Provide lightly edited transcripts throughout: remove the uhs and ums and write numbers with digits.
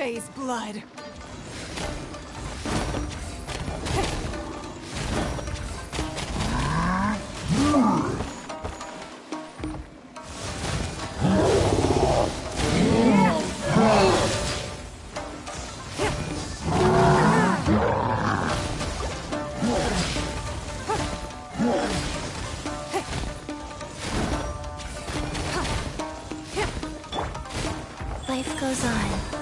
Shay's blood. Life goes on.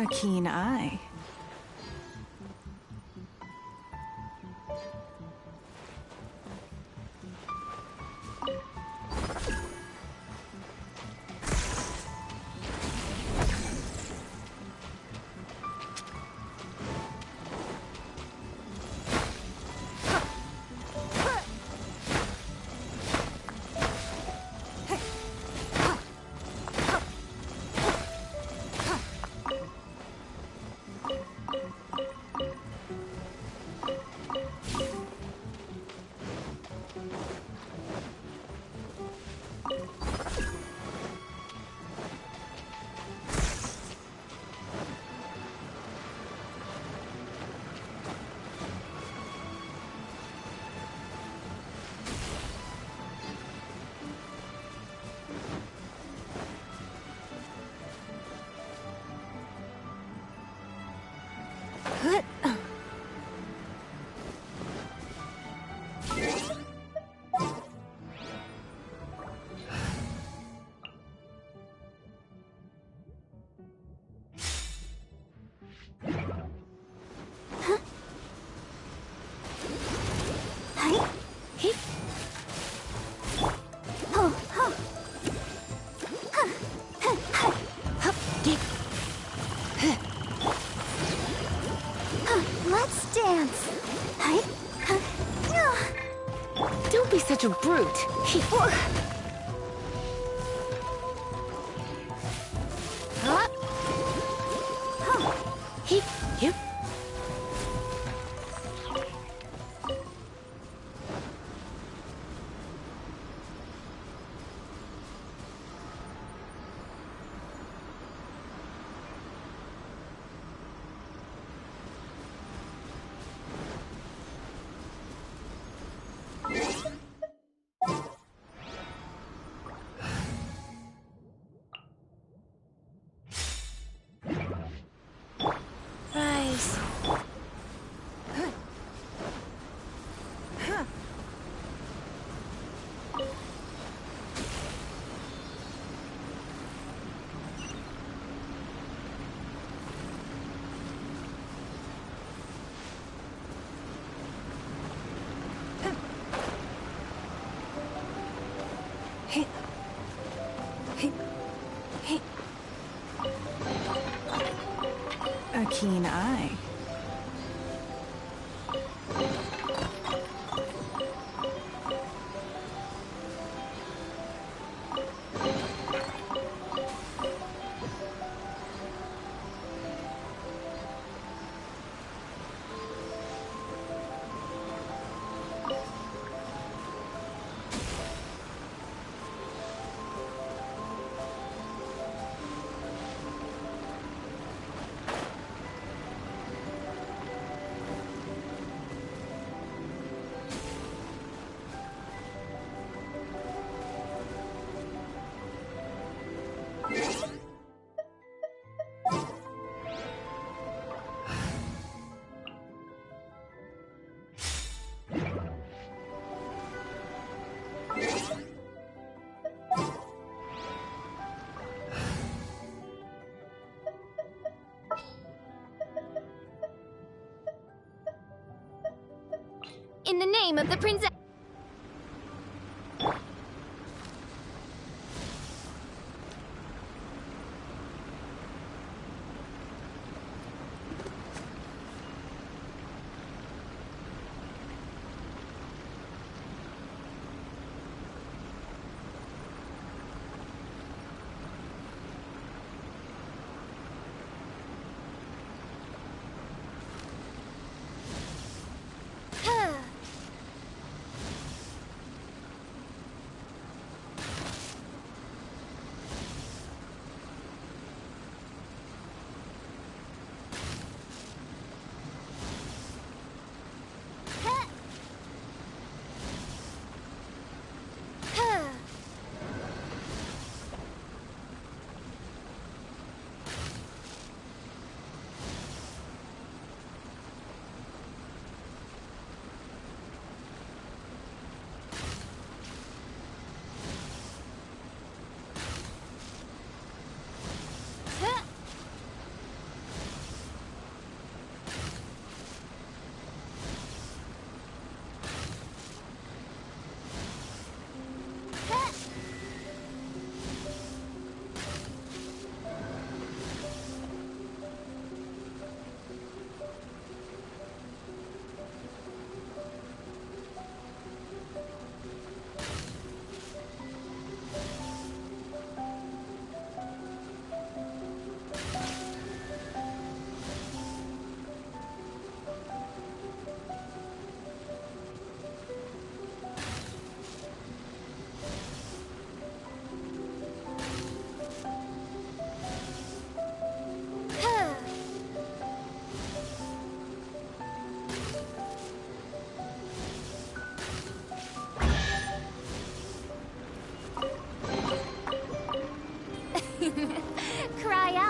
A keen eye. Let's dance. Don't be such a brute. Rise. A keen eye. In the name of the princess.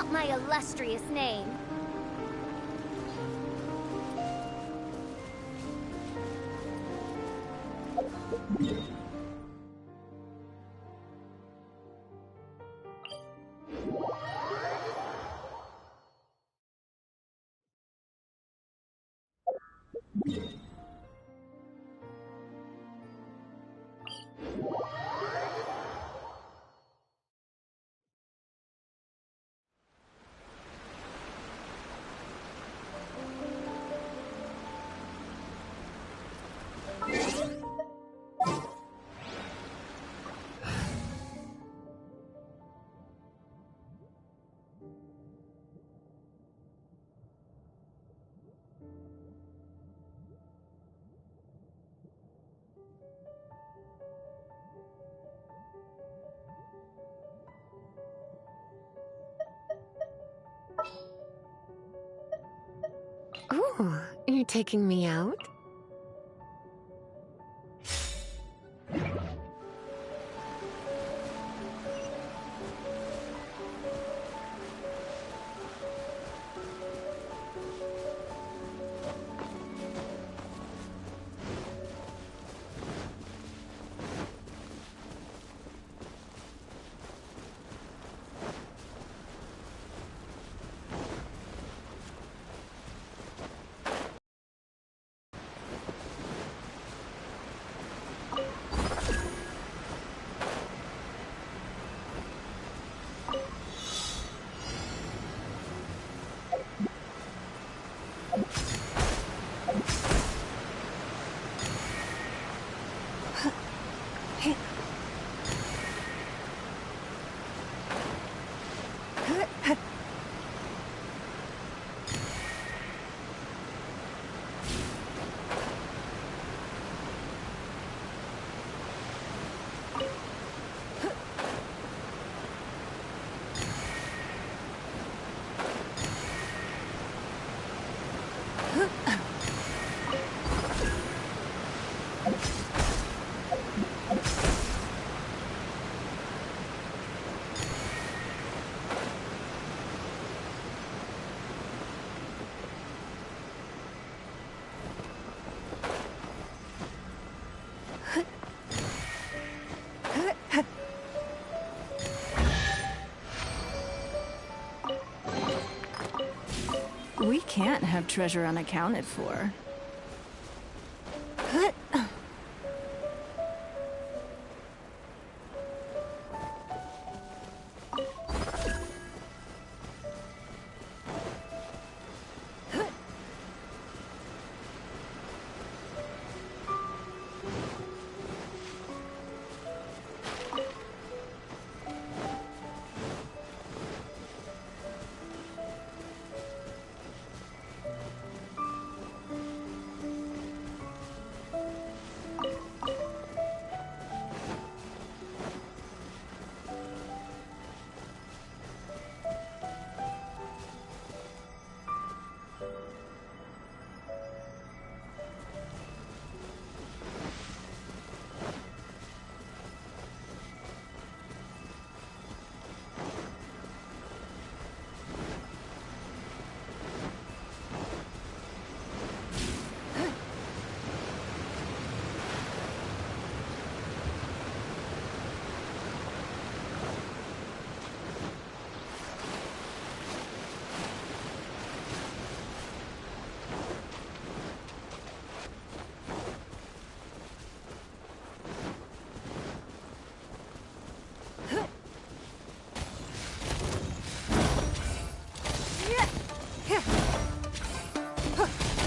not my illustrious name. Oh, you're taking me out? We can't have treasure unaccounted for.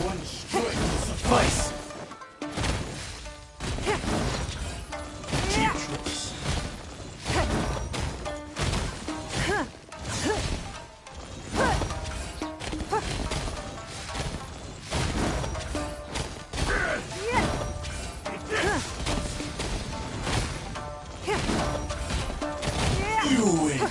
One strike will suffice. Cheap tricks. You win.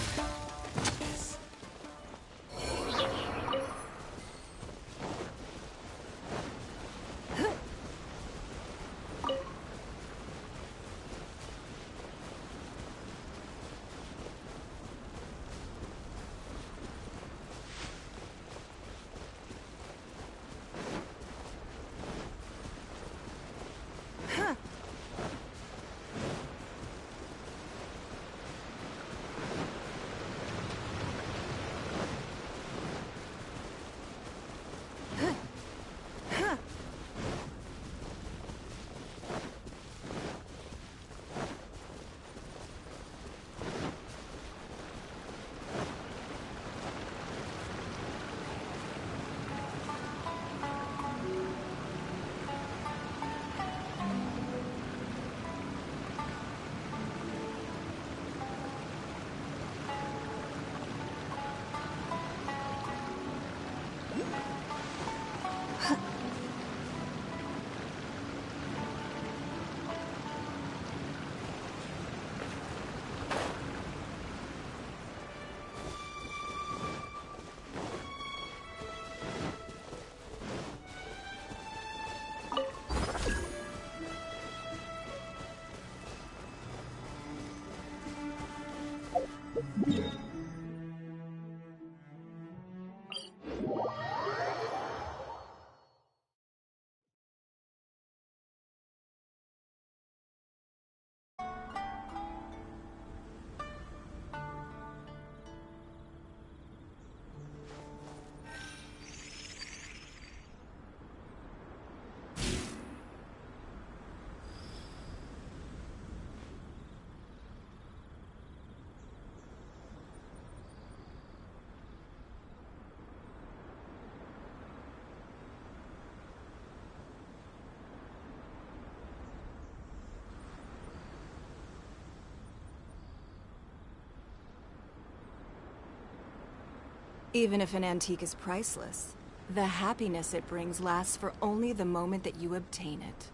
Even if an antique is priceless, the happiness it brings lasts for only the moment that you obtain it.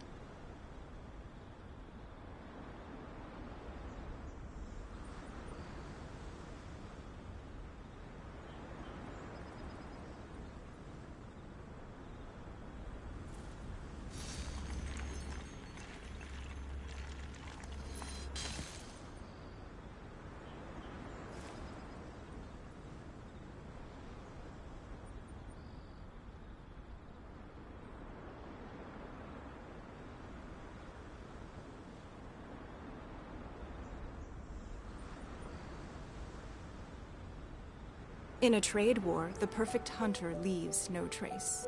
In a trade war, the perfect hunter leaves no trace.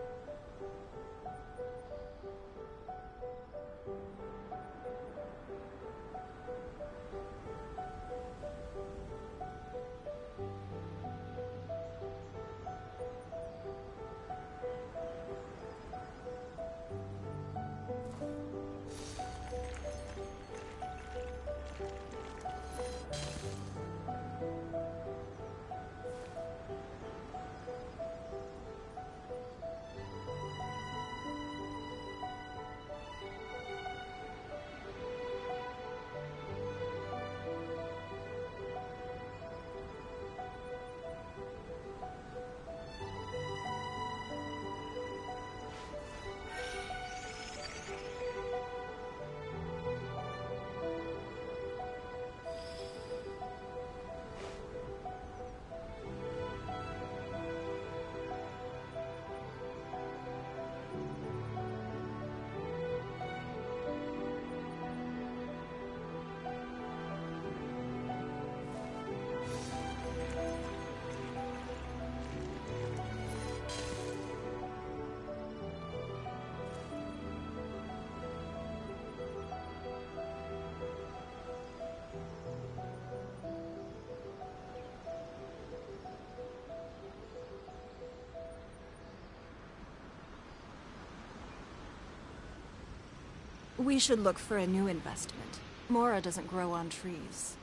We should look for a new investment. Mora doesn't grow on trees.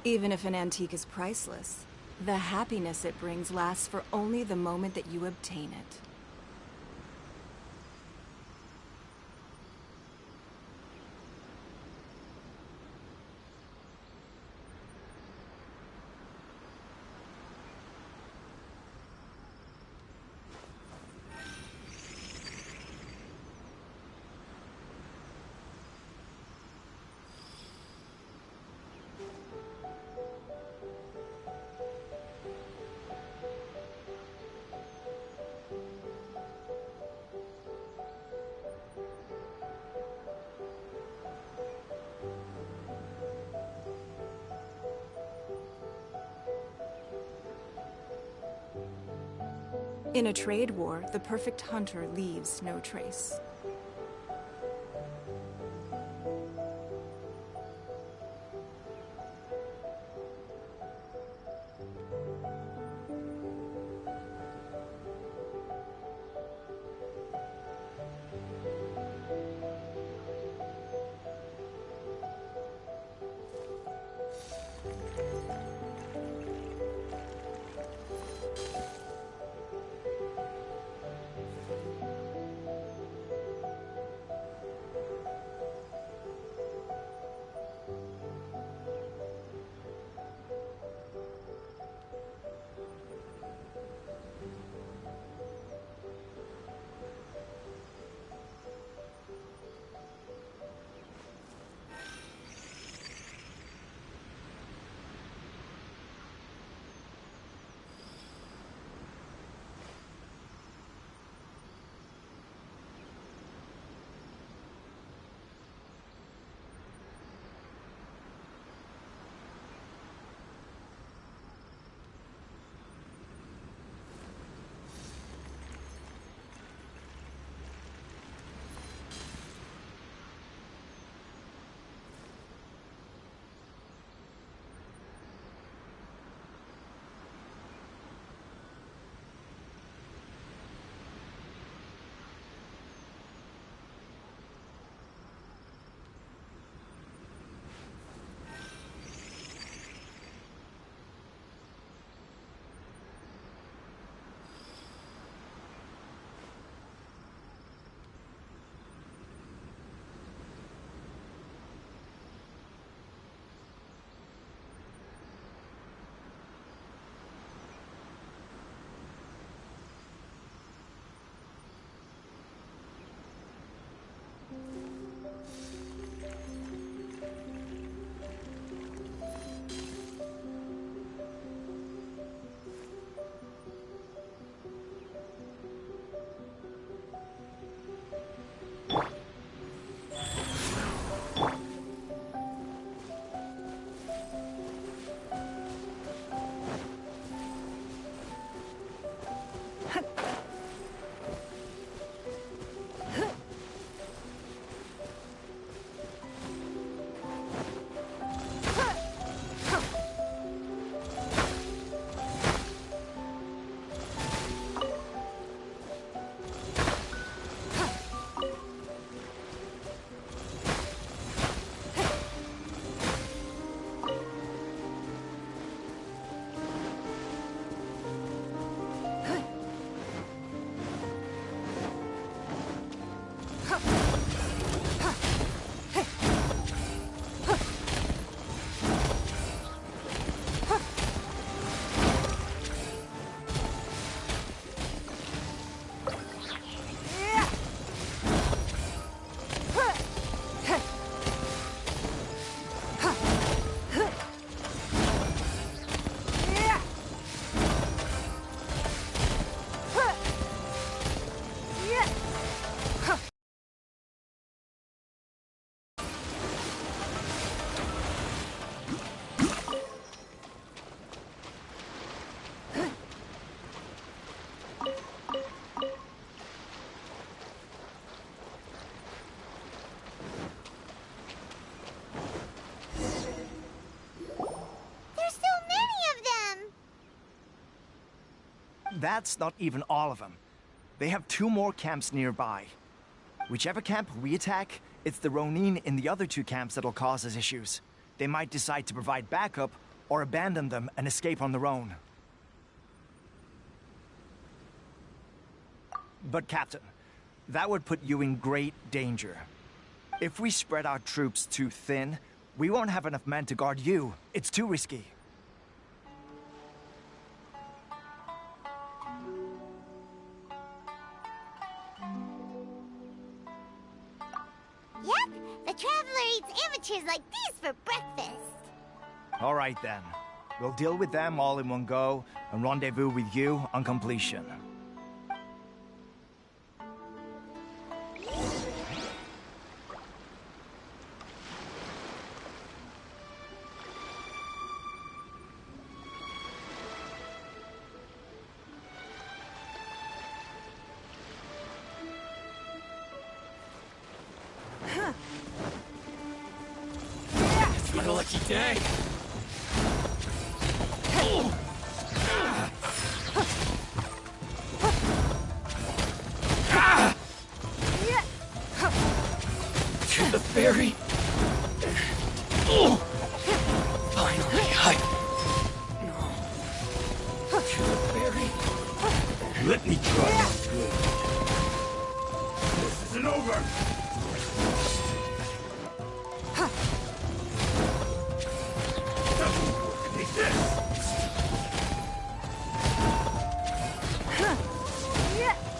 Even if an antique is priceless, the happiness it brings lasts for only the moment that you obtain it. In a trade war, the perfect hunter leaves no trace. That's not even all of them. They have 2 more camps nearby. Whichever camp we attack, it's the Ronin in the other 2 camps that'll cause us issues. They might decide to provide backup or abandon them and escape on their own. But Captain, that would put you in great danger. If we spread our troops too thin, we won't have enough men to guard you. It's too risky. Yep, the Traveler eats amateurs like these for breakfast. All right then. We'll deal with them all in one go and rendezvous with you on completion. It's been a lucky day. To the ferry. Finally, to the ferry. Let me try this good. This isn't over. Doesn't work. Take this.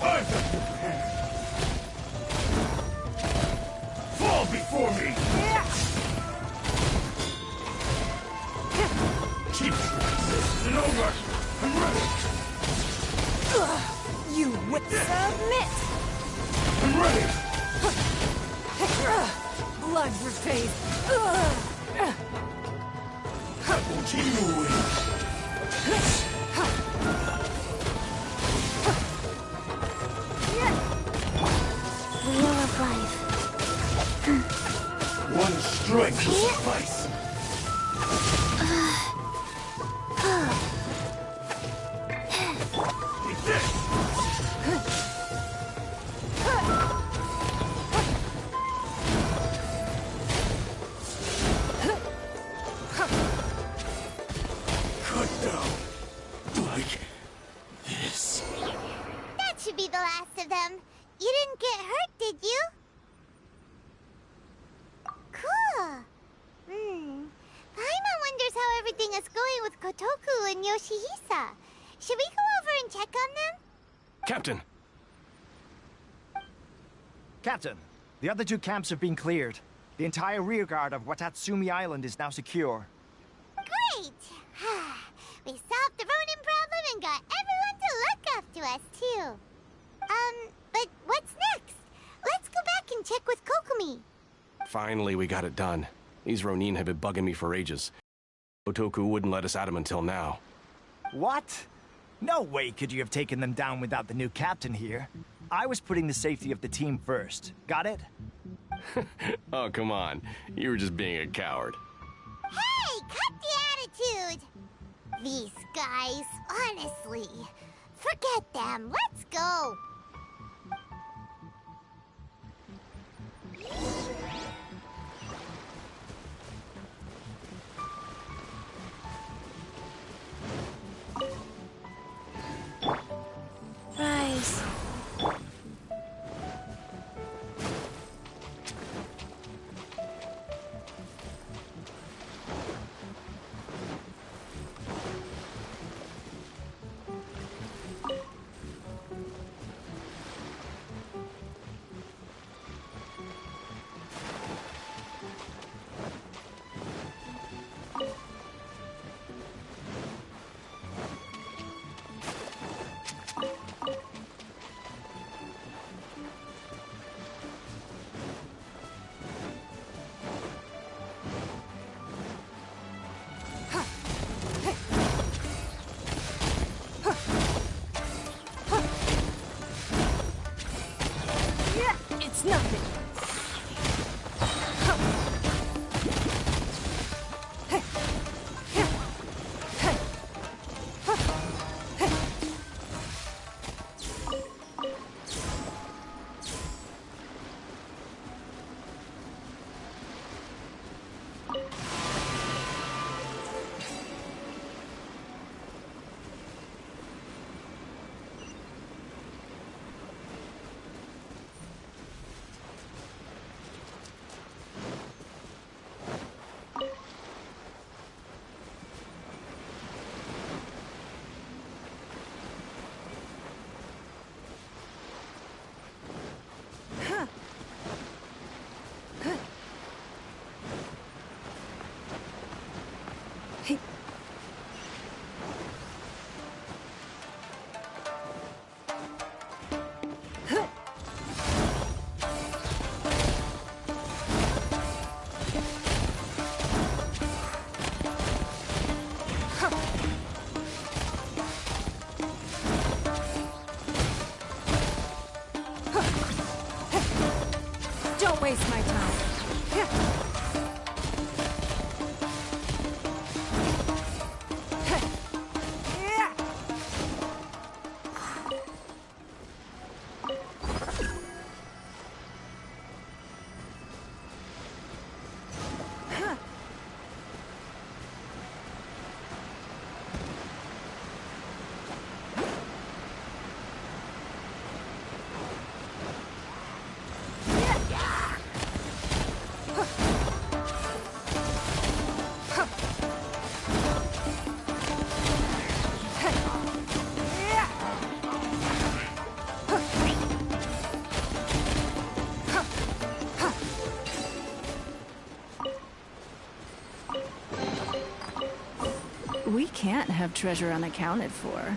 I've got your hand. Fall before me. Cheap tricks. This isn't over. I'm ready. You would submit! I'm ready. Blood for face! Continuing. Wheel of life. One strike will suffice. Take this. Cut down. Like this. That should be the last of them. You didn't get hurt, did you? Cool. Paimon wonders how everything is going with Kotoku and Yoshihisa. Should we go over and check on them? Captain! Captain, the other 2 camps have been cleared. The entire rearguard of Watatsumi Island is now secure. Great! We solved the Ronin problem and got everyone to look after us, too. But what's next? Let's go back and check with Kokumi. Finally, we got it done. These Ronin have been bugging me for ages. Kotoku wouldn't let us at him until now. What? No way could you have taken them down without the new captain here. I was putting the safety of the team first. Got it? Oh, come on. You were just being a coward. Hey, cut the attitude! These guys, honestly. Forget them. Let's go. Rise. We can't have treasure unaccounted for.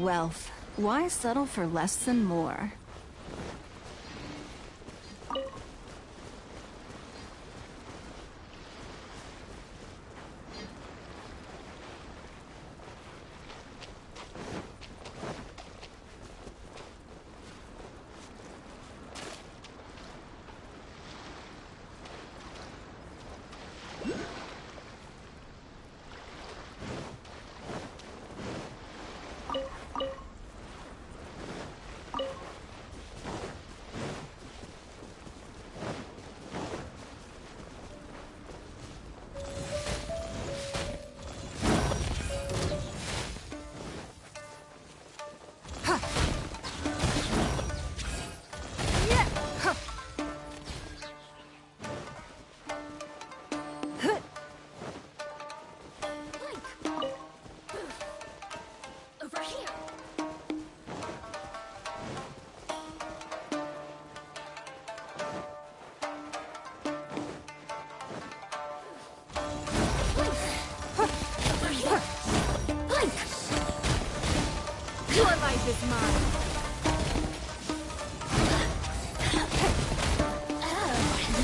wealth. Why settle for less than more? Is mine.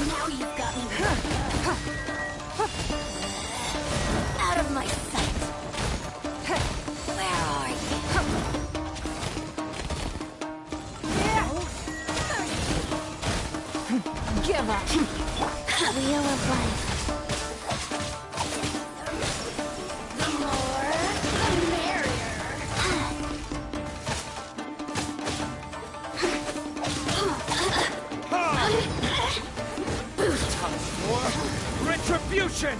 Now you've got me. Out of my sight. Where are you? Give up. Wheel of life. Retribution!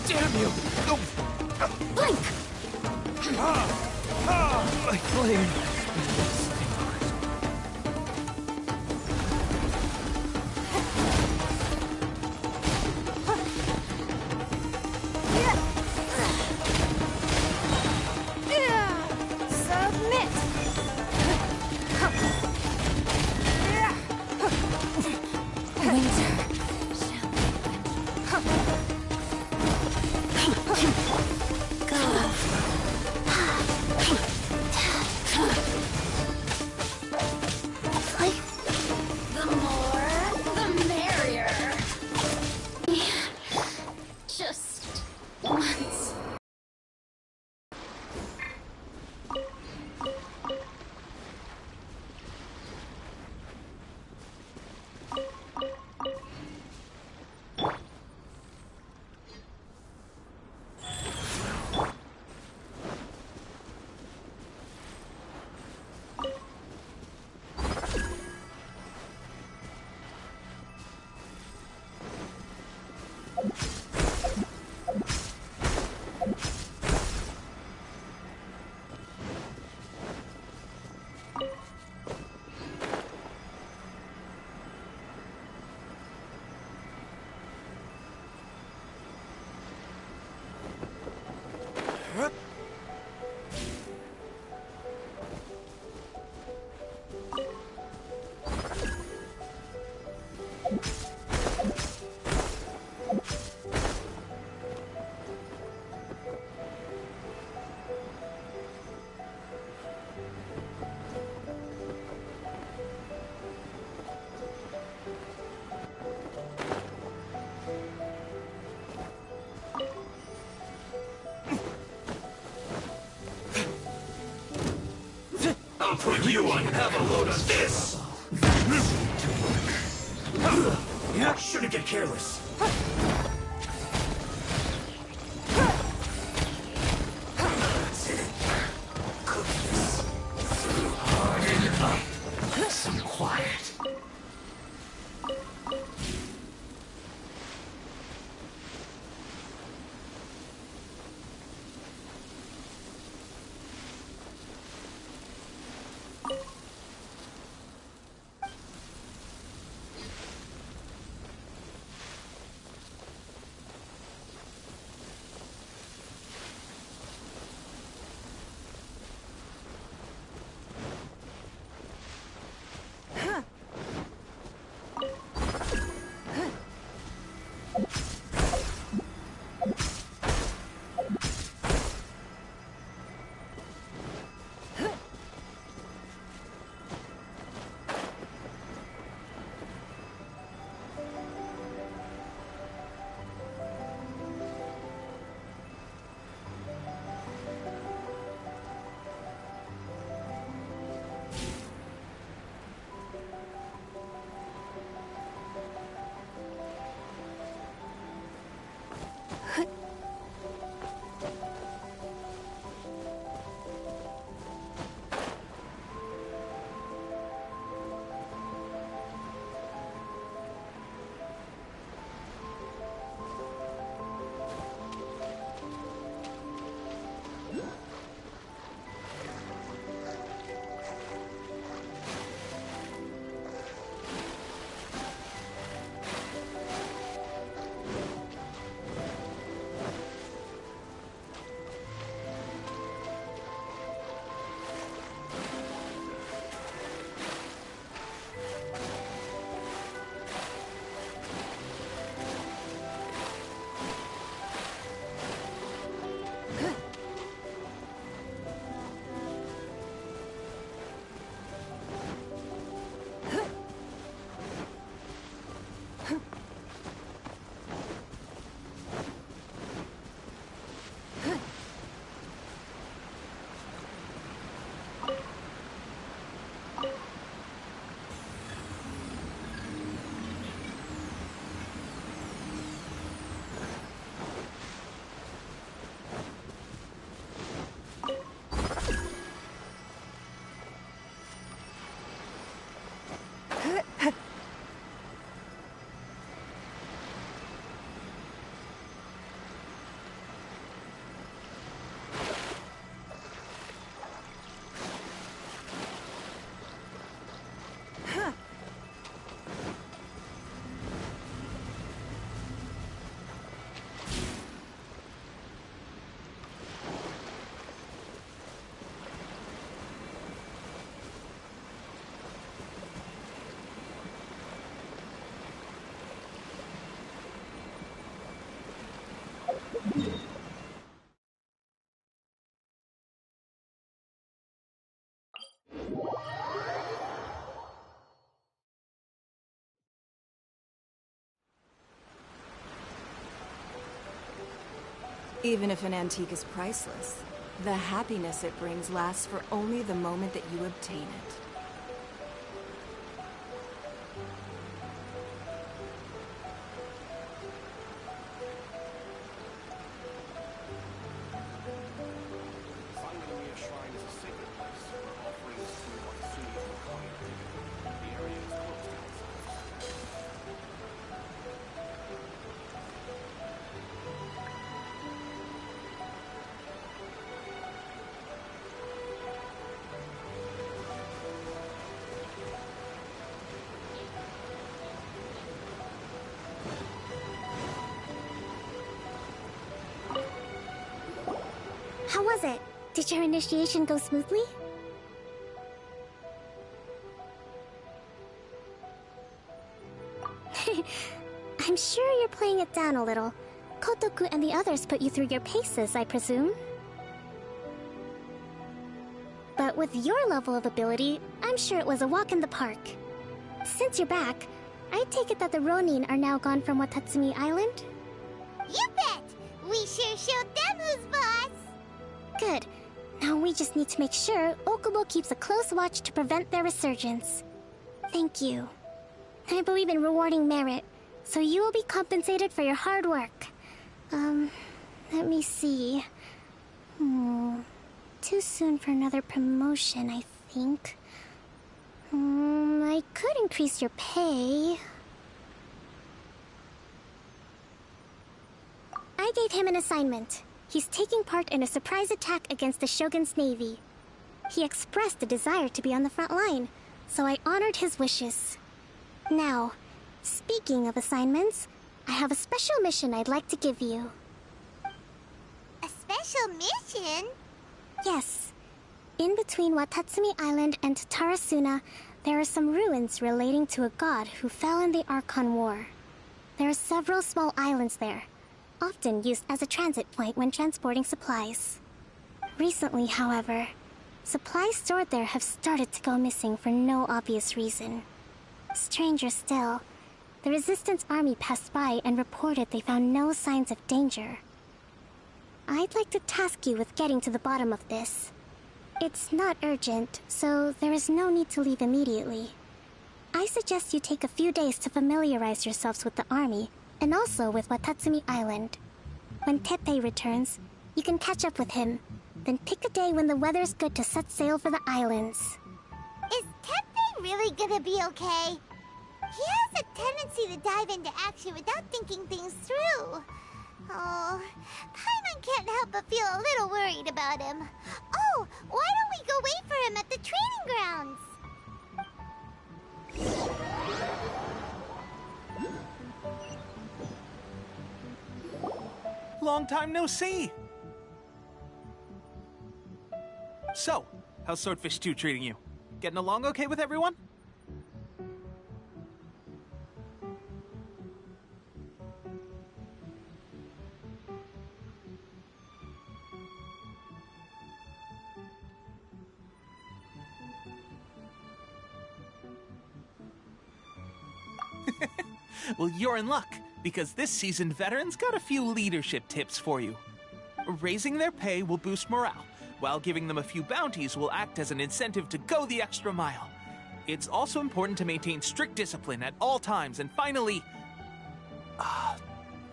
Damn you! Blink! My flame. I'll put you on have a load of this! Shouldn't get careless. That's it. Cook this. Harden up. Some quiet. Even if an antique is priceless, the happiness it brings lasts for only the moment that you obtain it. Finding me a shrine is a sacred place where offerings to Watsuni are required. The area is closed to outsiders. How was it? Did your initiation go smoothly? I'm sure you're playing it down a little. Kotoku and the others put you through your paces, I presume. But with your level of ability, I'm sure it was a walk in the park. Since you're back, I take it that the Ronin are now gone from Watatsumi Island? You bet! We sure showed them who's boss! Good. Now we just need to make sure Okubo keeps a close watch to prevent their resurgence. Thank you. I believe in rewarding merit, so you will be compensated for your hard work. Let me see. Too soon for another promotion, I think. I could increase your pay. I gave him an assignment. He's taking part in a surprise attack against the Shogun's navy. He expressed a desire to be on the front line, so I honored his wishes. Now, speaking of assignments, I have a special mission I'd like to give you. A special mission? Yes. In between Watatsumi Island and Tarasuna, there are some ruins relating to a god who fell in the Archon War. There are several small islands there, often used as a transit point when transporting supplies. Recently, however, supplies stored there have started to go missing for no obvious reason. Stranger still, the Resistance Army passed by and reported they found no signs of danger. I'd like to task you with getting to the bottom of this. It's not urgent, so there is no need to leave immediately. I suggest you take a few days to familiarize yourselves with the army, and also with Watatsumi Island. When Teppei returns, you can catch up with him, then pick a day when the weather's good to set sail for the islands. Is Teppei really gonna be okay? He has a tendency to dive into action without thinking things through. Oh, Paimon can't help but feel a little worried about him. Oh, why don't we go wait for him at the training grounds? Long time no see! So, how's Swordfish 2 treating you? Getting along okay with everyone? Well, you're in luck, because this seasoned veteran's got a few leadership tips for you. Raising their pay will boost morale, while giving them a few bounties will act as an incentive to go the extra mile. It's also important to maintain strict discipline at all times, and finally...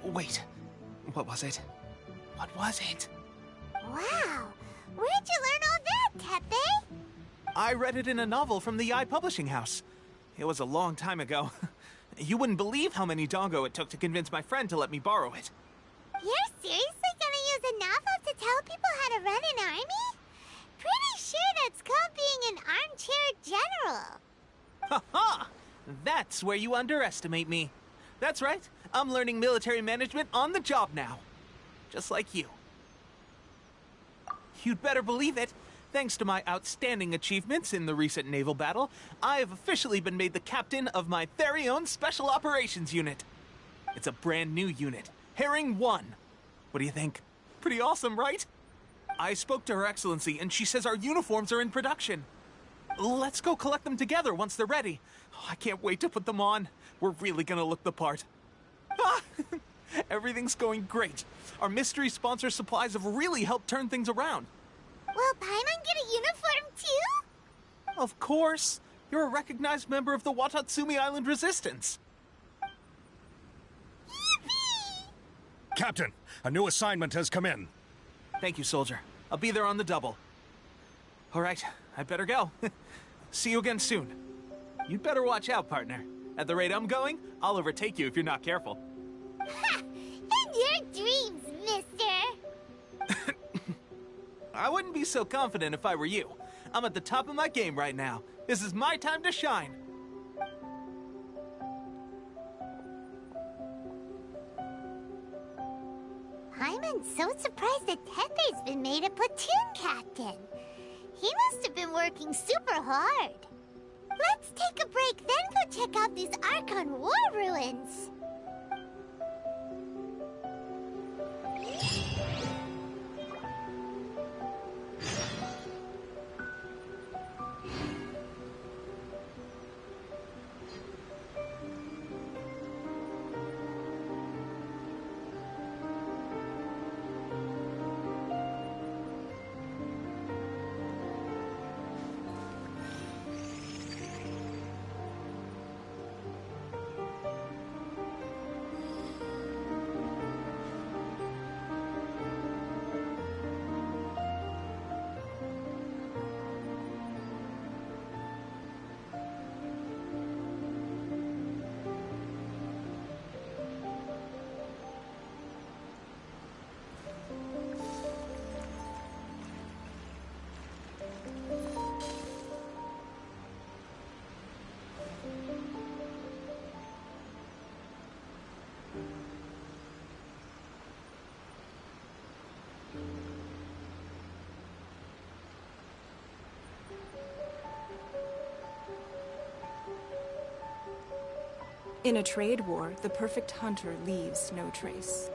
wait. What was it? What was it? Wow! Where'd you learn all that, Teppei? I read it in a novel from the Eye Publishing House. It was a long time ago. You wouldn't believe how many dongo it took to convince my friend to let me borrow it. You're seriously gonna use a novel to tell people how to run an army? Pretty sure that's called being an armchair general. Ha-ha! That's where you underestimate me. That's right. I'm learning military management on the job now. Just like you. You'd better believe it. Thanks to my outstanding achievements in the recent naval battle, I have officially been made the captain of my very own Special Operations Unit. It's a brand new unit, Herring 1. What do you think? Pretty awesome, right? I spoke to Her Excellency, and she says our uniforms are in production. Let's go collect them together once they're ready. Oh, I can't wait to put them on. We're really gonna look the part. Everything's going great. Our mystery sponsor supplies have really helped turn things around. Will Paimon get a uniform too? Of course. You're a recognized member of the Watatsumi Island Resistance. Yippee! Captain, a new assignment has come in. Thank you, soldier. I'll be there on the double. All right, I better go. See you again soon. You'd better watch out, partner. At the rate I'm going, I'll overtake you if you're not careful. Ha! In your dreams, mister! I wouldn't be so confident if I were you. I'm at the top of my game right now. This is my time to shine. Paimon's so surprised that Tenpei's been made a platoon captain. He must have been working super hard. Let's take a break, then go check out these Archon War ruins. In a trade war, the perfect hunter leaves no trace.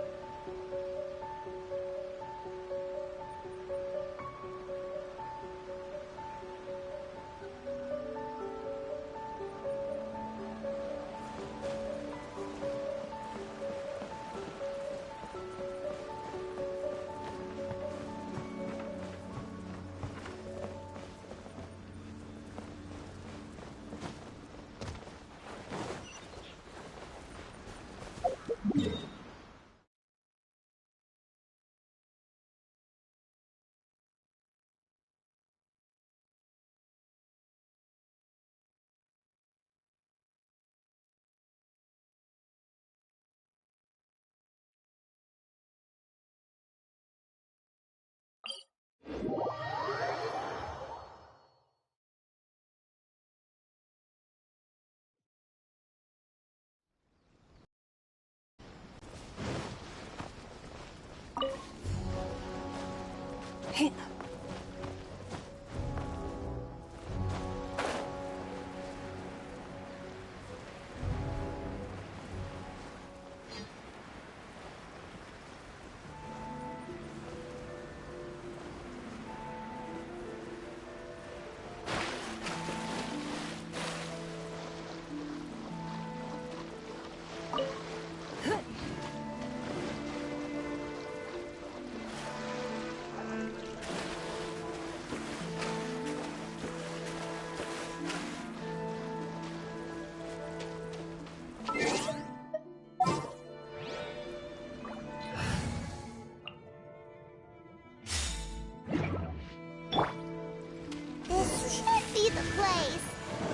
This should be the place.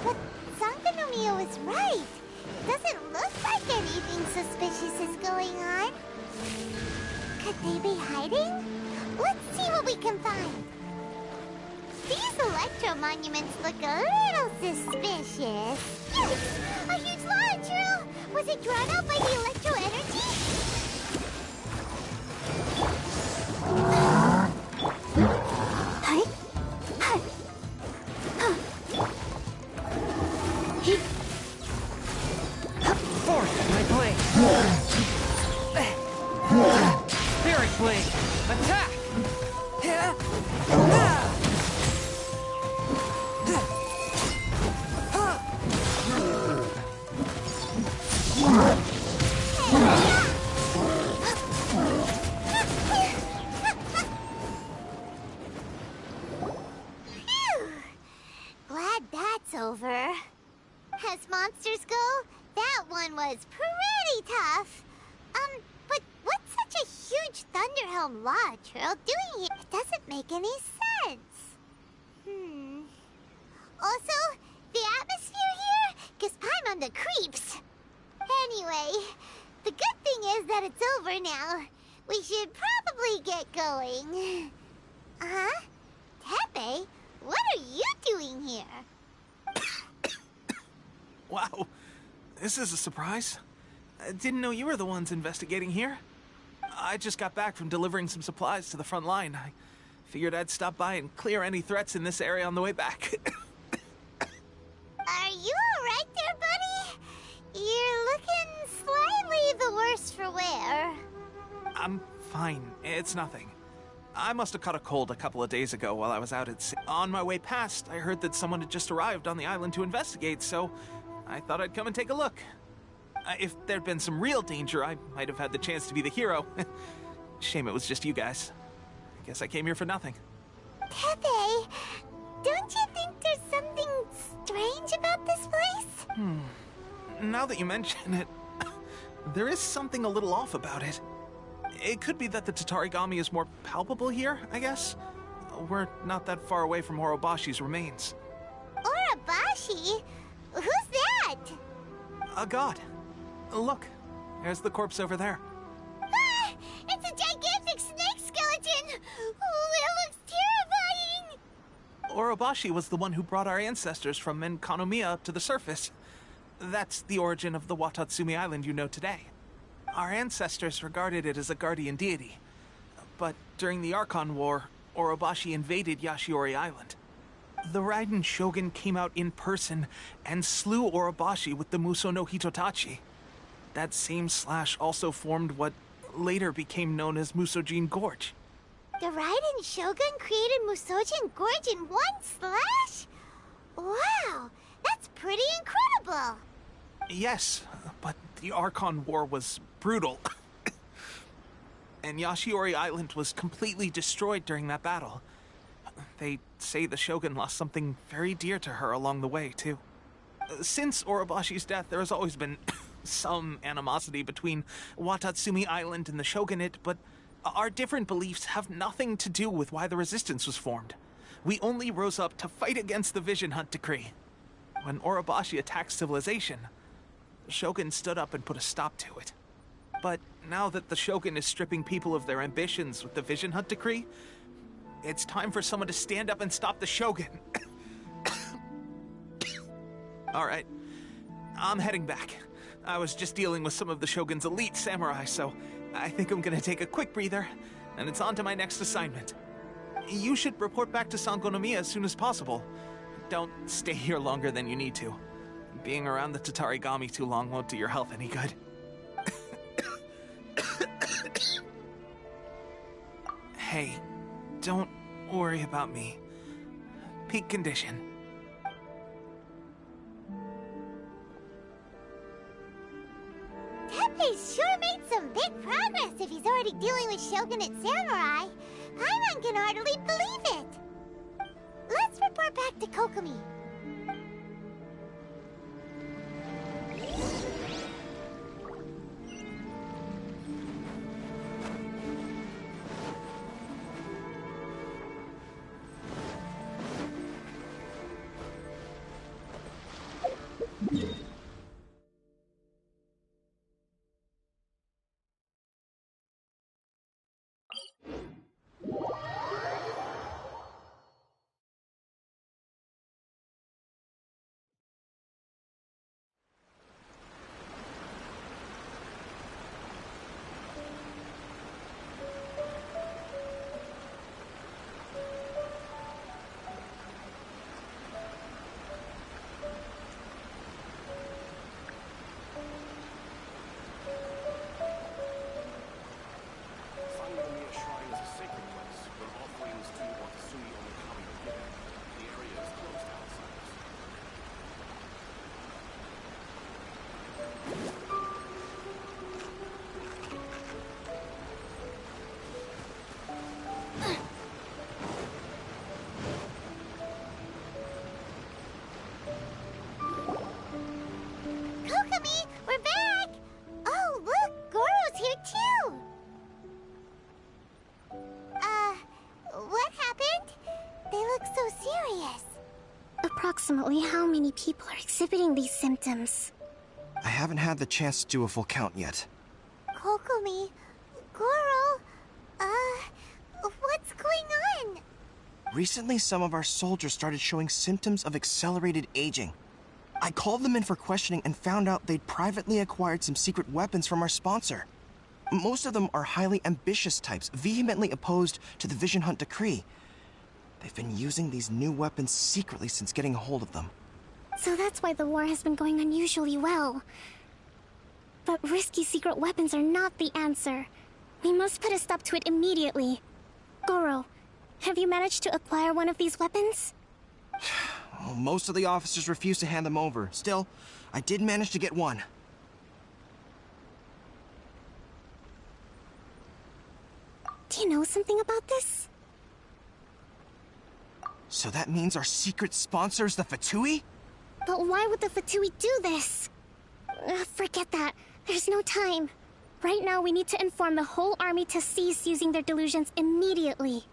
But Sankanomiya was right. Doesn't look like anything suspicious is going on. Could they be hiding? Let's see what we can find. These electro monuments look a little suspicious. Yes! A huge launch drill! Was it drawn out by the electro energy? Force my blade. Spirit blade. Attack. Yeah! monsters go, that one was pretty tough. But what's such a huge Thunderhelm Lodge Trail doing here? It doesn't make any sense. Also, the atmosphere here gives Paimon the creeps. Anyway, the good thing is that it's over now. We should probably get going. Huh? Tepe, what are you doing here? Wow, this is a surprise. I didn't know you were the ones investigating here. I just got back from delivering some supplies to the front line. I figured I'd stop by and clear any threats in this area on the way back. Are you alright there, buddy? You're looking slightly the worse for wear. I'm fine. It's nothing. I must have caught a cold a couple of days ago while I was out at sea. On my way past, I heard that someone had just arrived on the island to investigate, so I thought I'd come and take a look. If there'd been some real danger, I might have had the chance to be the hero. Shame it was just you guys. I guess I came here for nothing. Tepe, don't you think there's something strange about this place? Now that you mention it, there is something a little off about it. It could be that the Tatarigami is more palpable here, I guess. We're not that far away from Orobashi's remains. Orobashi? Who's that? A god. Look, there's the corpse over there. Ah! It's a gigantic snake skeleton! Oh, it looks terrifying! Orobashi was the one who brought our ancestors from Menkanomiya up to the surface. That's the origin of the Watatsumi Island you know today. Our ancestors regarded it as a guardian deity. But during the Archon War, Orobashi invaded Yashiori Island. The Raiden Shogun came out in person and slew Orobashi with the Muso no Hitotachi. That same slash also formed what later became known as Musojin Gorge. The Raiden Shogun created Musojin Gorge in one slash? Wow, that's pretty incredible! Yes, but the Archon War was brutal. And Yashiori Island was completely destroyed during that battle. They say the Shogun lost something very dear to her along the way, too. Since Orobashi's death, there has always been some animosity between Watatsumi Island and the Shogunate, but our different beliefs have nothing to do with why the resistance was formed. We only rose up to fight against the Vision Hunt Decree. When Orobashi attacked civilization, the Shogun stood up and put a stop to it. But now that the Shogun is stripping people of their ambitions with the Vision Hunt Decree, it's time for someone to stand up and stop the Shogun. All right, I'm heading back. I was just dealing with some of the Shogun's elite samurai, so I think I'm gonna take a quick breather, and it's on to my next assignment. You should report back to Sangonomiya as soon as possible. Don't stay here longer than you need to. Being around the Tatarigami too long won't do your health any good. Hey, don't worry about me. Peak condition. Tepe's sure made some big progress if he's already dealing with Shogunate samurai. Paimon can hardly believe it. Let's report back to Kokomi. approximately how many people are exhibiting these symptoms? I haven't had the chance to do a full count yet. Kokomi, Goro, what's going on? Recently, some of our soldiers started showing symptoms of accelerated aging. I called them in for questioning and found out they'd privately acquired some secret weapons from our sponsor. Most of them are highly ambitious types, vehemently opposed to the Vision Hunt decree. They've been using these new weapons secretly since getting a hold of them. So that's why the war has been going unusually well. But risky secret weapons are not the answer. We must put a stop to it immediately. Goro, have you managed to acquire one of these weapons? Well, most of the officers refused to hand them over. Still, I did manage to get one. Do you know something about this? So that means our secret sponsors, the Fatui? But why would the Fatui do this? Forget that. There's no time. Right now, we need to inform the whole army to cease using their delusions immediately.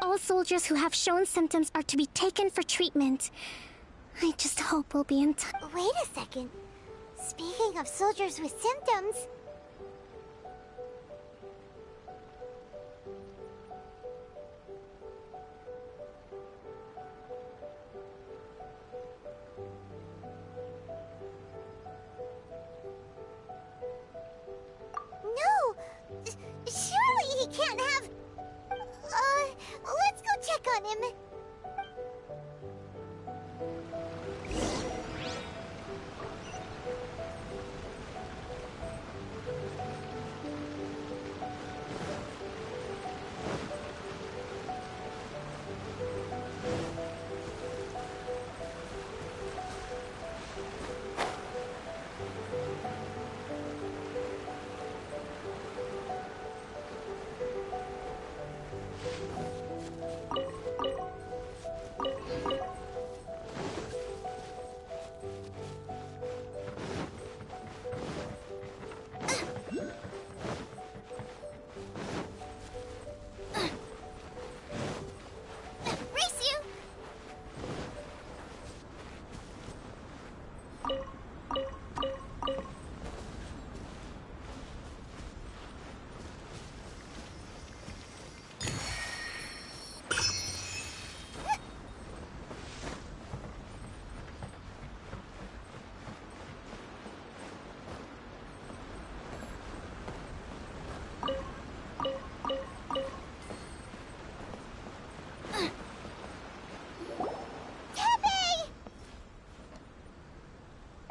All soldiers who have shown symptoms are to be taken for treatment. I just hope we'll be in time. Wait a second. Speaking of soldiers with symptoms... No! Surely he can't have... let's go check on him.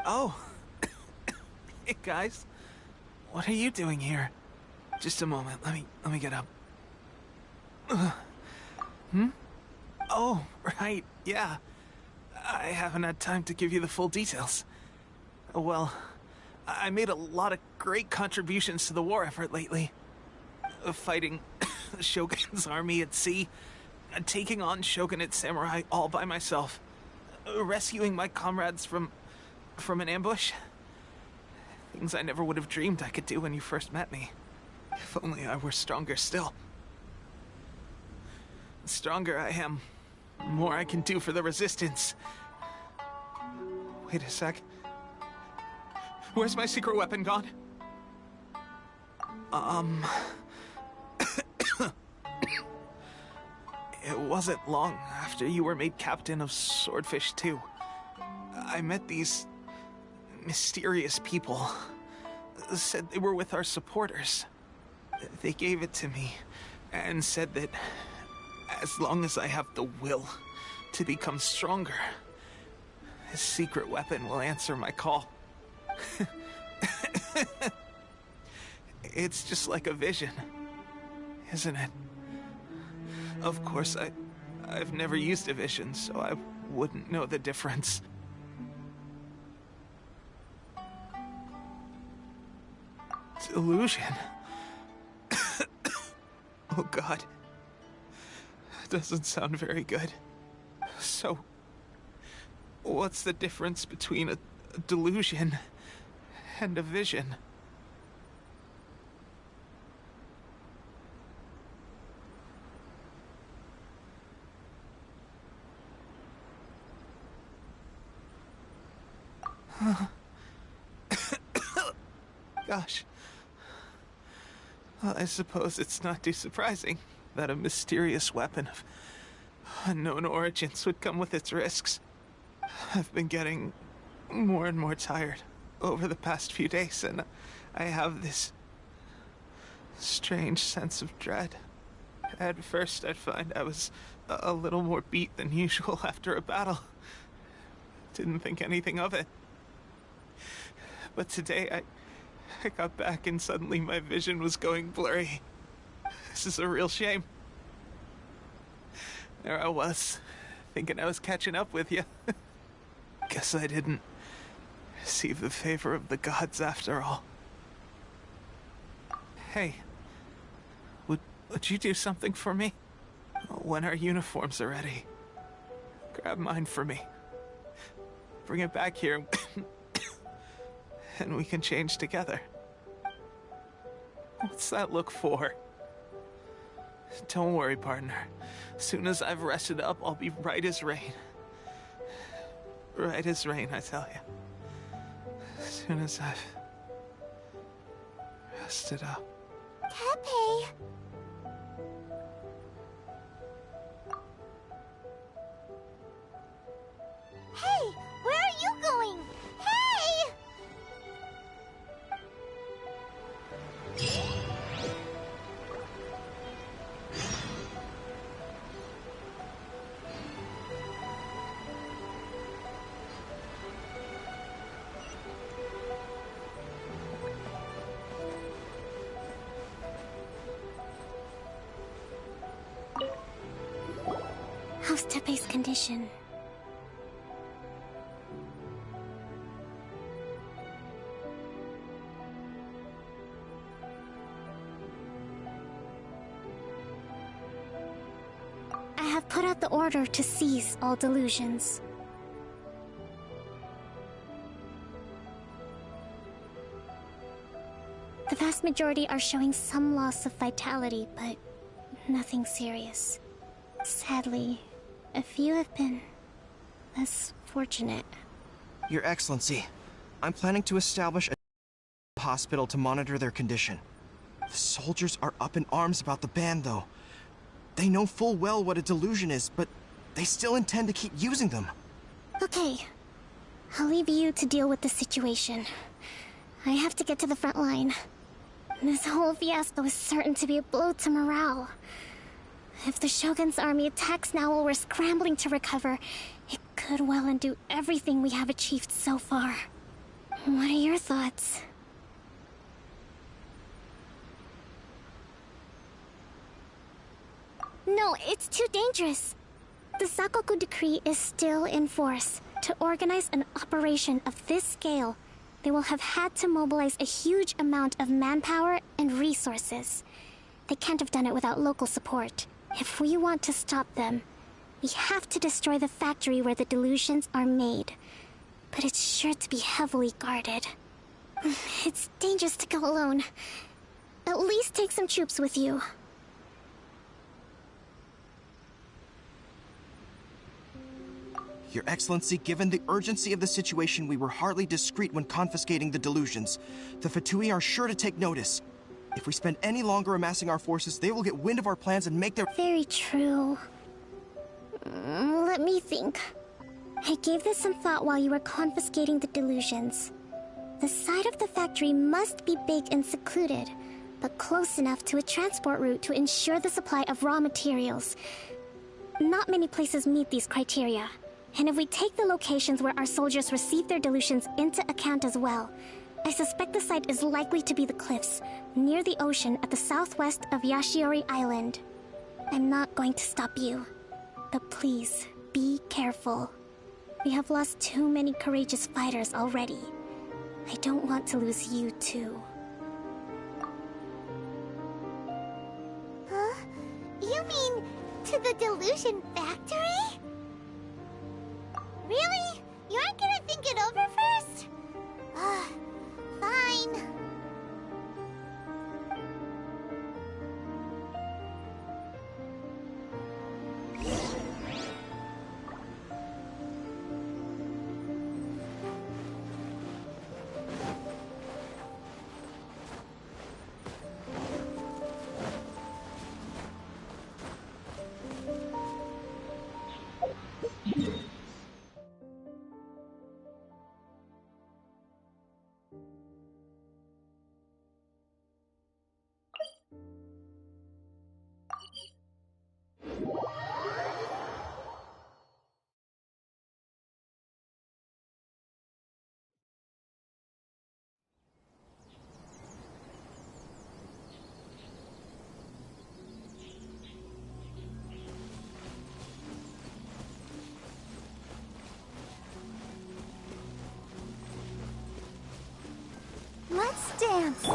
Oh. Hey, guys. What are you doing here? Just a moment. Let me get up. Oh, right. Yeah. I haven't had time to give you the full details. Well, I made a lot of great contributions to the war effort lately. Fighting the Shogun's army at sea, taking on Shogunate samurai all by myself, rescuing my comrades from an ambush. Things I never would have dreamed I could do when you first met me. If only I were stronger still. The stronger I am, the more I can do for the Resistance. Wait a sec. Where's my secret weapon gone? It wasn't long after you were made captain of Swordfish 2. I met these mysterious people. Said they were with our supporters. They gave it to me and said that as long as I have the will to become stronger, his secret weapon will answer my call. It's just like a vision, isn't it? Of course, I've never used a vision, so I wouldn't know the difference. Delusion. Oh God. Doesn't sound very good. So, what's the difference between a delusion and a vision? Gosh. Well, I suppose it's not too surprising that a mysterious weapon of unknown origins would come with its risks. I've been getting more and more tired over the past few days, and I have this strange sense of dread. At first, I'd find I was a little more beat than usual after a battle. Didn't think anything of it. But today, I got back and suddenly my vision was going blurry. This is a real shame. There I was, thinking I was catching up with you. Guess I didn't receive the favor of the gods after all. Hey, would you do something for me? When our uniforms are ready, grab mine for me. Bring it back here, and we can change together. What's that look for? Don't worry, partner. As soon as I've rested up, I'll be right as rain. Right as rain, I tell you. As soon as I've rested up. Tepe! Hey! Where are you going? Hey! How's Tepe's condition? I have put out the order to cease all delusions. The vast majority are showing some loss of vitality, but nothing serious. Sadly, a few have been less fortunate. Your Excellency, I'm planning to establish a hospital to monitor their condition. The soldiers are up in arms about the ban, though. They know full well what a delusion is, but they still intend to keep using them. Okay. I'll leave you to deal with the situation. I have to get to the front line. This whole fiasco is certain to be a blow to morale. If the Shogun's army attacks now while we're scrambling to recover, it could well undo everything we have achieved so far. What are your thoughts? No, it's too dangerous. The Sakoku decree is still in force. To organize an operation of this scale, they will have had to mobilize a huge amount of manpower and resources. They can't have done it without local support. If we want to stop them, we have to destroy the factory where the delusions are made. But it's sure to be heavily guarded. It's dangerous to go alone. At least take some troops with you. Your Excellency, given the urgency of the situation, we were hardly discreet when confiscating the delusions. The Fatui are sure to take notice. If we spend any longer amassing our forces, they will get wind of our plans and make their— Very true. Let me think. I gave this some thought while you were confiscating the delusions. The side of the factory must be big and secluded, but close enough to a transport route to ensure the supply of raw materials. Not many places meet these criteria. And if we take the locations where our soldiers receive their delusions into account as well, I suspect the site is likely to be the cliffs, near the ocean at the southwest of Yashiori Island. I'm not going to stop you, but please, be careful. We have lost too many courageous fighters already. I don't want to lose you too. Huh? You mean to the delusion factory? Really? You aren't gonna think it over first? Fine. dance.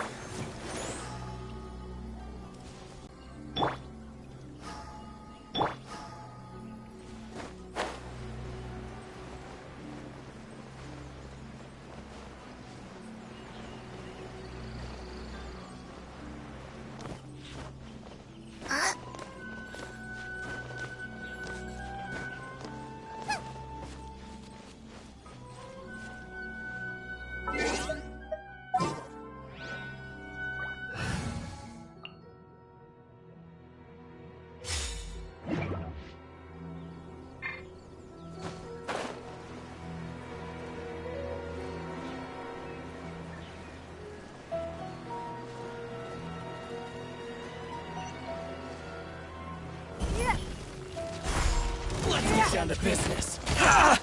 Let's get down to business. Ah!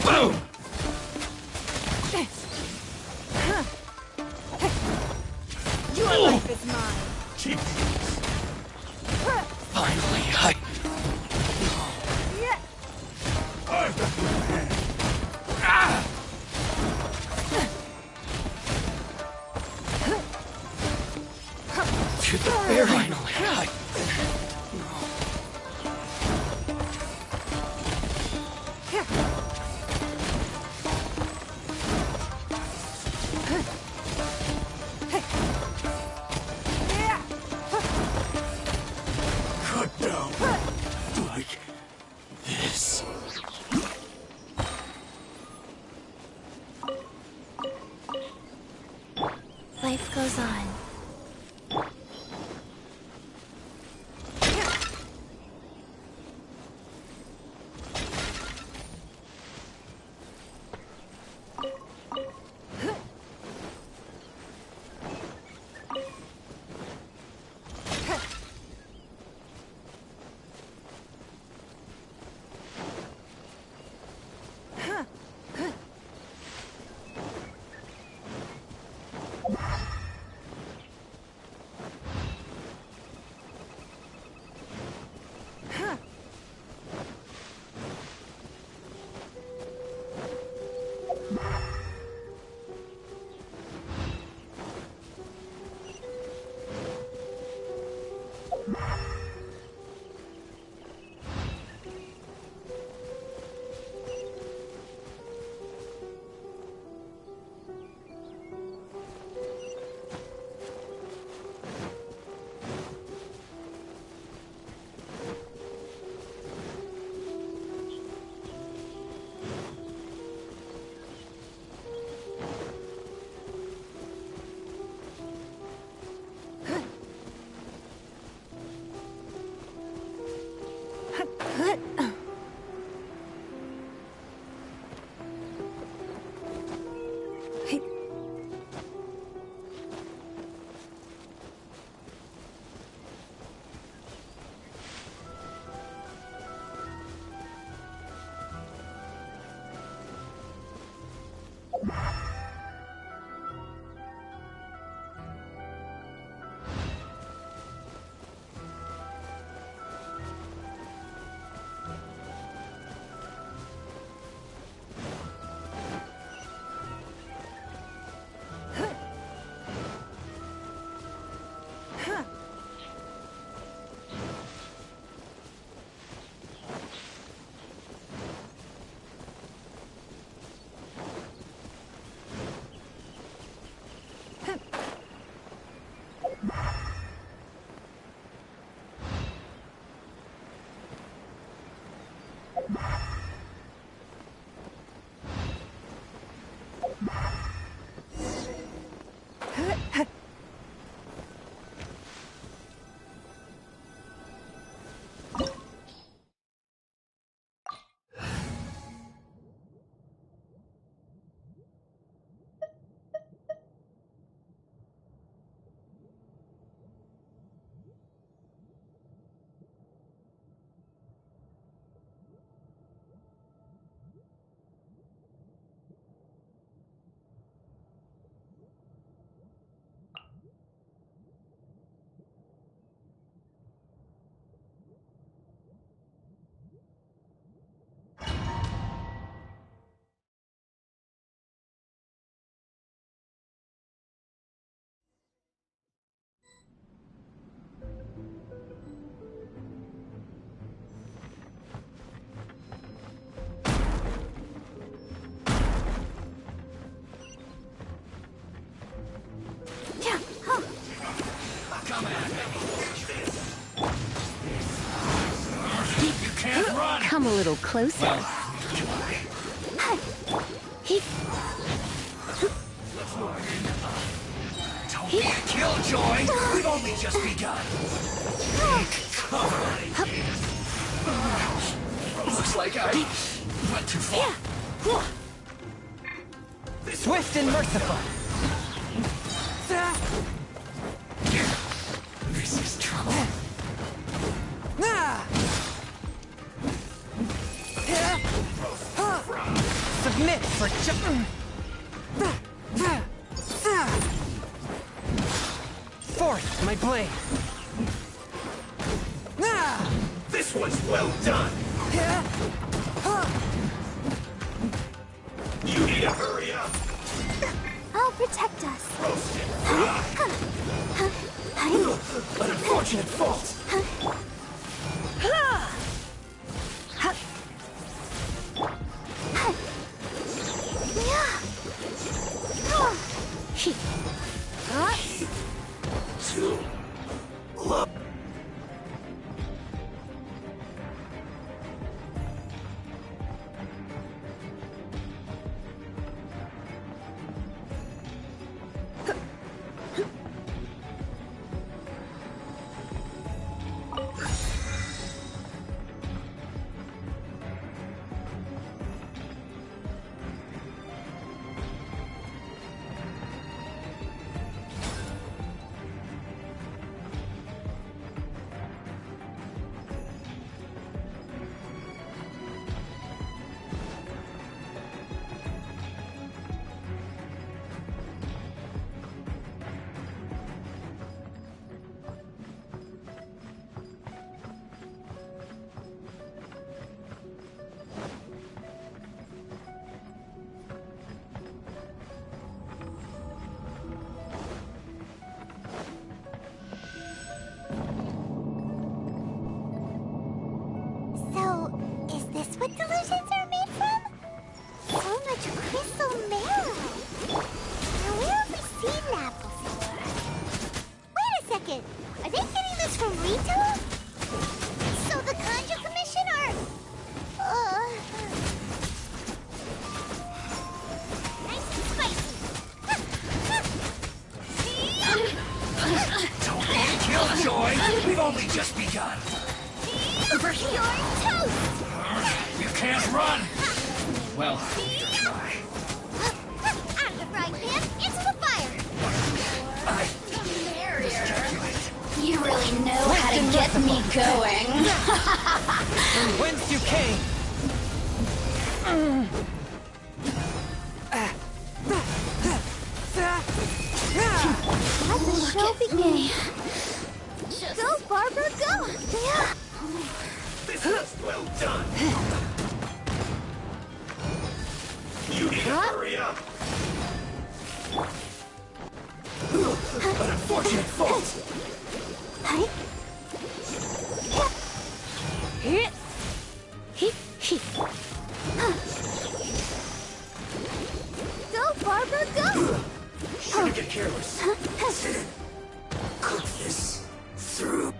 Boom! Your life is mine. Jesus. Finally, I... I've got your hand. Ah! To the very... Finally, I... Come a little closer. Don't be a killjoy! We've only just begun! Looks like I went too far. Swift and merciful. This is trouble. Submit for Force my blade. This one's well done! You need to hurry up! I'll protect us. Roasted An unfortunate fault! Too low. So, is this what delusions are made from? So much crystal marrow. Now, where have we seen that before? Wait a second. Are they getting this from Rito? So the Conjure Commission are... nice and spicy. Don't be a killjoy! We've only just begun! You're toast! You can't run! Well, try. Out of the frying pan, into the fire! You really know how to get me going. From whence you came. Let the show begin. Go, Barbara, go! This is well done! You need to hurry up! An unfortunate fault! Go, Barbara, go! Shouldn't get careless. Cook this through.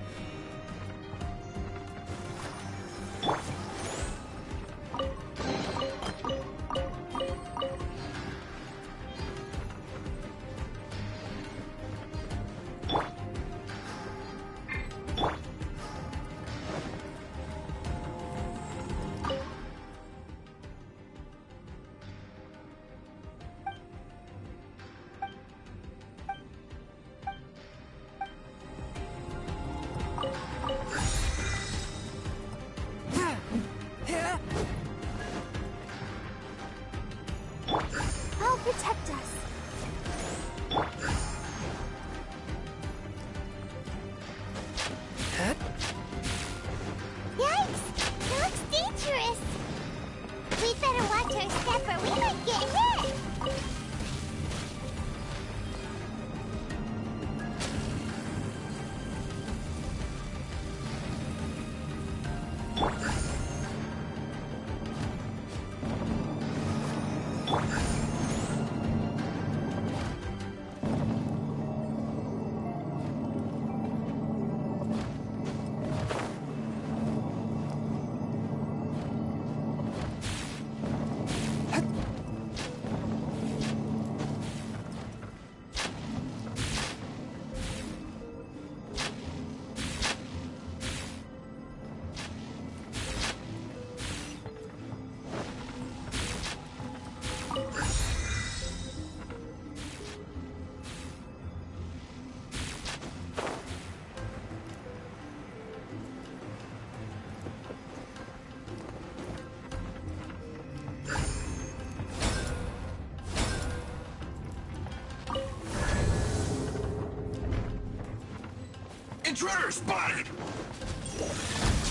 intruder spotted!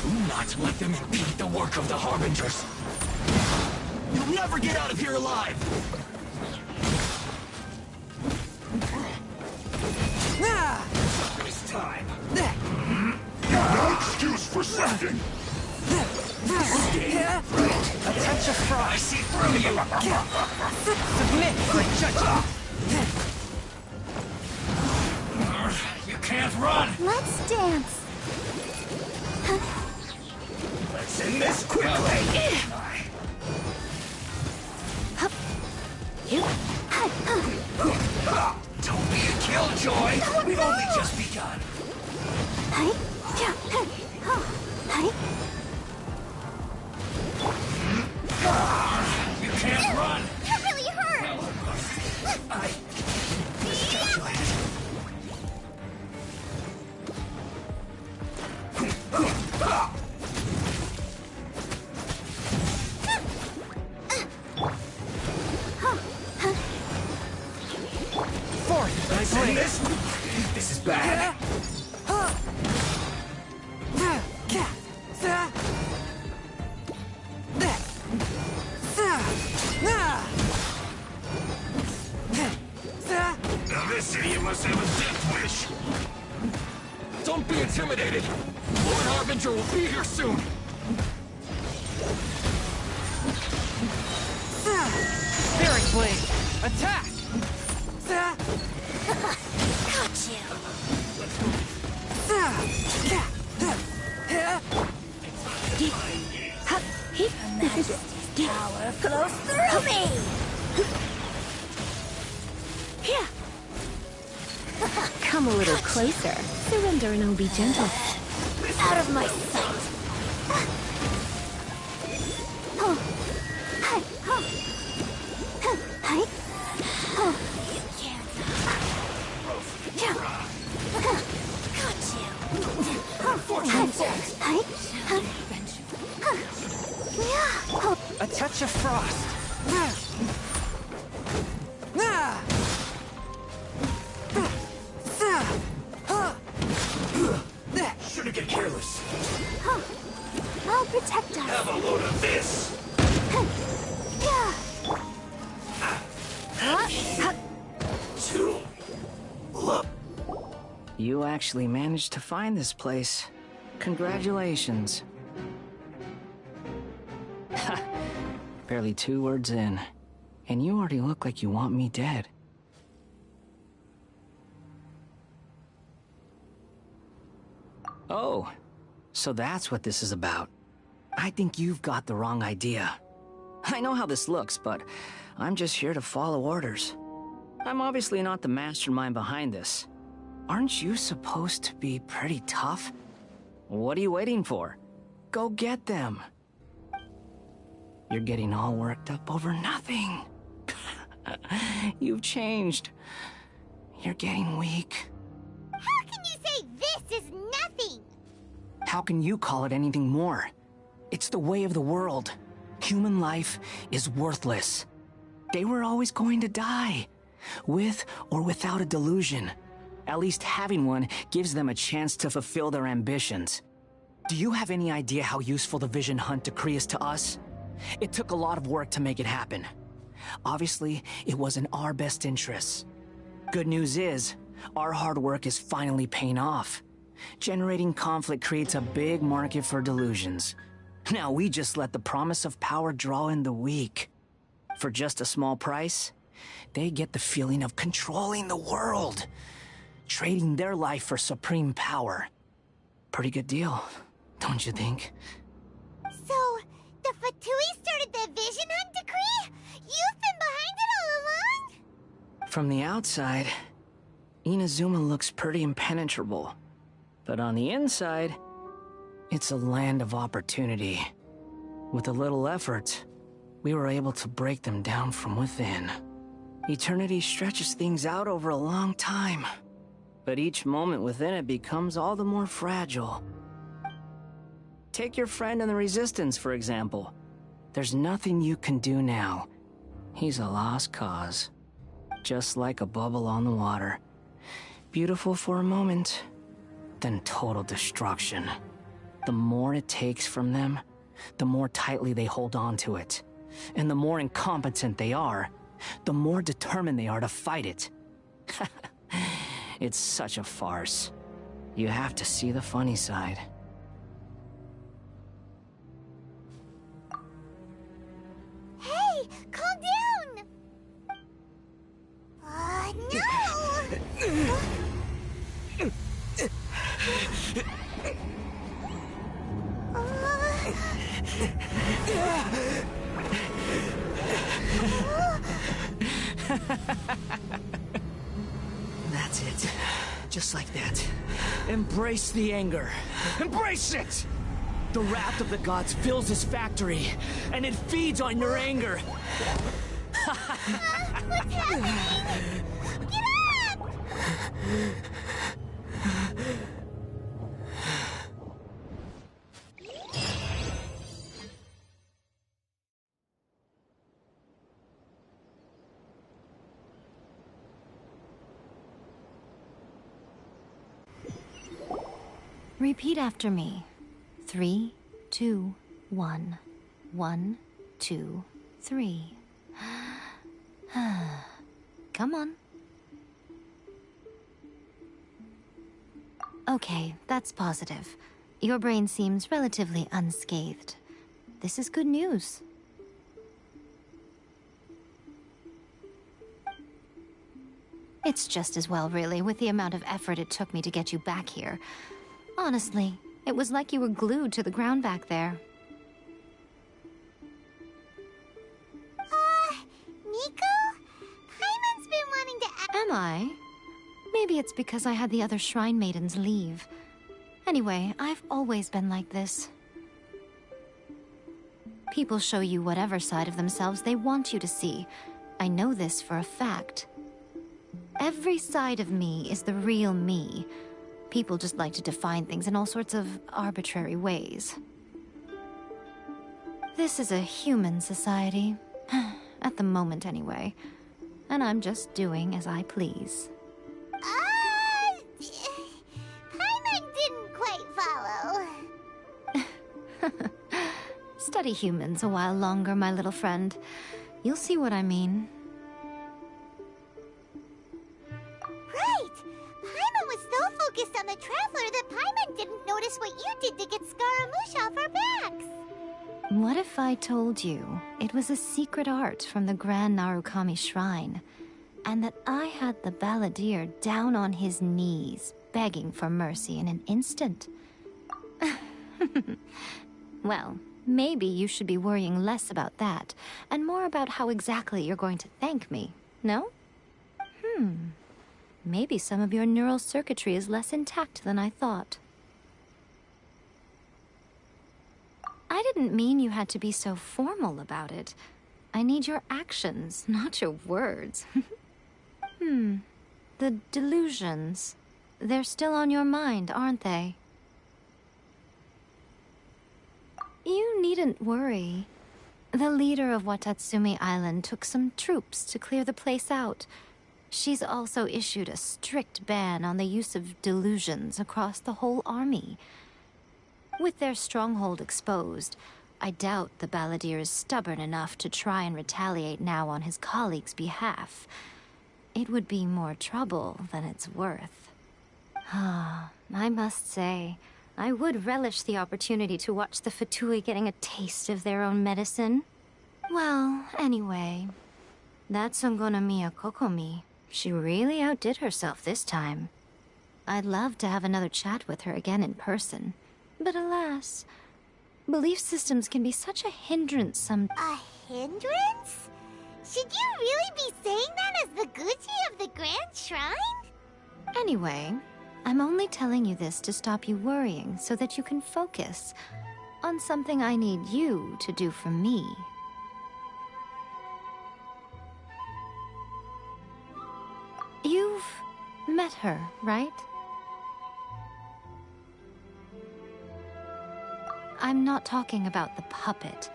Do not let them impede the work of the Harbingers. You'll never get out of here alive! This time. No excuse for slacking! A touch of frost. I see through you! Submit for judgment. You can't run! Let's dance. Let's end this quickly! Don't be a killjoy! We've only just begun! You can't run! That really hurt! I miscalculated. Fourth, my Let's end blade. this! This is bad! Now this idiot must have a death wish! Don't be intimidated! Lord Harbinger will be here soon! Spirit blade. Attack. Got you! Power flows through me! Come a little closer. Surrender and I'll be gentle. Out of my sight! A touch of frost. Shouldn't get careless. I'll protect us. Have a load of this! Two. Look. You actually managed to find this place. Congratulations. Barely 2 words in, and you already look like you want me dead. Oh, so that's what this is about. I think you've got the wrong idea. I know how this looks, but I'm just here to follow orders. I'm obviously not the mastermind behind this. Aren't you supposed to be pretty tough? What are you waiting for? Go get them. You're getting all worked up over nothing. You've changed. You're getting weak. How can you say this is nothing? How can you call it anything more? It's the way of the world. Human life is worthless. They were always going to die, with or without a delusion. At least having one gives them a chance to fulfill their ambitions. Do you have any idea how useful the Vision Hunt decree is to us? It took a lot of work to make it happen. Obviously, it was in our best interests. Good news is, our hard work is finally paying off. Generating conflict creates a big market for delusions. Now we just let the promise of power draw in the weak. For just a small price, they get the feeling of controlling the world, trading their life for supreme power. Pretty good deal, don't you think? So, the Fatui started the Vision Hunt decree? You've been behind it all along? From the outside, Inazuma looks pretty impenetrable. But on the inside, it's a land of opportunity. With a little effort, we were able to break them down from within. Eternity stretches things out over a long time, but each moment within it becomes all the more fragile. Take your friend in the Resistance, for example. There's nothing you can do now. He's a lost cause. Just like a bubble on the water. Beautiful for a moment, then total destruction. The more it takes from them, the more tightly they hold on to it. And the more incompetent they are, the more determined they are to fight it. It's such a farce. You have to see the funny side. Hey, calm down! No! That's it. Just like that. Embrace the anger. Embrace it! The wrath of the gods fills this factory, and it feeds on your anger. What's happening? Get up! Repeat after me. 3, 2, 1. 1, 2, 3. Come on. Okay, that's positive. Your brain seems relatively unscathed. This is good news. It's just as well, really, with the amount of effort it took me to get you back here. Honestly, it was like you were glued to the ground back there. Nico? Paimon's been wanting to Am I? Maybe it's because I had the other Shrine Maidens leave. Anyway, I've always been like this. People show you whatever side of themselves they want you to see. I know this for a fact. Every side of me is the real me. People just like to define things in all sorts of arbitrary ways. This is a human society. At the moment, anyway. And I'm just doing as I please. Paimon didn't quite follow. Study humans a while longer, my little friend. You'll see what I mean. Right! Paimon was so focused on the Traveler that Paimon didn't notice what you did to get Scaramouche off our backs. What if I told you it was a secret art from the Grand Narukami Shrine, and that I had the balladeer down on his knees, begging for mercy in an instant? Well, maybe you should be worrying less about that, and more about how exactly you're going to thank me, no? Maybe some of your neural circuitry is less intact than I thought. I didn't mean you had to be so formal about it. I need your actions, not your words. The delusions. They're still on your mind, aren't they? You needn't worry. The leader of Watatsumi Island took some troops to clear the place out. She's also issued a strict ban on the use of delusions across the whole army. With their stronghold exposed, I doubt the balladeer is stubborn enough to try and retaliate now on his colleague's behalf. It would be more trouble than it's worth. I must say, I would relish the opportunity to watch the Fatui getting a taste of their own medicine. Well, anyway, that Songonomiya Kokomi, she really outdid herself this time. I'd love to have another chat with her again in person. But alas, belief systems can be such a hindrance sometimes. A hindrance? Should you really be saying that as the Gucci of the Grand Shrine? Anyway, I'm only telling you this to stop you worrying so that you can focus on something I need you to do for me. You've met her, right? I'm not talking about the puppet.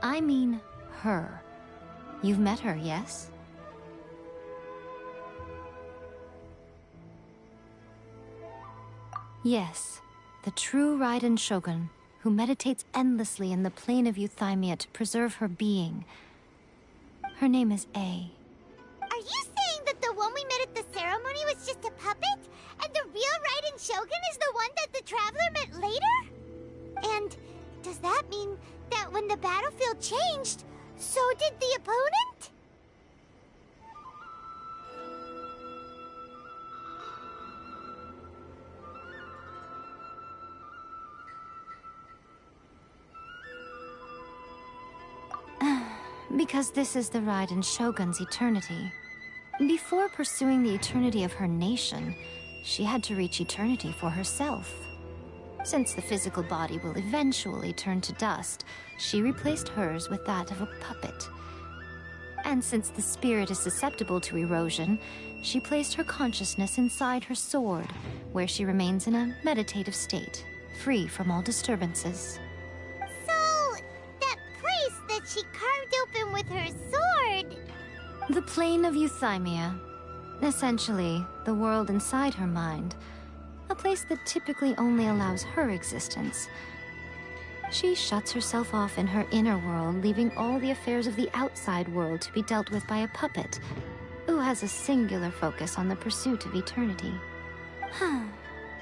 I mean her. You've met her, yes? Yes, the true Raiden Shogun, who meditates endlessly in the plane of Euthymia to preserve her being. Her name is A. Are you saying that the one we met at the ceremony was just a puppet? And the real Raiden Shogun is the one that the Traveler met later? And does that mean that when the battlefield changed, so did the opponent? Because this is the Raiden Shogun's eternity. Before pursuing the eternity of her nation, she had to reach eternity for herself. Since the physical body will eventually turn to dust, she replaced hers with that of a puppet. And since the spirit is susceptible to erosion, she placed her consciousness inside her sword, where she remains in a meditative state, free from all disturbances. So, that place that she carved open with her sword... The plane of Euthymia. Essentially, the world inside her mind. A place that typically only allows her existence. She shuts herself off in her inner world, leaving all the affairs of the outside world to be dealt with by a puppet, who has a singular focus on the pursuit of eternity.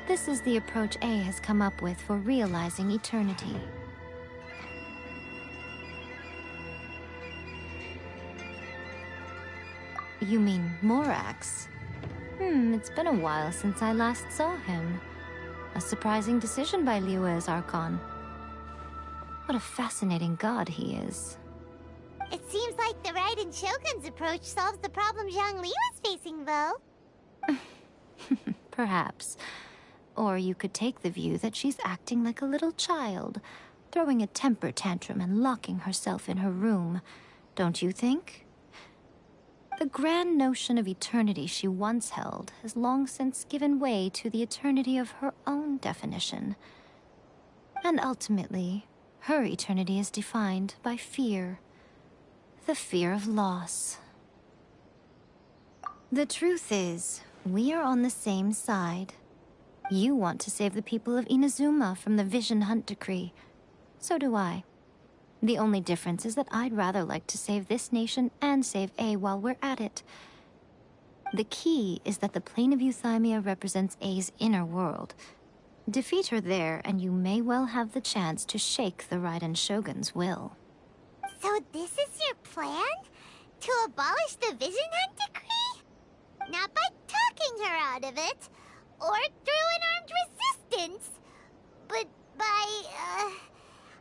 This is the approach A has come up with for realizing eternity. You mean Morax? It's been a while since I last saw him. A surprising decision by Liyue's Archon. What a fascinating god he is. It seems like the Raiden Shogun's approach solves the problem Zhongli was facing, though. Perhaps. Or you could take the view that she's acting like a little child, throwing a temper tantrum and locking herself in her room. Don't you think? The grand notion of eternity she once held has long since given way to the eternity of her own definition. And ultimately, her eternity is defined by fear. The fear of loss. The truth is, we are on the same side. You want to save the people of Inazuma from the Vision Hunt decree. So do I. The only difference is that I'd rather like to save this nation and save A while we're at it. The key is that the plane of Euthymia represents A's inner world. Defeat her there, and you may well have the chance to shake the Raiden Shogun's will. So this is your plan? To abolish the Vision Hunt decree? Not by talking her out of it, or through an armed resistance, but by,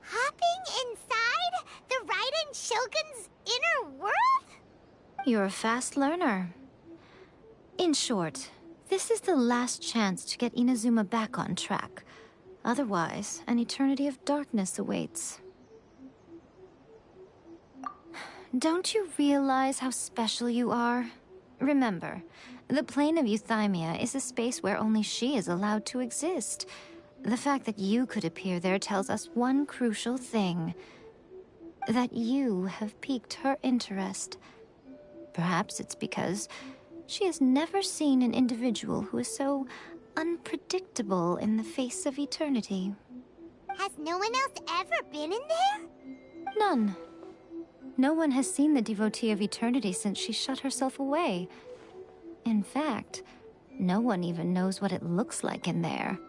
hopping inside the Raiden Shogun's inner world? You're a fast learner. In short, this is the last chance to get Inazuma back on track. Otherwise, an eternity of darkness awaits. Don't you realize how special you are? Remember, the plane of Euthymia is a space where only she is allowed to exist. The fact that you could appear there tells us one crucial thing. That you have piqued her interest. Perhaps it's because she has never seen an individual who is so unpredictable in the face of eternity. Has no one else ever been in there? None. No one has seen the devotee of eternity since she shut herself away. In fact, no one even knows what it looks like in there.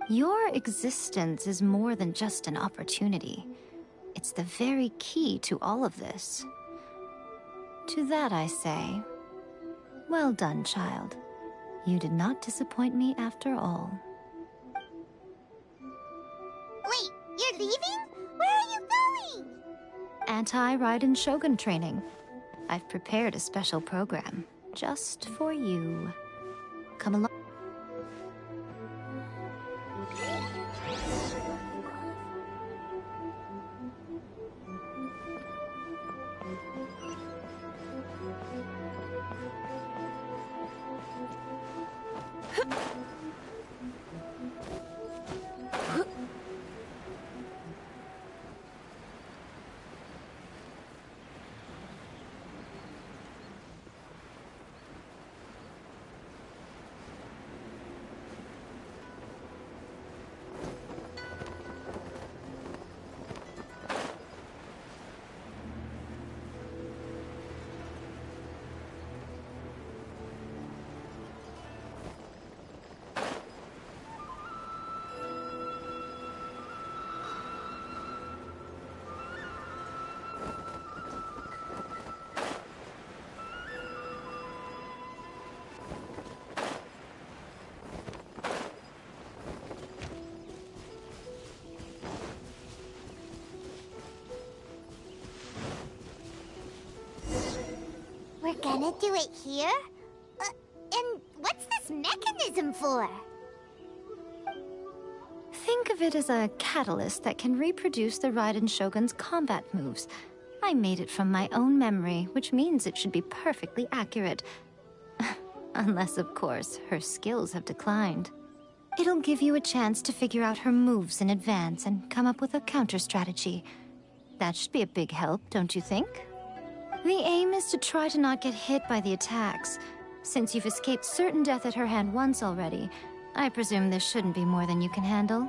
Your existence is more than just an opportunity. It's the very key to all of this. To that I say, well done, child. You did not disappoint me after all. Wait, you're leaving? Where are you going? Anti-Raiden Shogun training. I've prepared a special program just for you. Come along. gonna do it here? And what's this mechanism for? Think of it as a catalyst that can reproduce the Raiden Shogun's combat moves. I made it from my own memory, which means it should be perfectly accurate. Unless, of course, her skills have declined. It'll give you a chance to figure out her moves in advance and come up with a counter strategy. That should be a big help, don't you think? The aim is to try to not get hit by the attacks. Since you've escaped certain death at her hand once already, I presume this shouldn't be more than you can handle.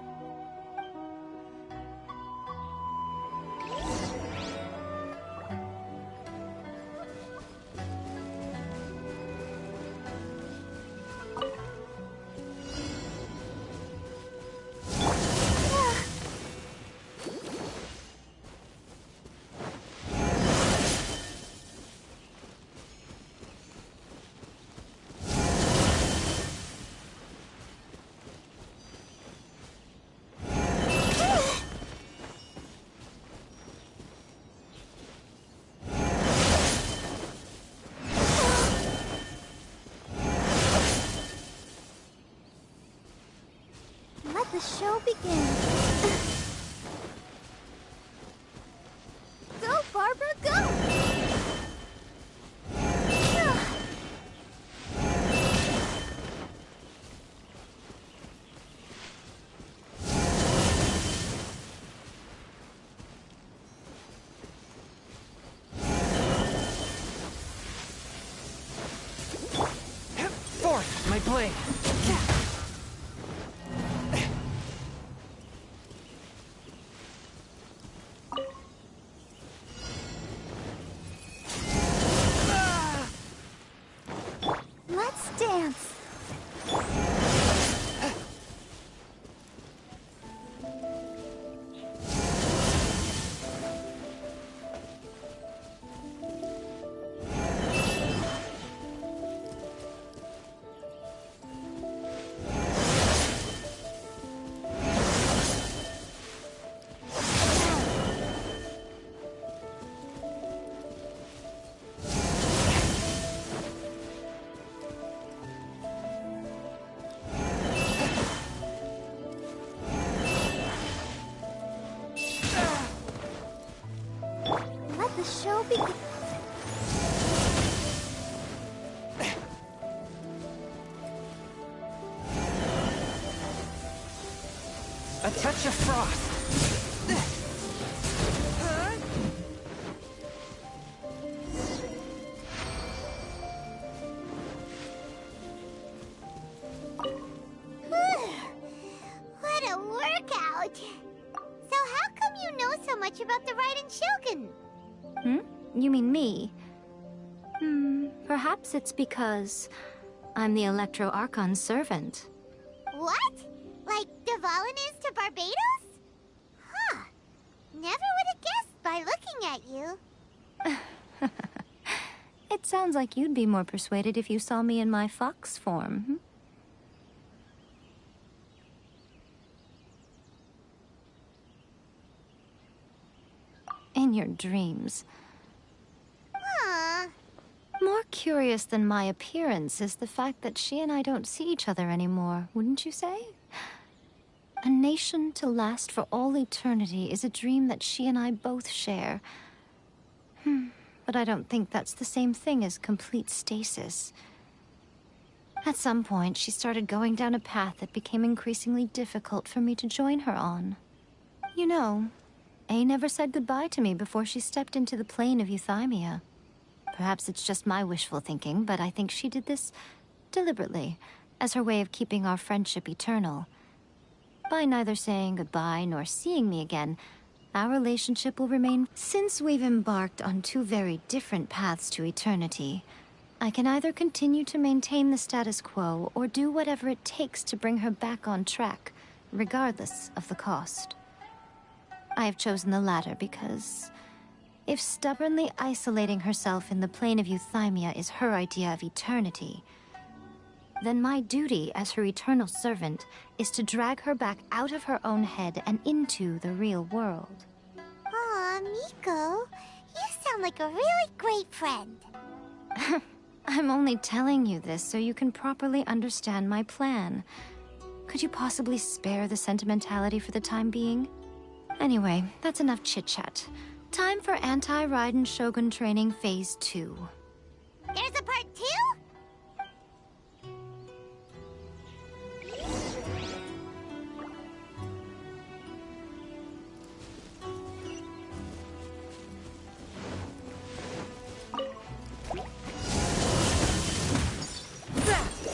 Let the show begin. Go, Barbara, go! Forth, my blade. Let's dance. Let the show begin. A touch of frost. What a workout! So how come you know so much about the Raiden Shogun? You mean me? Perhaps it's because I'm the Electro Archon's servant. What? Like Dvalin is to Barbados? Huh. Never would have guessed by looking at you. It sounds like you'd be more persuaded if you saw me in my fox form. In your dreams. Aww. More curious than my appearance is the fact that she and I don't see each other anymore, wouldn't you say? A nation to last for all eternity is a dream that she and I both share. But I don't think that's the same thing as complete stasis. At some point, she started going down a path that became increasingly difficult for me to join her on. You know, A never said goodbye to me before she stepped into the plane of Euthymia. Perhaps it's just my wishful thinking, but I think she did this deliberately, as her way of keeping our friendship eternal. By neither saying goodbye nor seeing me again, our relationship will remain. Since we've embarked on two very different paths to eternity, I can either continue to maintain the status quo or do whatever it takes to bring her back on track, regardless of the cost. I have chosen the latter because if stubbornly isolating herself in the plane of Euthymia is her idea of eternity, then my duty as her eternal servant is to drag her back out of her own head and into the real world. Aw, Miko, you sound like a really great friend. I'm only telling you this so you can properly understand my plan. Could you possibly spare the sentimentality for the time being? Anyway, that's enough chit-chat. Time for Anti-Raiden Shogun Training Phase 2. There's a part 2?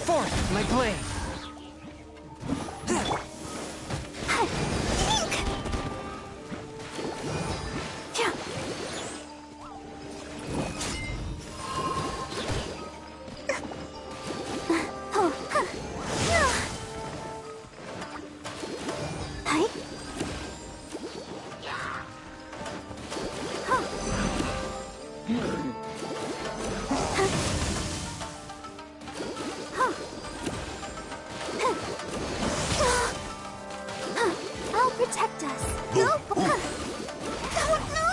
Forth, my blade! I'll protect us. No! Oh no!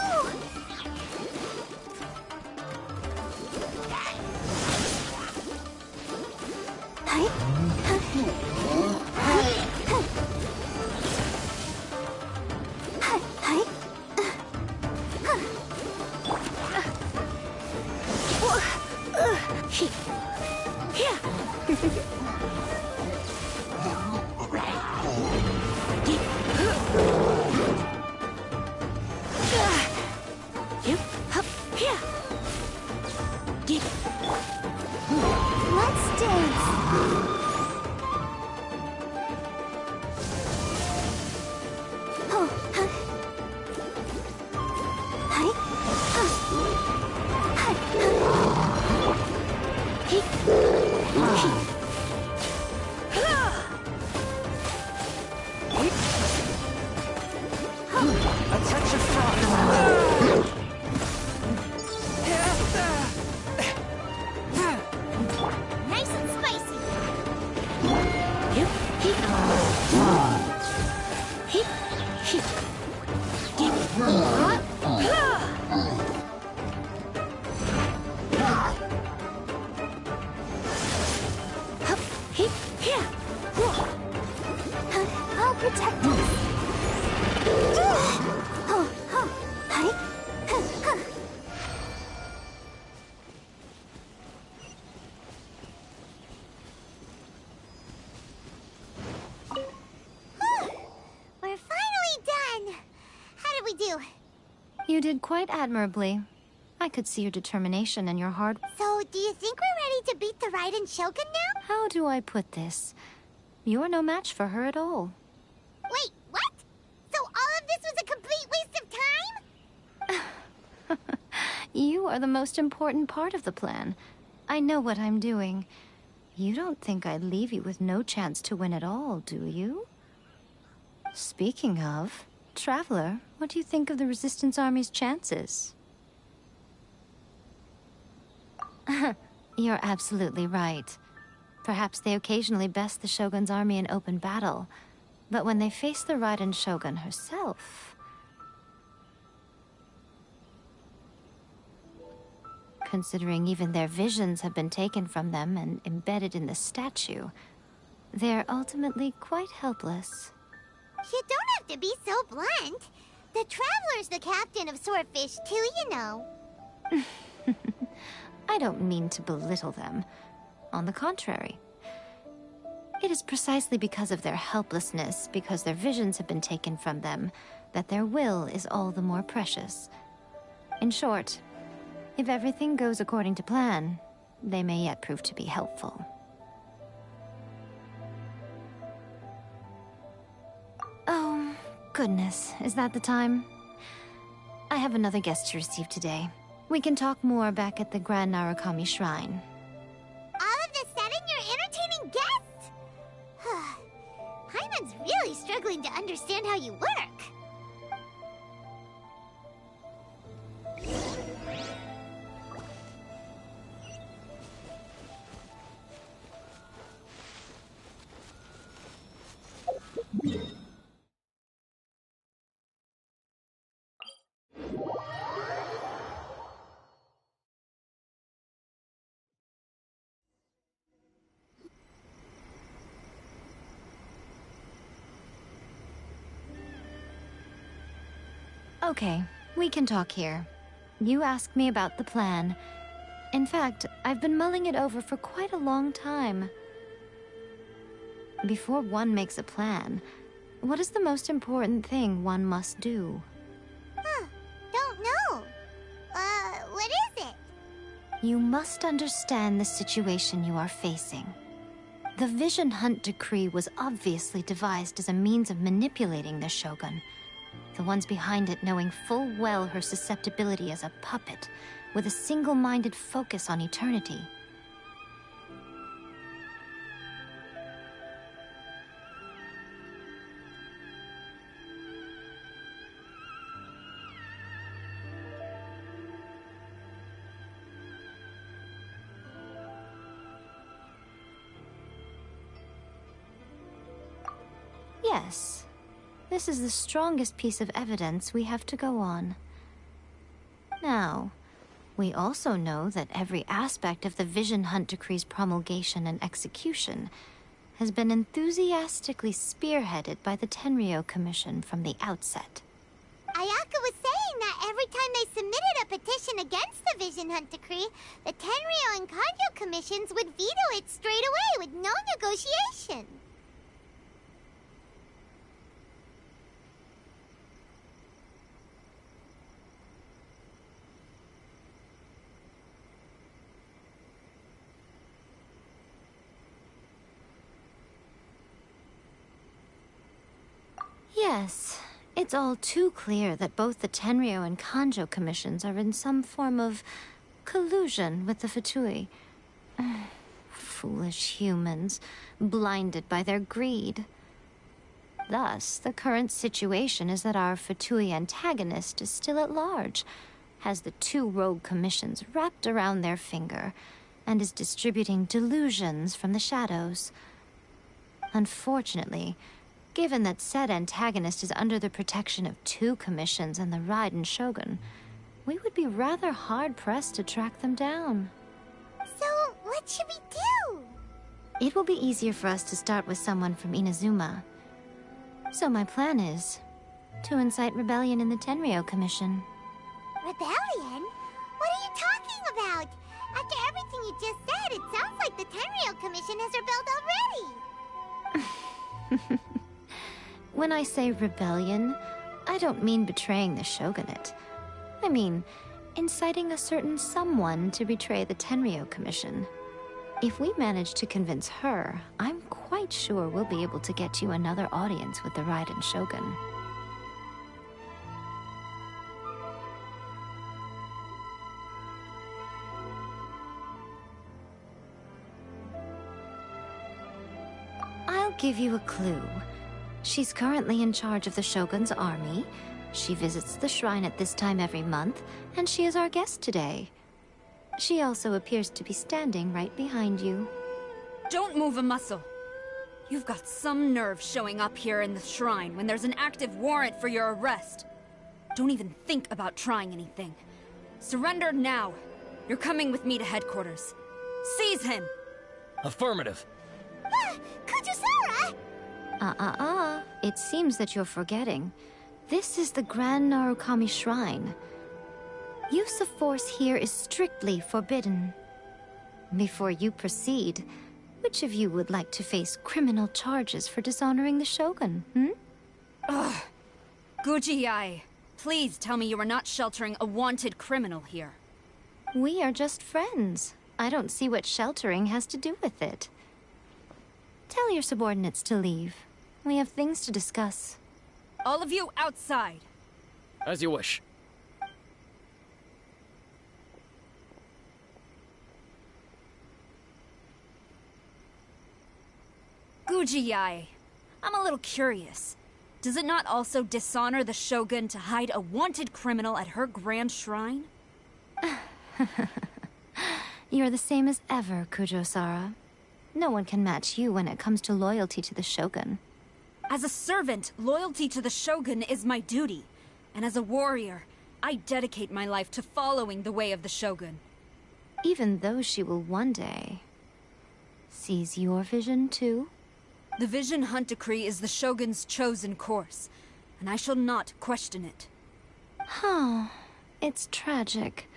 Let's dance! A touch of frost! Nice and spicy. I'll protect us. We're finally done. How did we do? You did quite admirably. I could see your determination and your hard... So, do you think we're ready to beat the Raiden Shogun now? How do I put this? You're no match for her at all. Wait, what? So all of this was a complete waste of time? You are the most important part of the plan. I know what I'm doing. You don't think I'd leave you with no chance to win at all, do you? Speaking of, Traveler, what do you think of the Resistance Army's chances? You're absolutely right. Perhaps they occasionally best the Shogun's army in open battle, but when they face the Raiden Shogun herself... Considering even their visions have been taken from them and embedded in the statue, they're ultimately quite helpless. You don't have to be so blunt. The Traveler's the captain of Swordfish too, you know. I don't mean to belittle them. On the contrary. It is precisely because of their helplessness, because their visions have been taken from them, that their will is all the more precious. In short, if everything goes according to plan, they may yet prove to be helpful. Oh, goodness, is that the time? I have another guest to receive today. We can talk more back at the Grand Narukami Shrine. All of a sudden, you're entertaining guests? Hyman's really struggling to understand how you work. Okay, we can talk here. You asked me about the plan. In fact, I've been mulling it over for quite a long time. Before one makes a plan, what is the most important thing one must do? Huh. Don't know. What is it? You must understand the situation you are facing. The Vision Hunt Decree was obviously devised as a means of manipulating the Shogun. The ones behind it knowing full well her susceptibility as a puppet, with a single-minded focus on eternity. Yes, this is the strongest piece of evidence we have to go on. Now, we also know that every aspect of the Vision Hunt Decree's promulgation and execution has been enthusiastically spearheaded by the Tenryou Commission from the outset. Ayaka was saying that every time they submitted a petition against the Vision Hunt Decree, the Tenryou and Kanjo commissions would veto it straight away with no negotiation. Yes, it's all too clear that both the Tenryou and Kanjo commissions are in some form of collusion with the Fatui. Foolish humans, blinded by their greed. Thus, the current situation is that our Fatui antagonist is still at large, has the two rogue commissions wrapped around their finger, and is distributing delusions from the shadows. Unfortunately, given that said antagonist is under the protection of two commissions and the Raiden Shogun, we would be rather hard-pressed to track them down. So, what should we do? It will be easier for us to start with someone from Inazuma. So my plan is to incite rebellion in the Tenryou Commission. Rebellion? What are you talking about? After everything you just said, it sounds like the Tenryou Commission has rebelled already. When I say rebellion, I don't mean betraying the shogunate. I mean, inciting a certain someone to betray the Tenryou Commission. If we manage to convince her, I'm quite sure we'll be able to get you another audience with the Raiden Shogun. I'll give you a clue. She's currently in charge of the Shogun's army. She visits the shrine at this time every month, and she is our guest today. She also appears to be standing right behind you. Don't move a muscle. You've got some nerve showing up here in the shrine when there's an active warrant for your arrest. Don't even think about trying anything. Surrender now. You're coming with me to headquarters. Seize him! Affirmative. Kujusara! It seems that you're forgetting. This is the Grand Narukami Shrine. Use of force here is strictly forbidden. Before you proceed, which of you would like to face criminal charges for dishonoring the Shogun, Ugh. Guji-ai, please tell me you are not sheltering a wanted criminal here. We are just friends. I don't see what sheltering has to do with it. Tell your subordinates to leave. We have things to discuss. All of you outside. As you wish. Guji-ai, I'm a little curious. Does it not also dishonor the Shogun to hide a wanted criminal at her grand shrine? You're the same as ever, Kujo-sara. No one can match you when it comes to loyalty to the Shogun. As a servant, loyalty to the Shogun is my duty. And as a warrior, I dedicate my life to following the way of the Shogun. Even though she will one day seize your vision too? The Vision Hunt Decree is the Shogun's chosen course, and I shall not question it. Oh, it's tragic.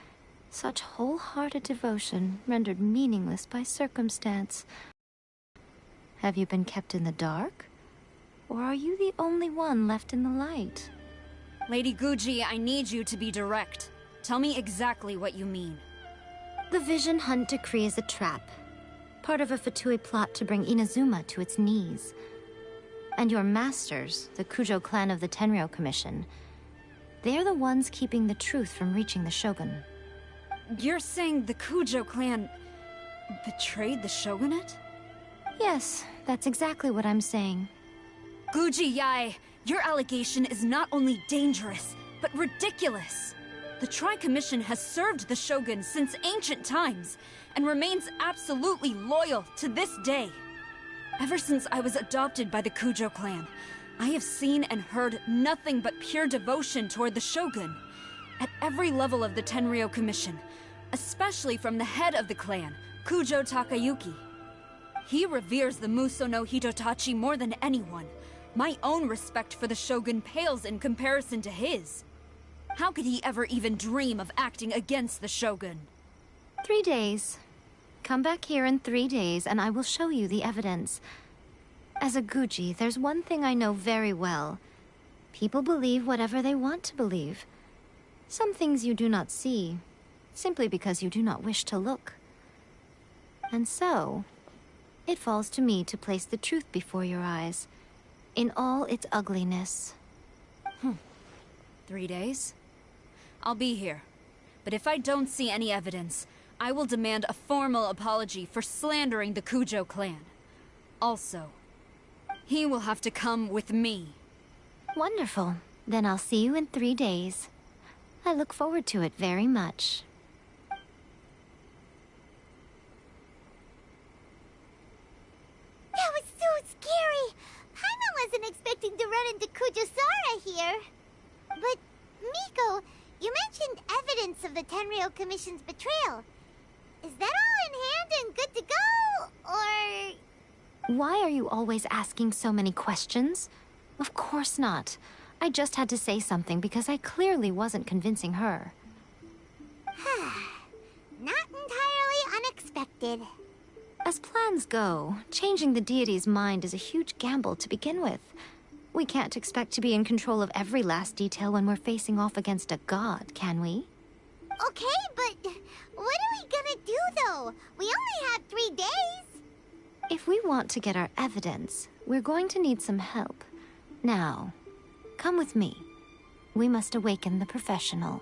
Such wholehearted devotion rendered meaningless by circumstance. Have you been kept in the dark? Or are you the only one left in the light? Lady Guji, I need you to be direct. Tell me exactly what you mean. The Vision Hunt decree is a trap. Part of a Fatui plot to bring Inazuma to its knees. And your masters, the Kujo clan of the Tenryou Commission, they're the ones keeping the truth from reaching the Shogun. You're saying the Kujo clan betrayed the shogunate? Yes, that's exactly what I'm saying. Guji Yae, your allegation is not only dangerous, but ridiculous. The Tri-Commission has served the Shogun since ancient times, and remains absolutely loyal to this day. Ever since I was adopted by the Kujo clan, I have seen and heard nothing but pure devotion toward the Shogun. At every level of the Tenryou Commission, especially from the head of the clan, Kujo Takayuki. He reveres the Muso no Hitotachi more than anyone. My own respect for the Shogun pales in comparison to his. How could he ever even dream of acting against the Shogun? 3 days. Come back here in 3 days and I will show you the evidence. As a Guji, there's one thing I know very well. People believe whatever they want to believe. Some things you do not see, simply because you do not wish to look. And so, it falls to me to place the truth before your eyes, in all its ugliness. 3 days? I'll be here. But if I don't see any evidence, I will demand a formal apology for slandering the Kujo clan. Also, he will have to come with me. Wonderful. Then I'll see you in 3 days. I look forward to it very much. That was so scary! Paimon wasn't expecting to run into Kujosara here. But, Miko, you mentioned evidence of the Tenryou Commission's betrayal. Is that all in hand and good to go, or...? Why are you always asking so many questions? Of course not. I just had to say something because I clearly wasn't convincing her. Not entirely unexpected. As plans go, changing the deity's mind is a huge gamble to begin with. We can't expect to be in control of every last detail when we're facing off against a god, can we? Okay, but what are we gonna do, though? We only have 3 days. If we want to get our evidence, we're going to need some help. Now, come with me. We must awaken the professional.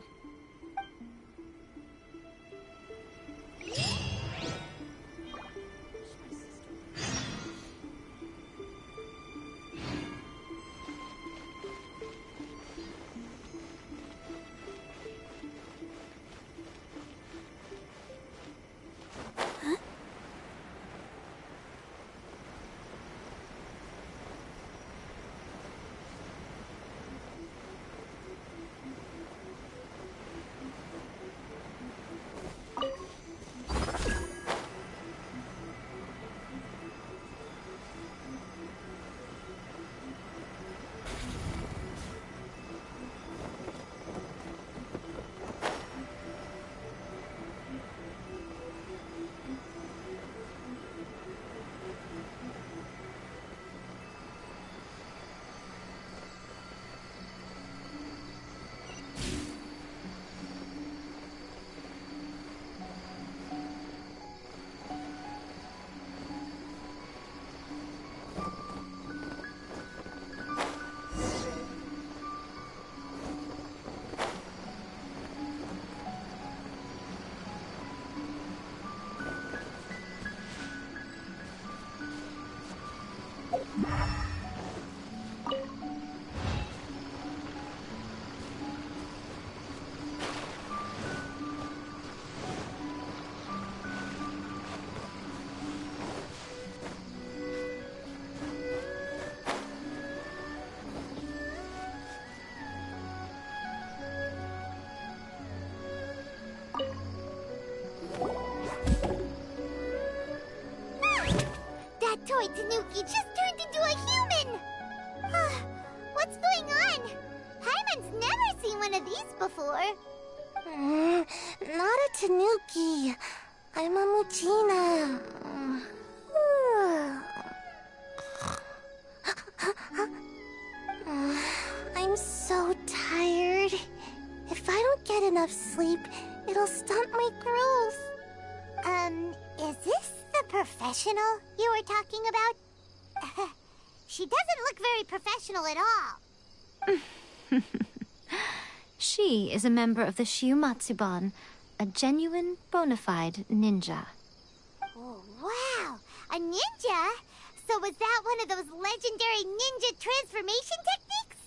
before. Not a Tanuki. I'm a Muchina. I'm so tired. If I don't get enough sleep, it'll stunt my growth. Is this the professional you were talking about? She doesn't look very professional at all. She is a member of the Shiumatsuban, a genuine, bona fide ninja. Oh, wow! A ninja? So was that one of those legendary ninja transformation techniques?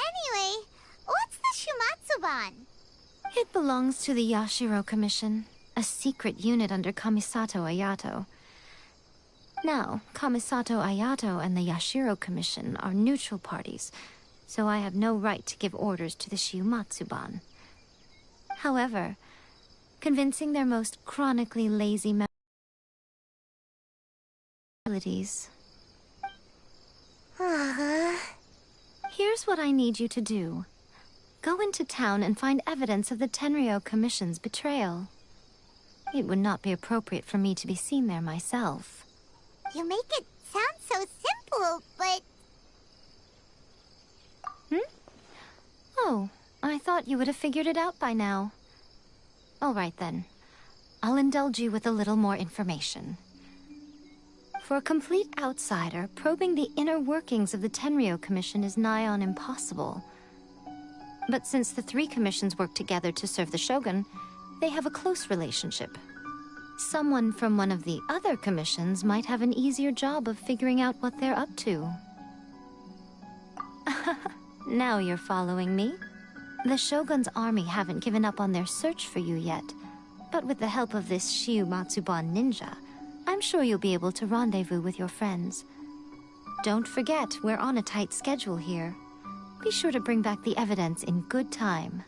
Anyway, what's the Shiumatsuban? It belongs to the Yashiro Commission, a secret unit under Kamisato Ayato. Now, Kamisato Ayato and the Yashiro Commission are neutral parties, so I have no right to give orders to the Shiumatsuban. However, convincing their most chronically lazy abilities. Here's what I need you to do. Go into town and find evidence of the Tenryo Commission's betrayal. It would not be appropriate for me to be seen there myself. You make it sound so simple, but... Oh, I thought you would have figured it out by now. All right then. I'll indulge you with a little more information. For a complete outsider, probing the inner workings of the Tenryo Commission is nigh on impossible. But since the three commissions work together to serve the Shogun, they have a close relationship. Someone from one of the other commissions might have an easier job of figuring out what they're up to. Now you're following me. The Shogun's army haven't given up on their search for you yet, but with the help of this Shiumatsuban ninja, I'm sure you'll be able to rendezvous with your friends. Don't forget, we're on a tight schedule here. Be sure to bring back the evidence in good time.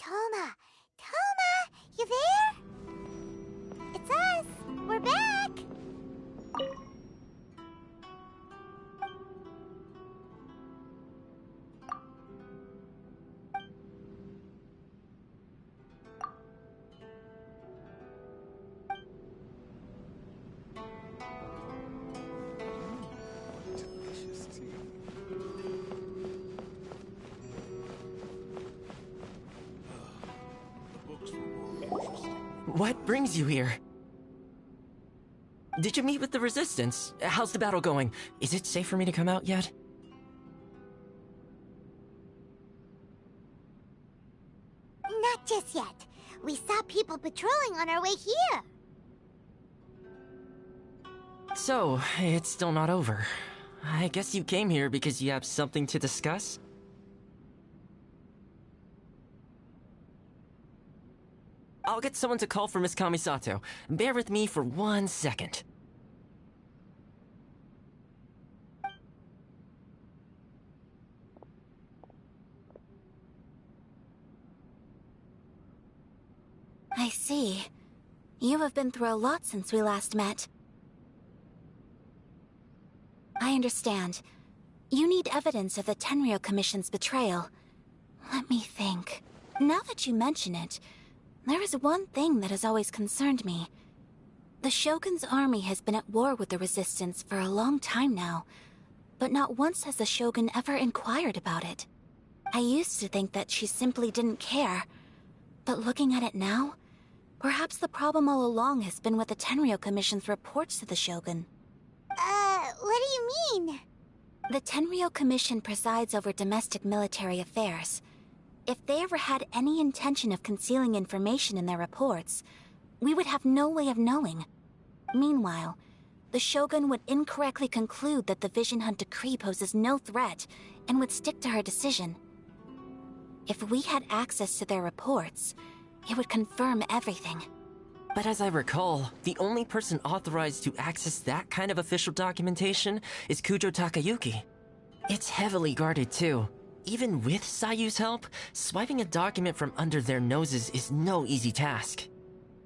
Toma, you there? It's us. We're back. What brings you here? Did you meet with the Resistance? How's the battle going? Is it safe for me to come out yet? Not just yet. We saw people patrolling on our way here. So, it's still not over. I guess you came here because you have something to discuss? I'll get someone to call for Miss Kamisato. Bear with me for 1 second. I see. You have been through a lot since we last met. I understand. You need evidence of the Tenryo Commission's betrayal. Let me think. Now that you mention it, there is one thing that has always concerned me. The Shogun's army has been at war with the Resistance for a long time now, but not once has the Shogun ever inquired about it. I used to think that she simply didn't care. But looking at it now, perhaps the problem all along has been with the Tenryou Commission's reports to the Shogun. What do you mean? The Tenryou Commission presides over domestic military affairs. If they ever had any intention of concealing information in their reports, we would have no way of knowing. Meanwhile, the Shogun would incorrectly conclude that the Vision Hunt decree poses no threat and would stick to her decision. If we had access to their reports, it would confirm everything. But as I recall, the only person authorized to access that kind of official documentation is Kujo Takayuki. It's heavily guarded too. Even with Sayu's help, swiping a document from under their noses is no easy task.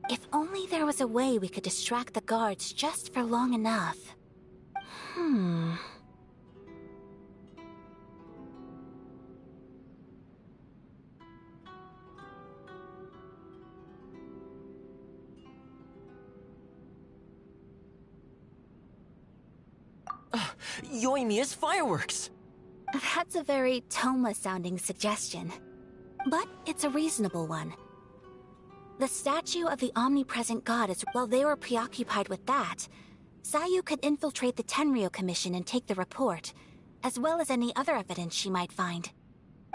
If only there was a way we could distract the guards just for long enough. Yoimiya's fireworks! That's a very Toma-sounding suggestion. But it's a reasonable one. The statue of the omnipresent goddess, while they were preoccupied with that, Sayu could infiltrate the Tenryou Commission and take the report, as well as any other evidence she might find.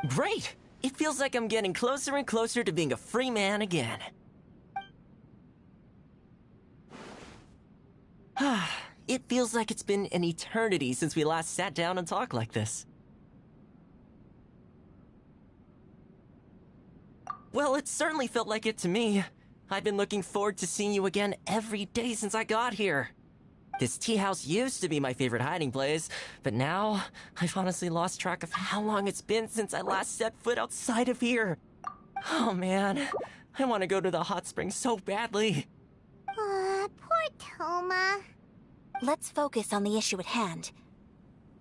Great! It feels like I'm getting closer and closer to being a free man again. It feels like it's been an eternity since we last sat down and talked like this. Well, it certainly felt like it to me. I've been looking forward to seeing you again every day since I got here. This tea house used to be my favorite hiding place, but now I've honestly lost track of how long it's been since I last set foot outside of here. Oh man, I want to go to the hot springs so badly. Poor Toma. Let's focus on the issue at hand.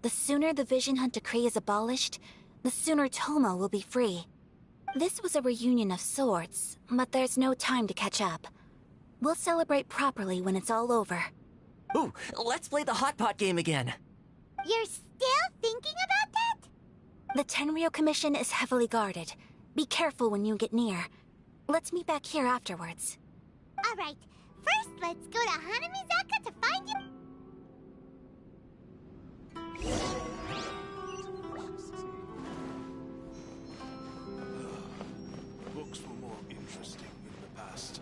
The sooner the Vision Hunt decree is abolished, the sooner Toma will be free. This was a reunion of sorts, but there's no time to catch up. We'll celebrate properly when it's all over. Ooh, let's play the hot pot game again. You're still thinking about that? The Tenryou Commission is heavily guarded. Be careful when you get near. Let's meet back here afterwards. Alright, first let's go to Hanamizaka to find you. Books were more interesting in the past.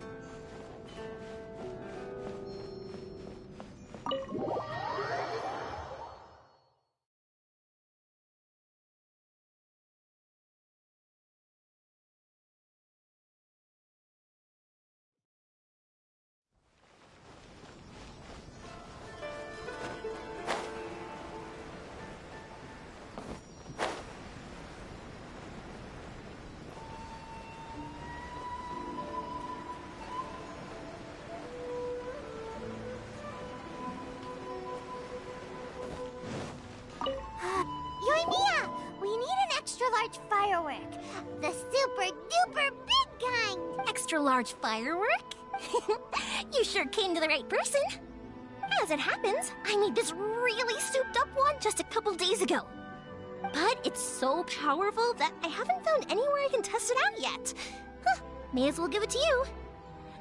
Yoimiya! We need an extra-large firework. The super-duper big kind. Extra-large firework? You sure came to the right person. As it happens, I made this really souped-up one just a couple days ago. But it's so powerful that I haven't found anywhere I can test it out yet. Huh, may as well give it to you.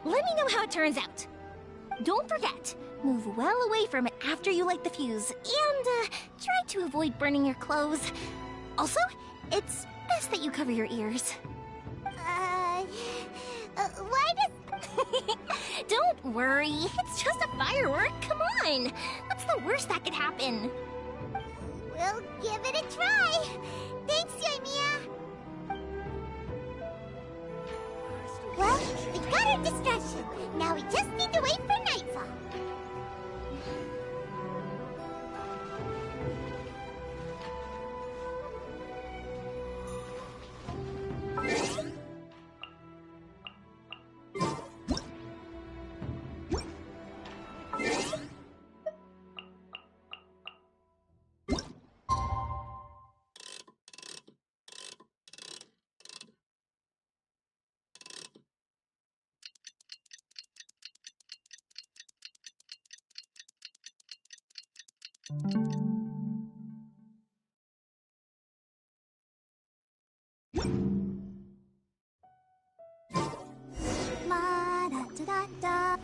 Let me know how it turns out. Don't forget, move well away from it after you light the fuse, and try to avoid burning your clothes. Also, it's best that you cover your ears. Why does... Don't worry, it's just a firework, come on! What's the worst that could happen? We'll give it a try. Thanks, Yoimiya. Well, we got our distraction. Now we just need to wait for nightfall. Ma-da-da-da-da.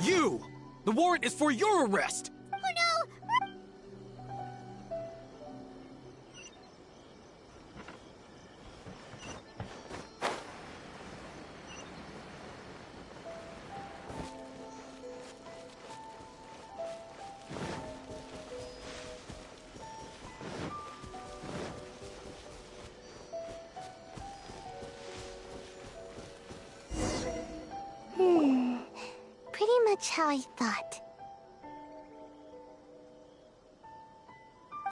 You! The warrant is for your arrest! Oh no! Pretty much how I thought.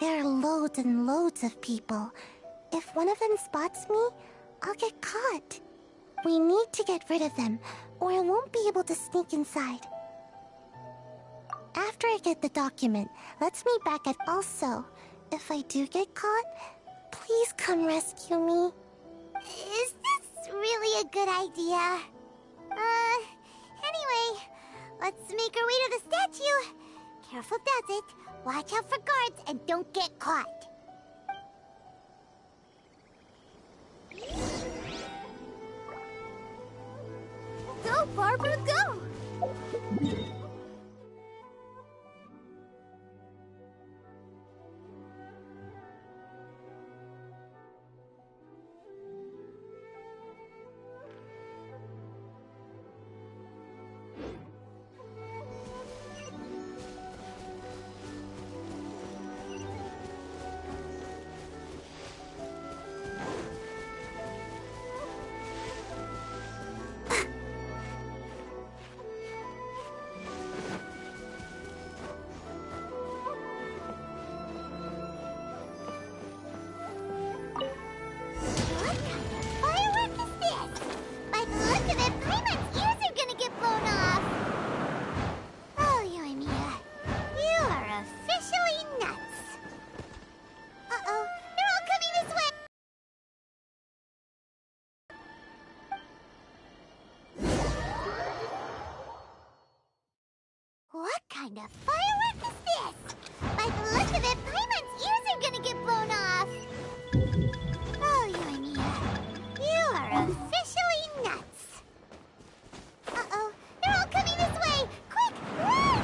There are loads and loads of people. If one of them spots me, I'll get caught. We need to get rid of them, or I won't be able to sneak inside. After I get the document, let's meet back at Also. If I do get caught, please come rescue me. Is this really a good idea? Anyway, let's make our way to the statue. Careful does it. Watch out for guards and don't get caught. Go, Barbara, go! What kind of firework is this? By the look of it, Paimon's ears are gonna get blown off! Oh, Yoimiya, you are officially nuts! Uh-oh, they're all coming this way! Quick, run!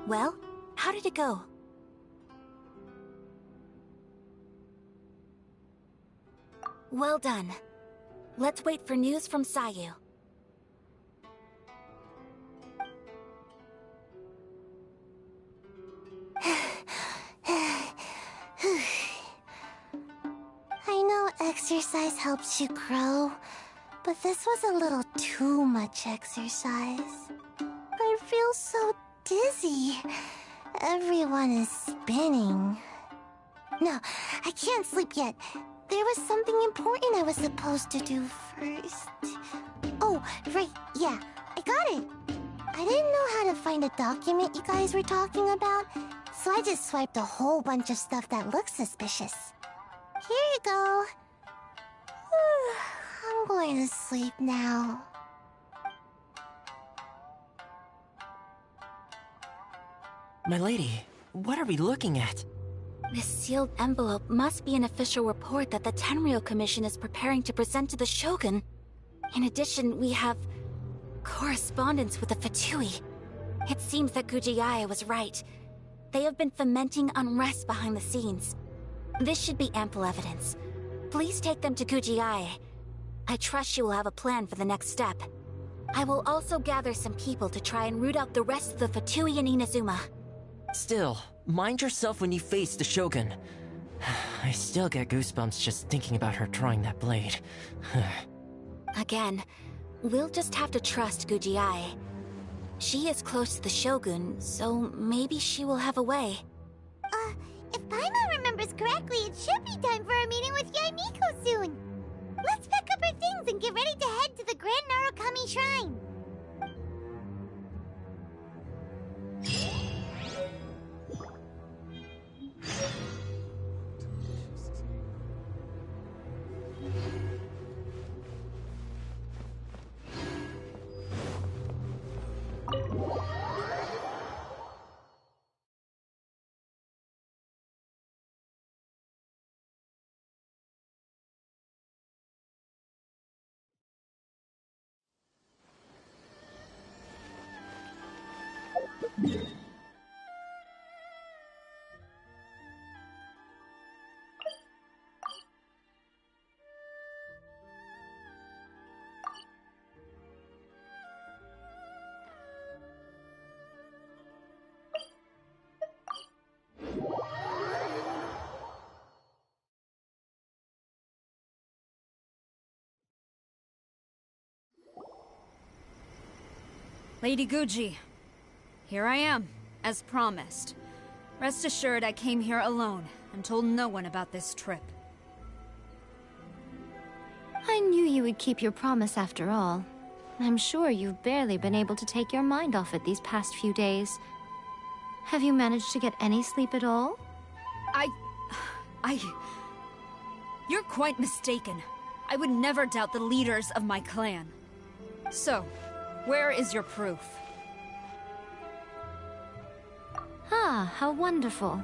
Well, how did it go? Well done. Let's wait for news from Sayu. I know exercise helps you grow, but this was a little too much exercise. I feel so dizzy. Everyone is spinning. No, I can't sleep yet. There was something important I was supposed to do first. Oh, right, yeah, I got it. I didn't know how to find a document you guys were talking about, so I just swiped a whole bunch of stuff that looks suspicious. Here you go. I'm going to sleep now. My lady, what are we looking at? This sealed envelope must be an official report that the Tenryou Commission is preparing to present to the Shogun. In addition, we have correspondence with the Fatui. It seems that Gujiyaya was right. They have been fomenting unrest behind the scenes. This should be ample evidence. Please take them to Gujiae. I trust she will have a plan for the next step. I will also gather some people to try and root out the rest of the Fatui and Inazuma. Still, mind yourself when you face the Shogun. I still get goosebumps just thinking about her drawing that blade. Again, we'll just have to trust Gujiae. She is close to the Shogun, so maybe she will have a way. If Paimon remembers correctly, it should be time for a meeting with Yaimiko soon. Let's pack up our things and get ready to head to the Grand Narukami Shrine. Lady Guji, here I am, as promised. Rest assured I came here alone and told no one about this trip. I knew you would keep your promise after all. I'm sure you've barely been able to take your mind off it these past few days. Have you managed to get any sleep at all? You're quite mistaken. I would never doubt the leaders of my clan. So, where is your proof? Ah, how wonderful.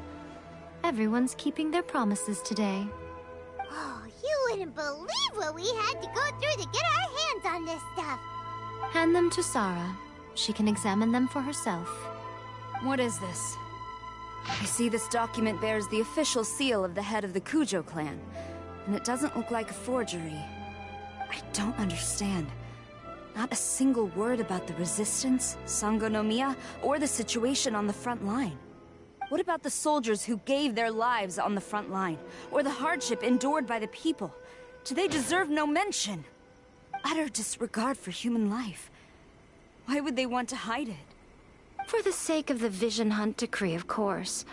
Everyone's keeping their promises today. Oh, you wouldn't believe what we had to go through to get our hands on this stuff. Hand them to Sarah. She can examine them for herself. What is this? I see this document bears the official seal of the head of the Kujo clan, and it doesn't look like a forgery. I don't understand. Not a single word about the resistance, Sangonomiya, or the situation on the front line. What about the soldiers who gave their lives on the front line, or the hardship endured by the people? Do they deserve no mention? Utter disregard for human life. Why would they want to hide it? For the sake of the Vision Hunt decree, of course.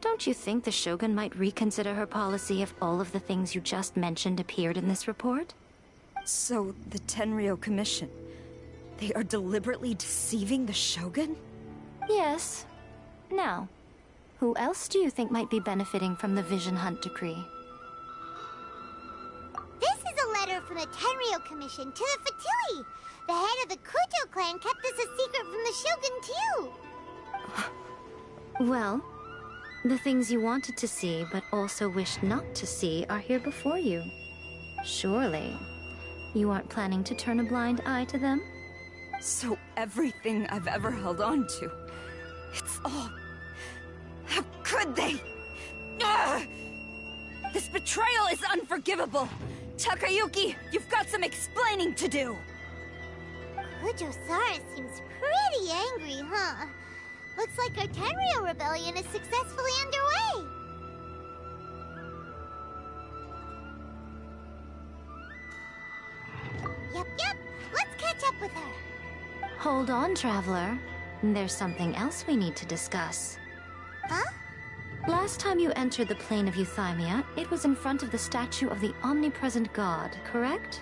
Don't you think the Shogun might reconsider her policy if all of the things you just mentioned appeared in this report? So, the Tenryou Commission, they are deliberately deceiving the Shogun? Yes. Now, who else do you think might be benefiting from the Vision Hunt decree? This is a letter from the Tenryou Commission to the Fatui. The head of the Kujo clan kept this a secret from the Shogun, too. Well, the things you wanted to see but also wished not to see are here before you. Surely, you aren't planning to turn a blind eye to them? So everything I've ever held on to, it's all... How could they? Ugh! This betrayal is unforgivable! Takayuki, you've got some explaining to do! Kujo-Sara seems pretty angry, huh? Looks like our Tenryou rebellion is successfully underway. Yep. Let's catch up with her. Hold on, Traveler. There's something else we need to discuss. Huh? Last time you entered the plane of Euthymia, it was in front of the statue of the omnipresent god, correct?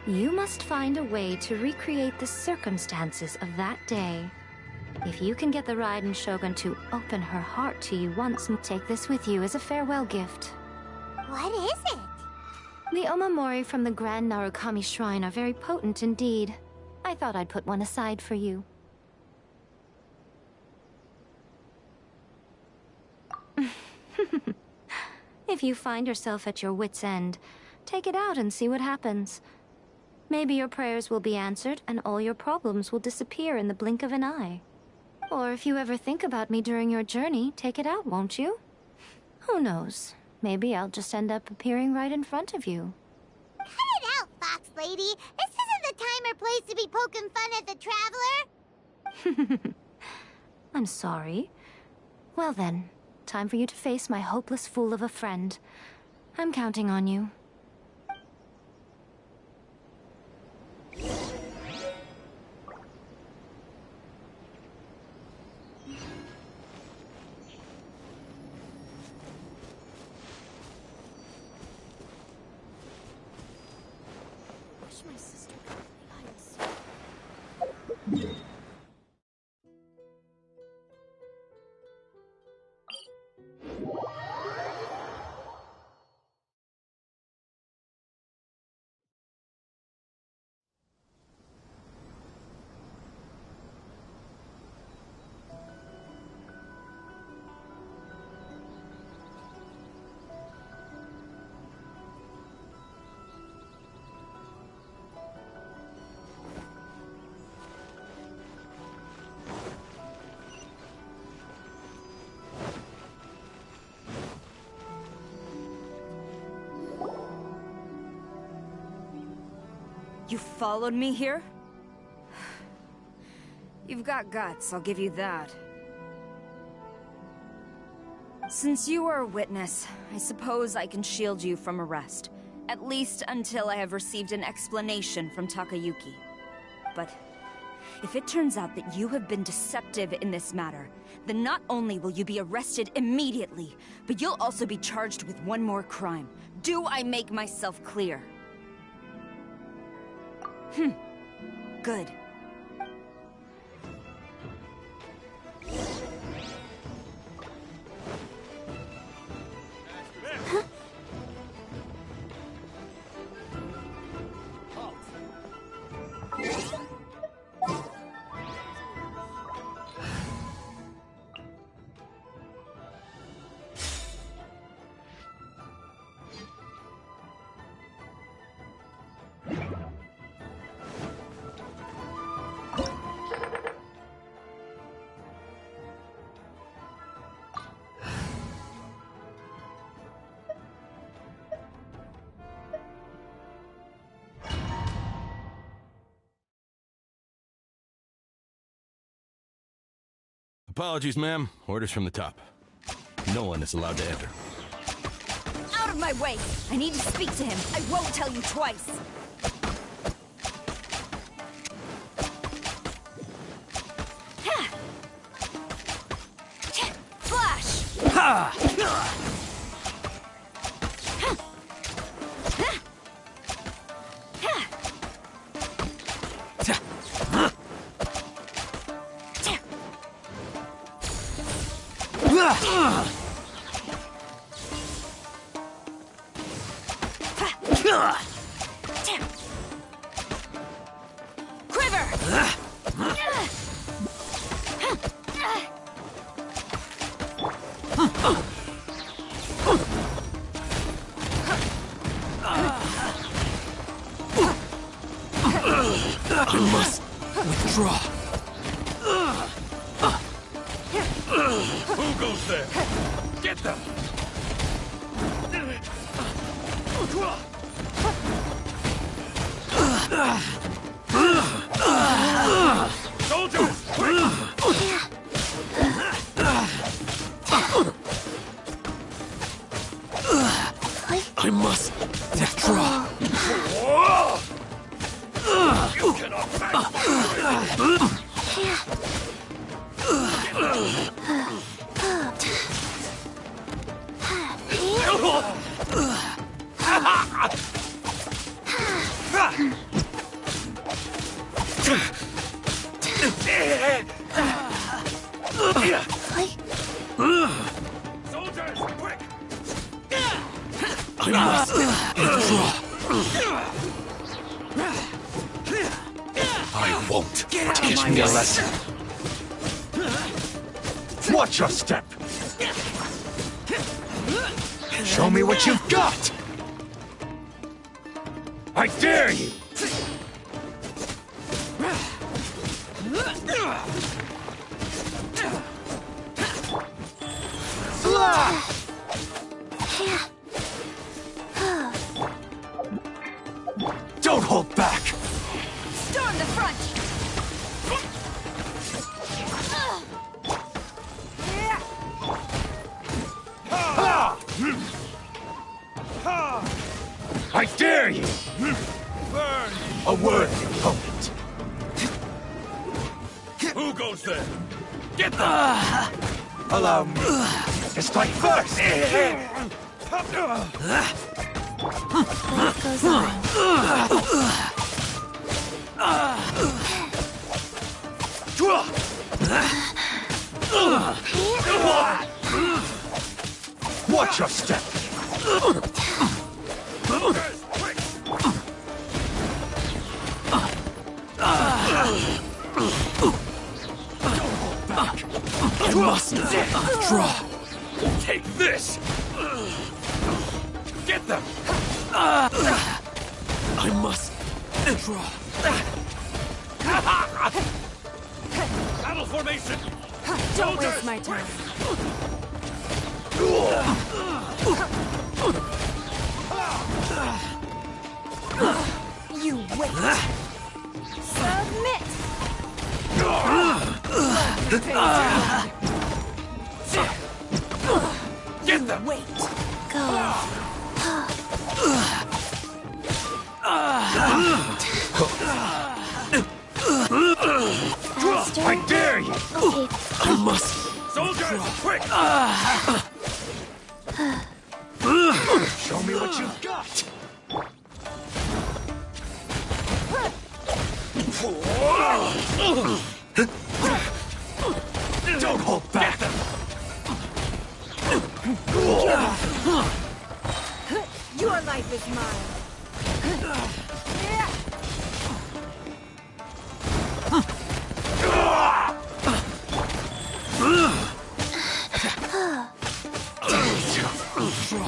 You must find a way to recreate the circumstances of that day. If you can get the Raiden Shogun to open her heart to you once, take this with you as a farewell gift. What is it? The Omamori from the Grand Narukami Shrine are very potent indeed. I thought I'd put one aside for you. If you find yourself at your wit's end, take it out and see what happens. Maybe your prayers will be answered and all your problems will disappear in the blink of an eye. Or if you ever think about me during your journey, take it out, won't you? Who knows? Maybe I'll just end up appearing right in front of you. Cut it out, Fox Lady. This isn't the time or place to be poking fun at the Traveler. I'm sorry. Well then, time for you to face my hopeless fool of a friend. I'm counting on you. My sister. You followed me here? You've got guts, I'll give you that. Since you are a witness, I suppose I can shield you from arrest. At least until I have received an explanation from Takayuki. But if it turns out that you have been deceptive in this matter, then not only will you be arrested immediately, but you'll also be charged with one more crime. Do I make myself clear? Good. Apologies, ma'am. Orders from the top. No one is allowed to enter. Out of my way! I need to speak to him. I won't tell you twice. Flash! Ha! I must withdraw. Who goes there? Get them! Soldiers, quick! I must withdraw. You cannot back. Soldiers, quick! I must withdraw. I won't. Teach me a lesson. Watch your step. Show me what you've got. I dare you. Don't hold back! Storm the front! I dare you! Burn! A worthy opponent. Who goes there? Get them! Allow me to strike first! Life goes on. Watch your step! I must draw. Take this! Get them! I must draw. Battle formation! Don't waste my time. You wait. Submit. Get them! Wait. Go. Faster. I dare you! Okay. I must! Soldiers, quick! Show me what you've got! Don't hold back! Your life is mine.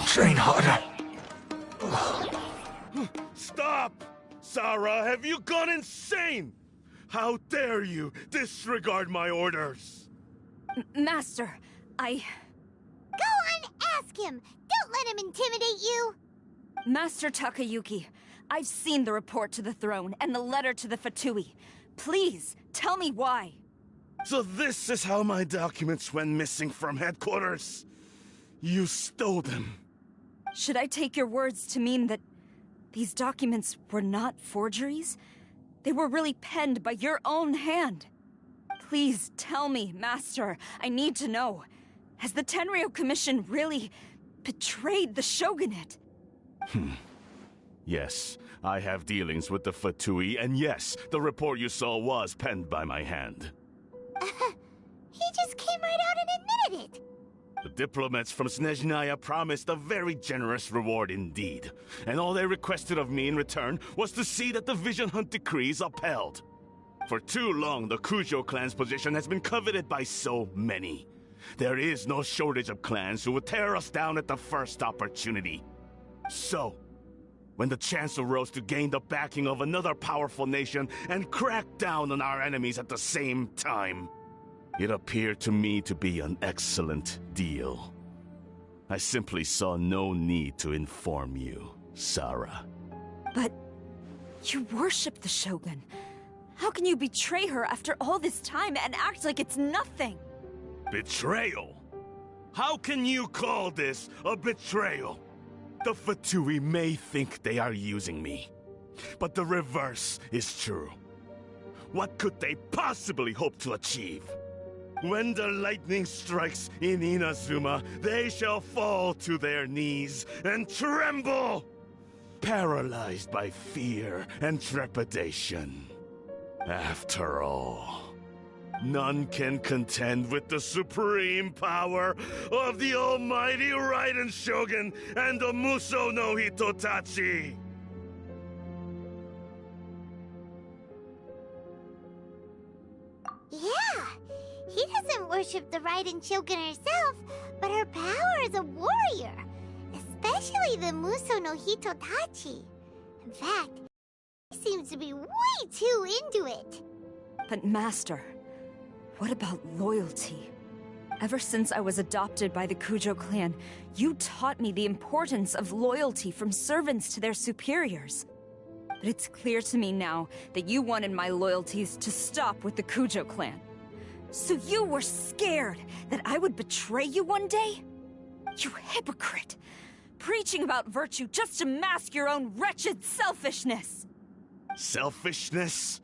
Train harder. Stop! Sarah, have you gone insane? How dare you disregard my orders? Master, Go on, ask him! Don't let him intimidate you! Master Takayuki, I've seen the report to the throne and the letter to the Fatui. Please, tell me why. So this is how my documents went missing from headquarters? You stole them. Should I take your words to mean that these documents were not forgeries? They were really penned by your own hand. Please tell me, Master. I need to know. Has the Tenryo Commission really betrayed the Shogunate? Yes, I have dealings with the Fatui, and yes, the report you saw was penned by my hand. He just came right out and admitted it! The diplomats from Snezhnaya promised a very generous reward indeed, and all they requested of me in return was to see that the Vision Hunt decree is upheld. For too long, the Kujo clan's position has been coveted by so many. There is no shortage of clans who would tear us down at the first opportunity. So, when the chance arose to gain the backing of another powerful nation and crack down on our enemies at the same time, it appeared to me to be an excellent deal. I simply saw no need to inform you, Sarah. But you worship the Shogun. How can you betray her after all this time and act like it's nothing? Betrayal? How can you call this a betrayal? The Fatui may think they are using me, but the reverse is true. What could they possibly hope to achieve? When the lightning strikes in Inazuma, they shall fall to their knees and tremble, paralyzed by fear and trepidation. After all, none can contend with the supreme power of the almighty Raiden Shogun and the Muso no Hitotachi! Yeah, he doesn't worship the Raiden Shogun herself, but her power as a warrior, especially the Muso no Hitotachi. In fact, he seems to be way too into it. But Master, what about loyalty? Ever since I was adopted by the Kujo clan, you taught me the importance of loyalty from servants to their superiors. But it's clear to me now that you wanted my loyalties to stop with the Kujo clan. So you were scared that I would betray you one day? You hypocrite! Preaching about virtue just to mask your own wretched selfishness! Selfishness?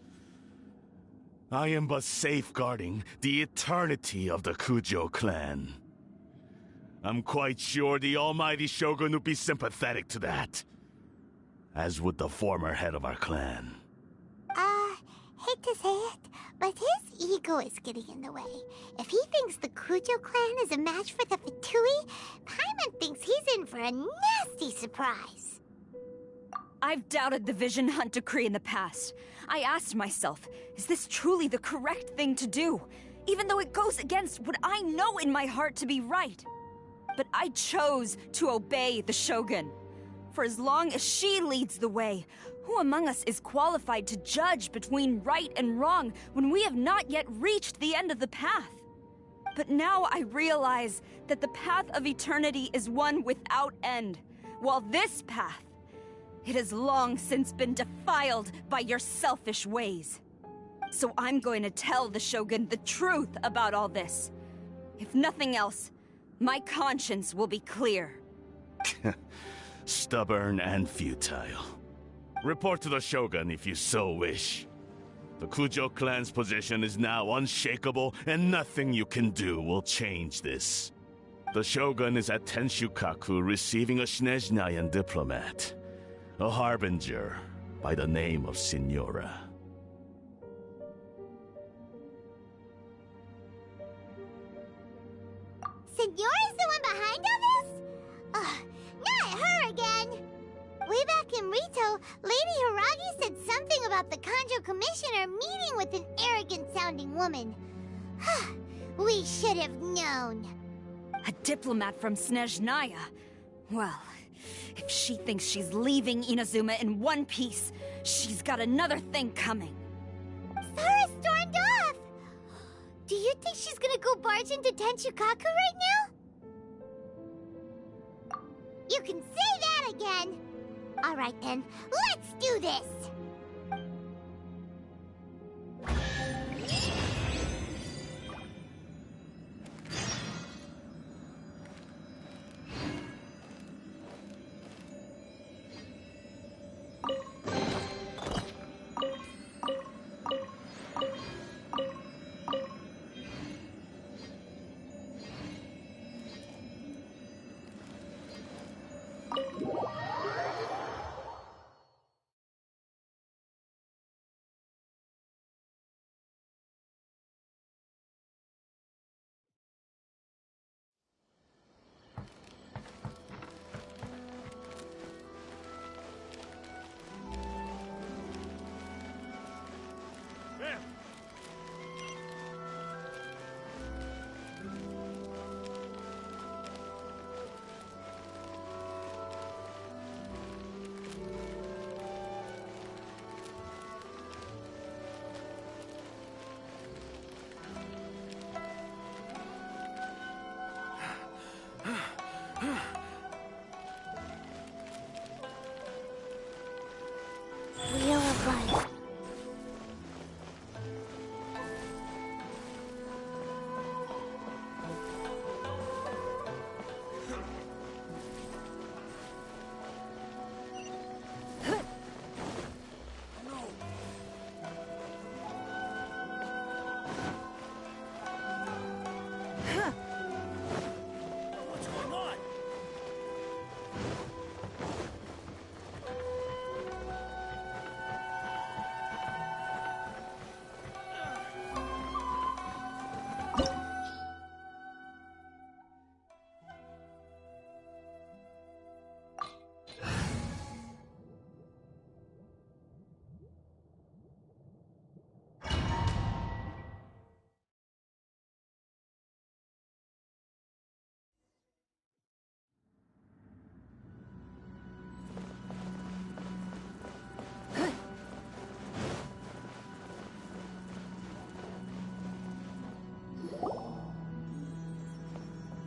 I am but safeguarding the eternity of the Kujo clan. I'm quite sure the almighty Shogun would be sympathetic to that. As would the former head of our clan. Hate to say it, but his ego is getting in the way. If he thinks the Kujo clan is a match for the Fatui, Paimon thinks he's in for a nasty surprise. I've doubted the Vision Hunt decree in the past. I asked myself, is this truly the correct thing to do? Even though it goes against what I know in my heart to be right. But I chose to obey the Shogun. For as long as she leads the way, who among us is qualified to judge between right and wrong when we have not yet reached the end of the path? But now I realize that the path of eternity is one without end, while this path, it has long since been defiled by your selfish ways. So I'm going to tell the Shogun the truth about all this. If nothing else, my conscience will be clear. Stubborn and futile. Report to the Shogun if you so wish. The Kujo clan's position is now unshakable, and nothing you can do will change this. The Shogun is at Tenshukaku receiving a Snezhnayan diplomat, a harbinger by the name of Signora. Signora's the one behind all this? Ugh, not her again! Way back in Rito, Lady Hiragi said something about the Kanjo Commissioner meeting with an arrogant-sounding woman. We should have known. A diplomat from Snezhnaya? Well, if she thinks she's leaving Inazuma in one piece, she's got another thing coming. Sora stormed off! Do you think she's gonna go barge into Tenshukaku right now? You can say that again! Alright then, let's do this!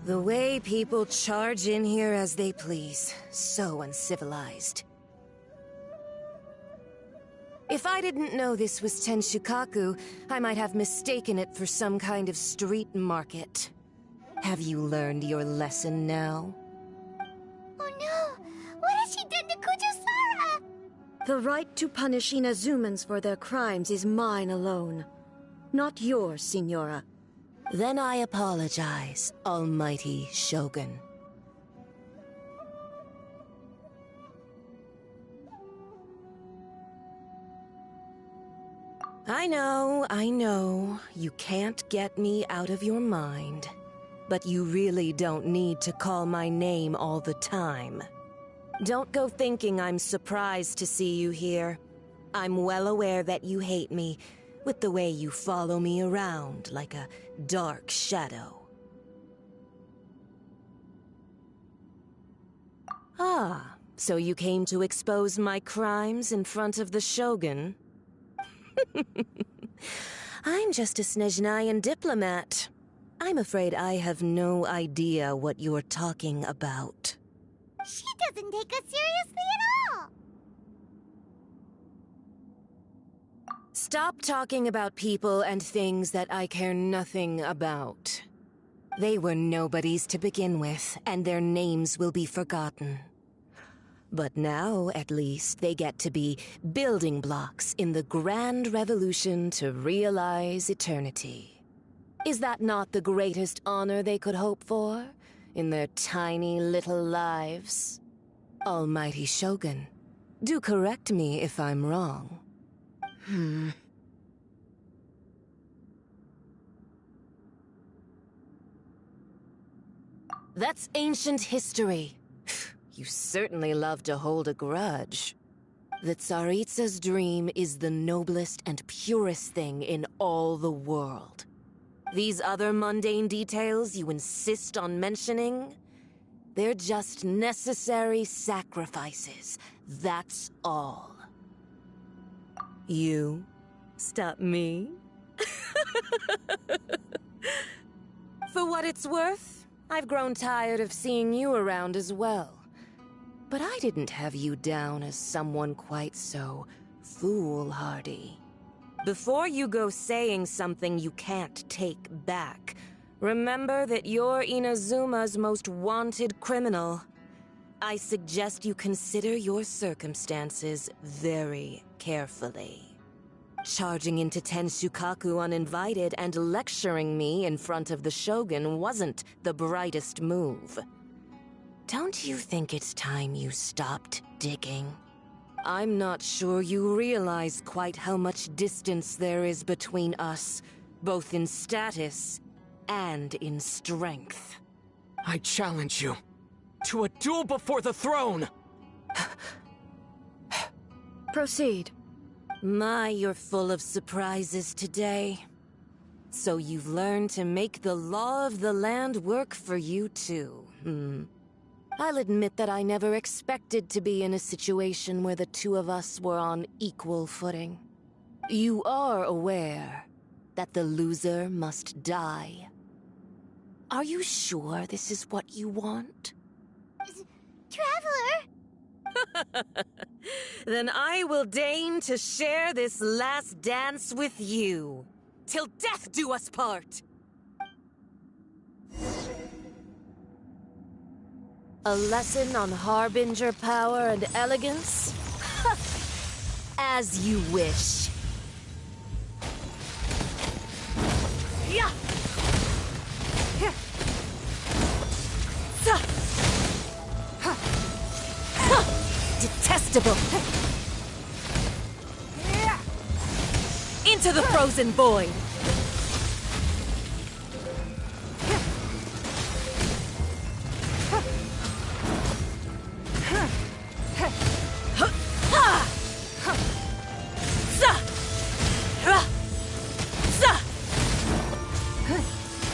The way people charge in here as they please. So uncivilized. If I didn't know this was Tenshukaku, I might have mistaken it for some kind of street market. Have you learned your lesson now? Oh no! What has she done to Kujusara? The right to punish Inazumans for their crimes is mine alone. Not yours, Signora. Then I apologize, Almighty Shogun. I know, you can't get me out of your mind. But you really don't need to call my name all the time. Don't go thinking I'm surprised to see you here. I'm well aware that you hate me, with the way you follow me around like a dark shadow. Ah, so you came to expose my crimes in front of the Shogun? I'm just a Snezhnayan diplomat. I'm afraid I have no idea what you're talking about. She doesn't take us seriously at all! Stop talking about people and things that I care nothing about. They were nobodies to begin with, and their names will be forgotten. But now, at least, they get to be building blocks in the grand revolution to realize eternity. Is that not the greatest honor they could hope for in their tiny little lives? Almighty Shogun, do correct me if I'm wrong. That's ancient history. You certainly love to hold a grudge. The Tsaritsa's dream is the noblest and purest thing in all the world. These other mundane details you insist on mentioning, they're just necessary sacrifices. That's all. You stop me? For what it's worth, I've grown tired of seeing you around as well. But I didn't have you down as someone quite so foolhardy. Before you go saying something you can't take back, remember that you're Inazuma's most wanted criminal. I suggest you consider your circumstances very carefully. Charging into Tenshukaku uninvited and lecturing me in front of the Shogun wasn't the brightest move. Don't you think it's time you stopped digging? I'm not sure you realize quite how much distance there is between us, both in status and in strength. I challenge you to a duel before the throne! Proceed. My, you're full of surprises today. So you've learned to make the law of the land work for you too, I'll admit that I never expected to be in a situation where the two of us were on equal footing. You are aware that the loser must die. Are you sure this is what you want? Traveler! Then I will deign to share this last dance with you. Till death do us part! A lesson on Harbinger power and elegance? As you wish. Yeah. Detestable. Into the frozen void.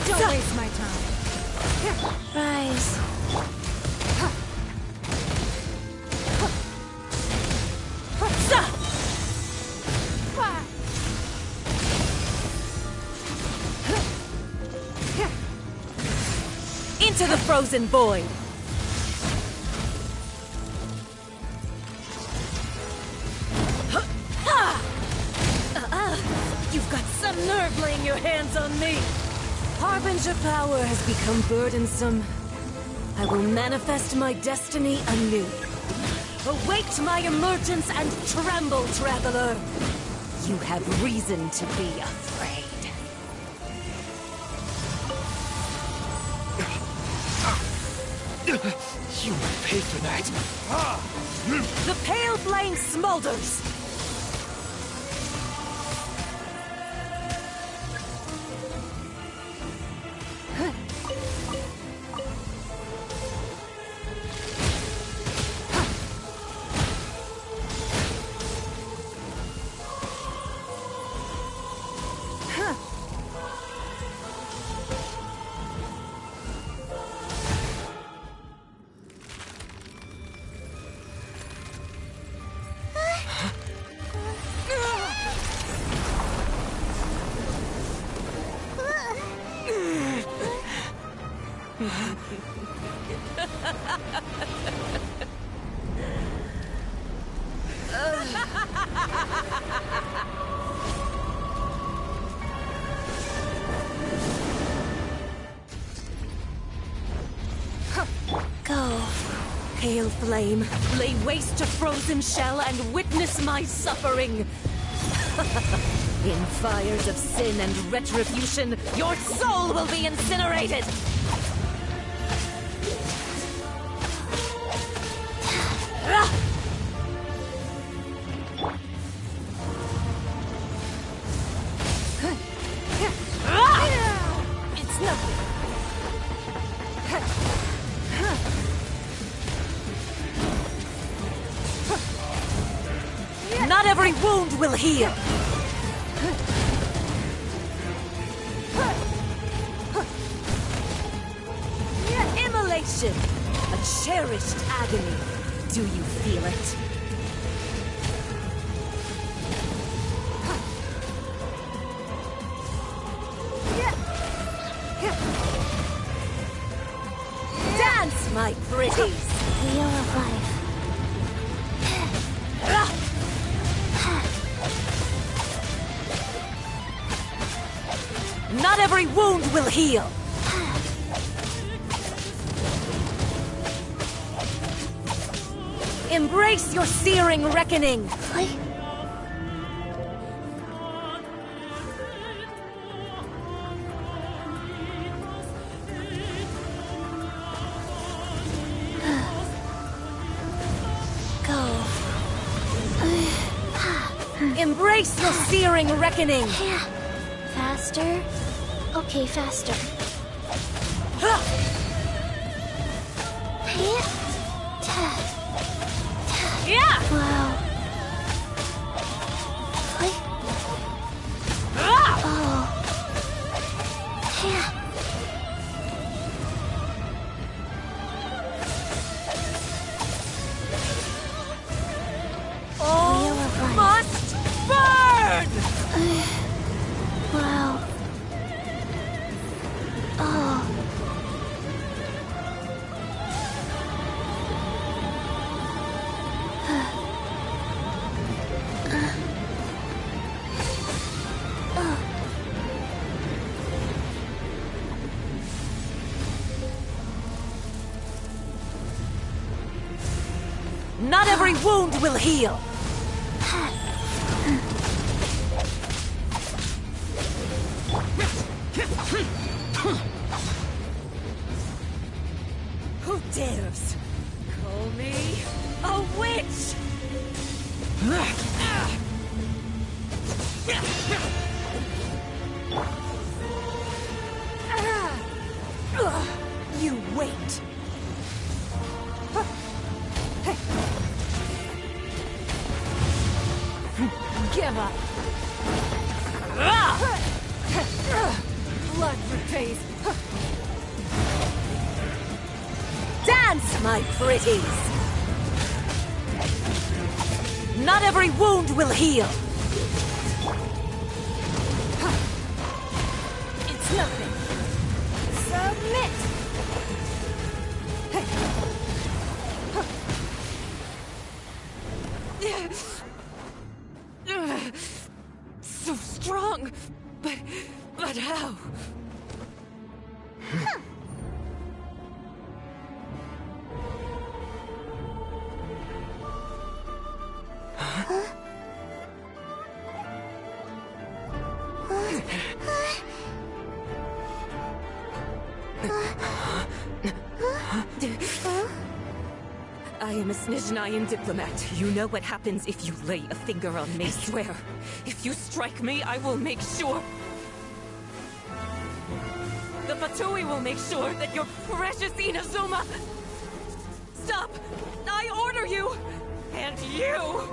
Don't waste my time. Rise. Into the frozen void! You've got some nerve laying your hands on me! Harbinger power has become burdensome. I will manifest my destiny anew. Await my emergence and tremble, traveler! You have reason to be afraid. You will pay for that. The pale flame smolders! Go. Pale flame, lay waste to frozen shell and witness my suffering! In fires of sin and retribution, your soul will be incinerated! It's nothing. Not every wound will heal! Immolation! A cherished agony. Do you feel it? Dance, my pretties! Wheel of life. Not every wound will heal! Embrace your searing reckoning! Go. Embrace your searing reckoning! Faster? Okay, faster. Yeah! Wow. All must burn! Wow. Oh. Not every wound will heal! Who dares call me a witch? You wait. Give up. Blood repays. Dance, my pretties! Not every wound will heal! It's nothing. Submit! Huh. I am a Snezhnayan diplomat. You know what happens if you lay a finger on me, swear. If you strike me, I will make sure... The Fatui will make sure that your precious Inazuma... Stop! I order you! And you!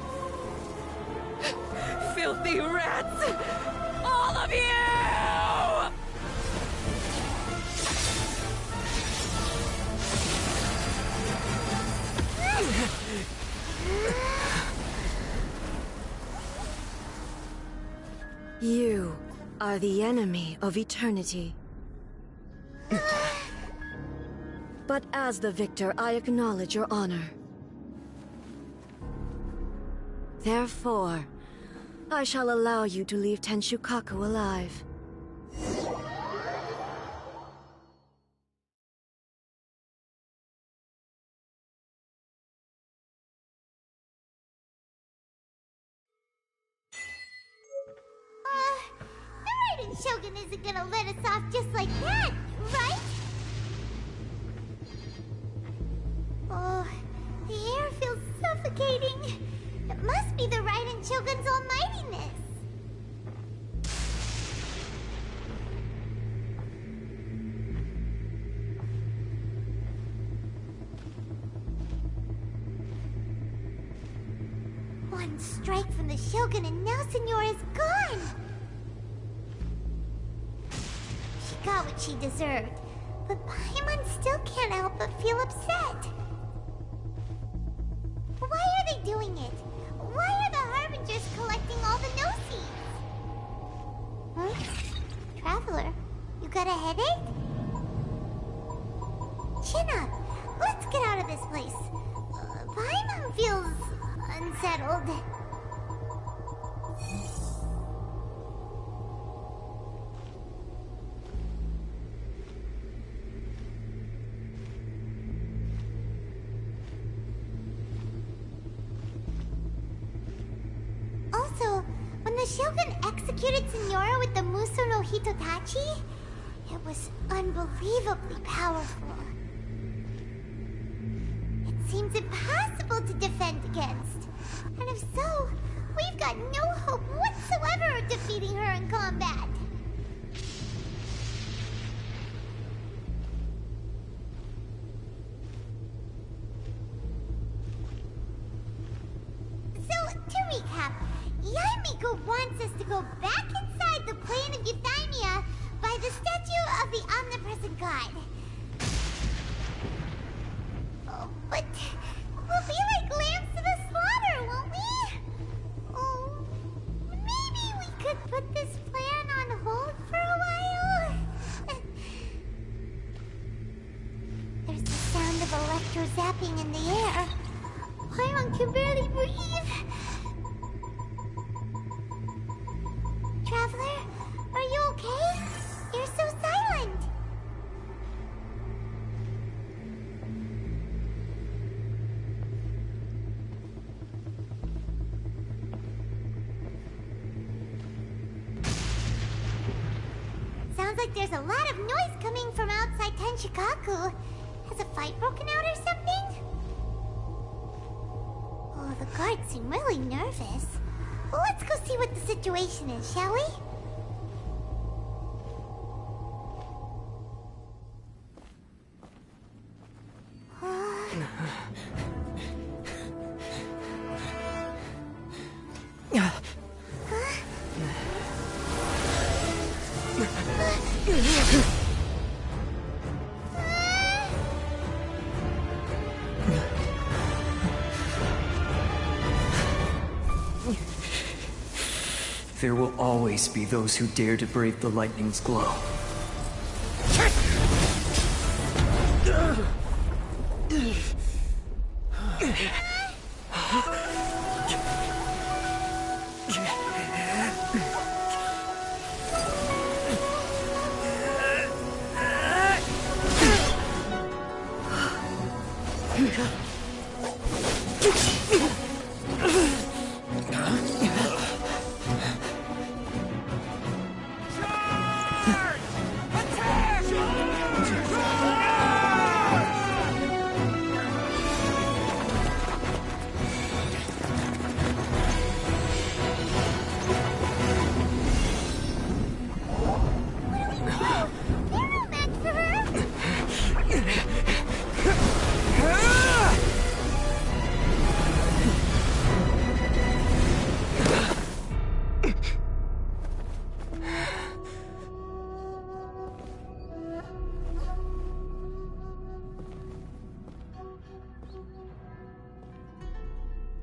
Filthy rats! All of you! You are the enemy of eternity. But as the victor, I acknowledge your honor. Therefore, I shall allow you to leave Tenshukaku alive. The Raiden Shogun isn't gonna let us off just like that, right? Oh, the air feels suffocating. It must be the Raiden Shogun's almightiness. One strike from the Shogun and now Senora is gone! She got what she deserved, but Paimon still can't help but feel upset. Why are they doing it? Why are the Harbingers collecting all the no-seeds? Huh? Traveler, you got a headache? Chin up! Let's get out of this place. Paimon feels... unsettled. Also, when the Shogun executed Senora with the Muso no Hitotachi, it was unbelievably powerful. It seems impossible to defend against. And if so, we've got no hope whatsoever of defeating her in combat. So, to recap, Yaimiko wants us to go back inside the plane of Euthymia by the statue of the omnipresent god. Oh, but we'll be like lambs to the slaughter, won't we? Oh, maybe we could put this plan on hold for a while? There's the sound of electro-zapping in the air. Paimon can barely breathe. Traveler, are you okay? You're so silent. Sounds like there's a lot of noise coming from outside Tenshukaku. Has a fight broken out or something? Oh, the guards seem really nervous. Well, let's go see what the situation is, shall we? There will always be those who dare to brave the lightning's glow.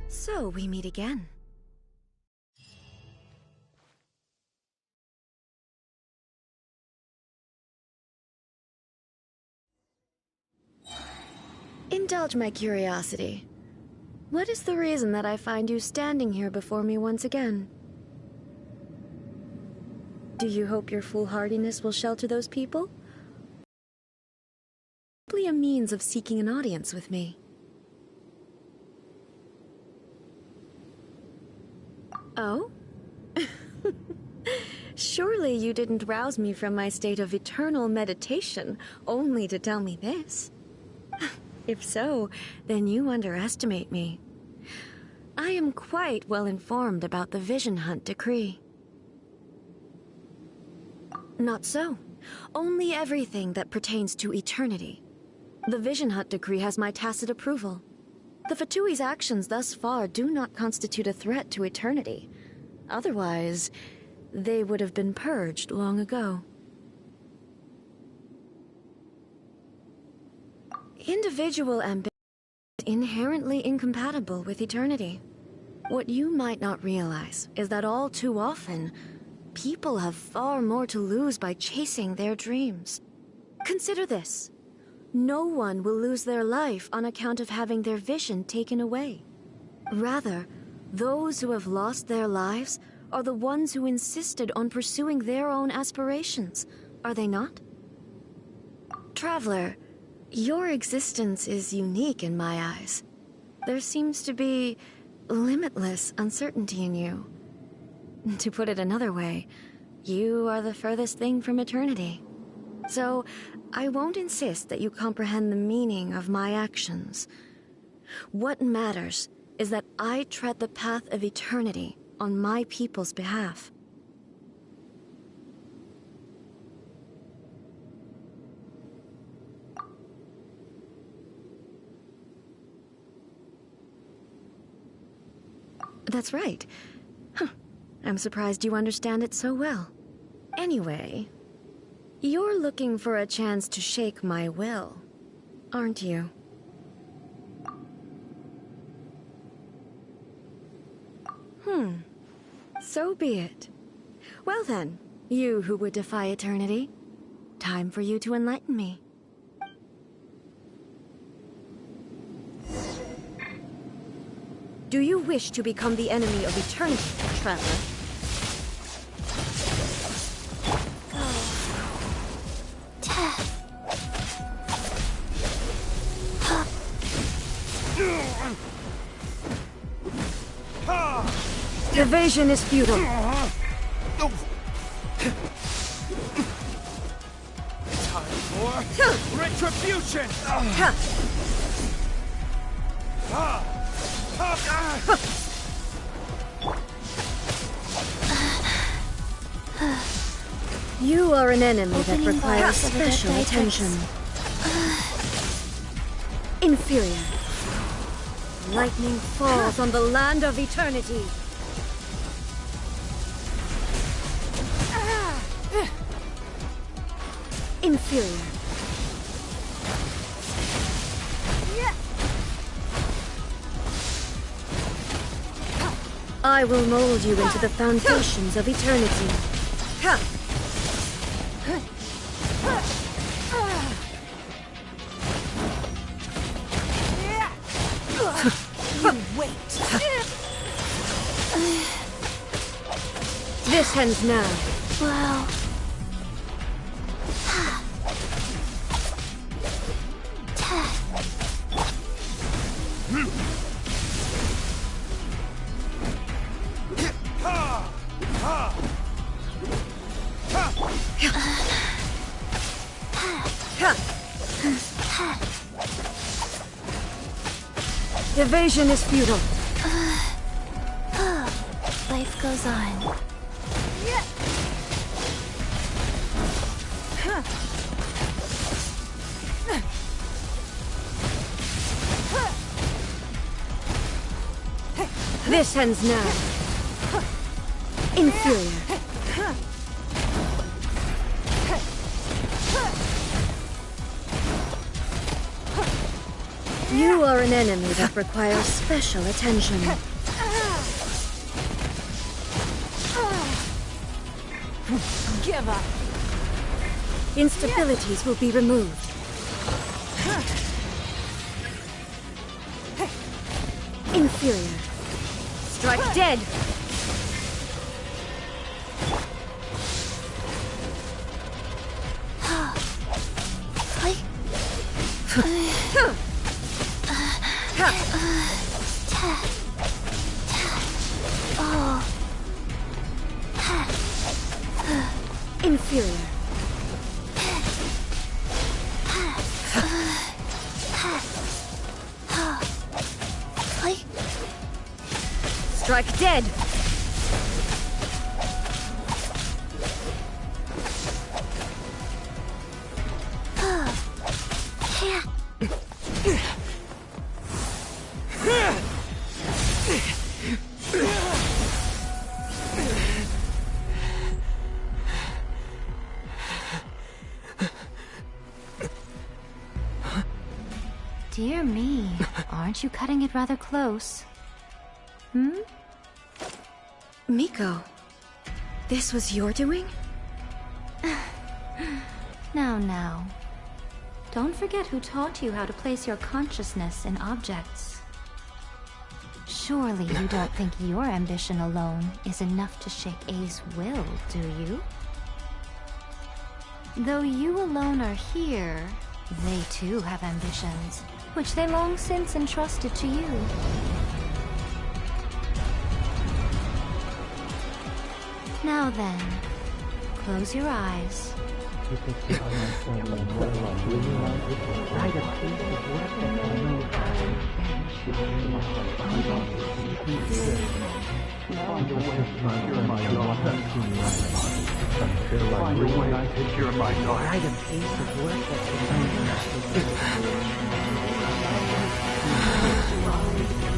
So we meet again. Indulge my curiosity. What is the reason that I find you standing here before me once again? Do you hope your foolhardiness will shelter those people? Simply a means of seeking an audience with me. Oh? Surely you didn't rouse me from my state of eternal meditation only to tell me this. If so, then you underestimate me. I am quite well informed about the Vision Hunt decree. Not so. Only everything that pertains to eternity. The Vision Hunt decree has my tacit approval. The Fatui's actions thus far do not constitute a threat to eternity. Otherwise, they would have been purged long ago. Individual ambition is inherently incompatible with eternity. What you might not realize is that all too often, people have far more to lose by chasing their dreams. Consider this. No one will lose their life on account of having their vision taken away. Rather, those who have lost their lives are the ones who insisted on pursuing their own aspirations, are they not? Traveler, your existence is unique in my eyes. There seems to be limitless uncertainty in you. To put it another way, you are the furthest thing from eternity. So, I won't insist that you comprehend the meaning of my actions. What matters is that I tread the path of eternity on my people's behalf. That's right. Huh. I'm surprised you understand it so well. Anyway, you're looking for a chance to shake my will, aren't you? So be it. Well then, you who would defy eternity, time for you to enlighten me. Do you wish to become the enemy of eternity, traveler? Evasion is futile. Time for retribution! You are an enemy that requires special attention. Inferior. Lightning falls on the land of eternity. Inferior. I will mold you into the foundations of eternity. You wait. This ends now. Wow. Evasion is futile. Life goes on. This ends now. Inferior. You are an enemy that requires special attention. Give up. Instabilities will be removed. Inferior. Strike dead. Inferior. Strike dead. Dear me, aren't you cutting it rather close? Hmm? Miko, this was your doing? Now. Don't forget who taught you how to place your consciousness in objects. Surely you don't think your ambition alone is enough to shake A's will, do you? Though you alone are here, they too have ambitions, which they long since entrusted to you. Now then, close your eyes.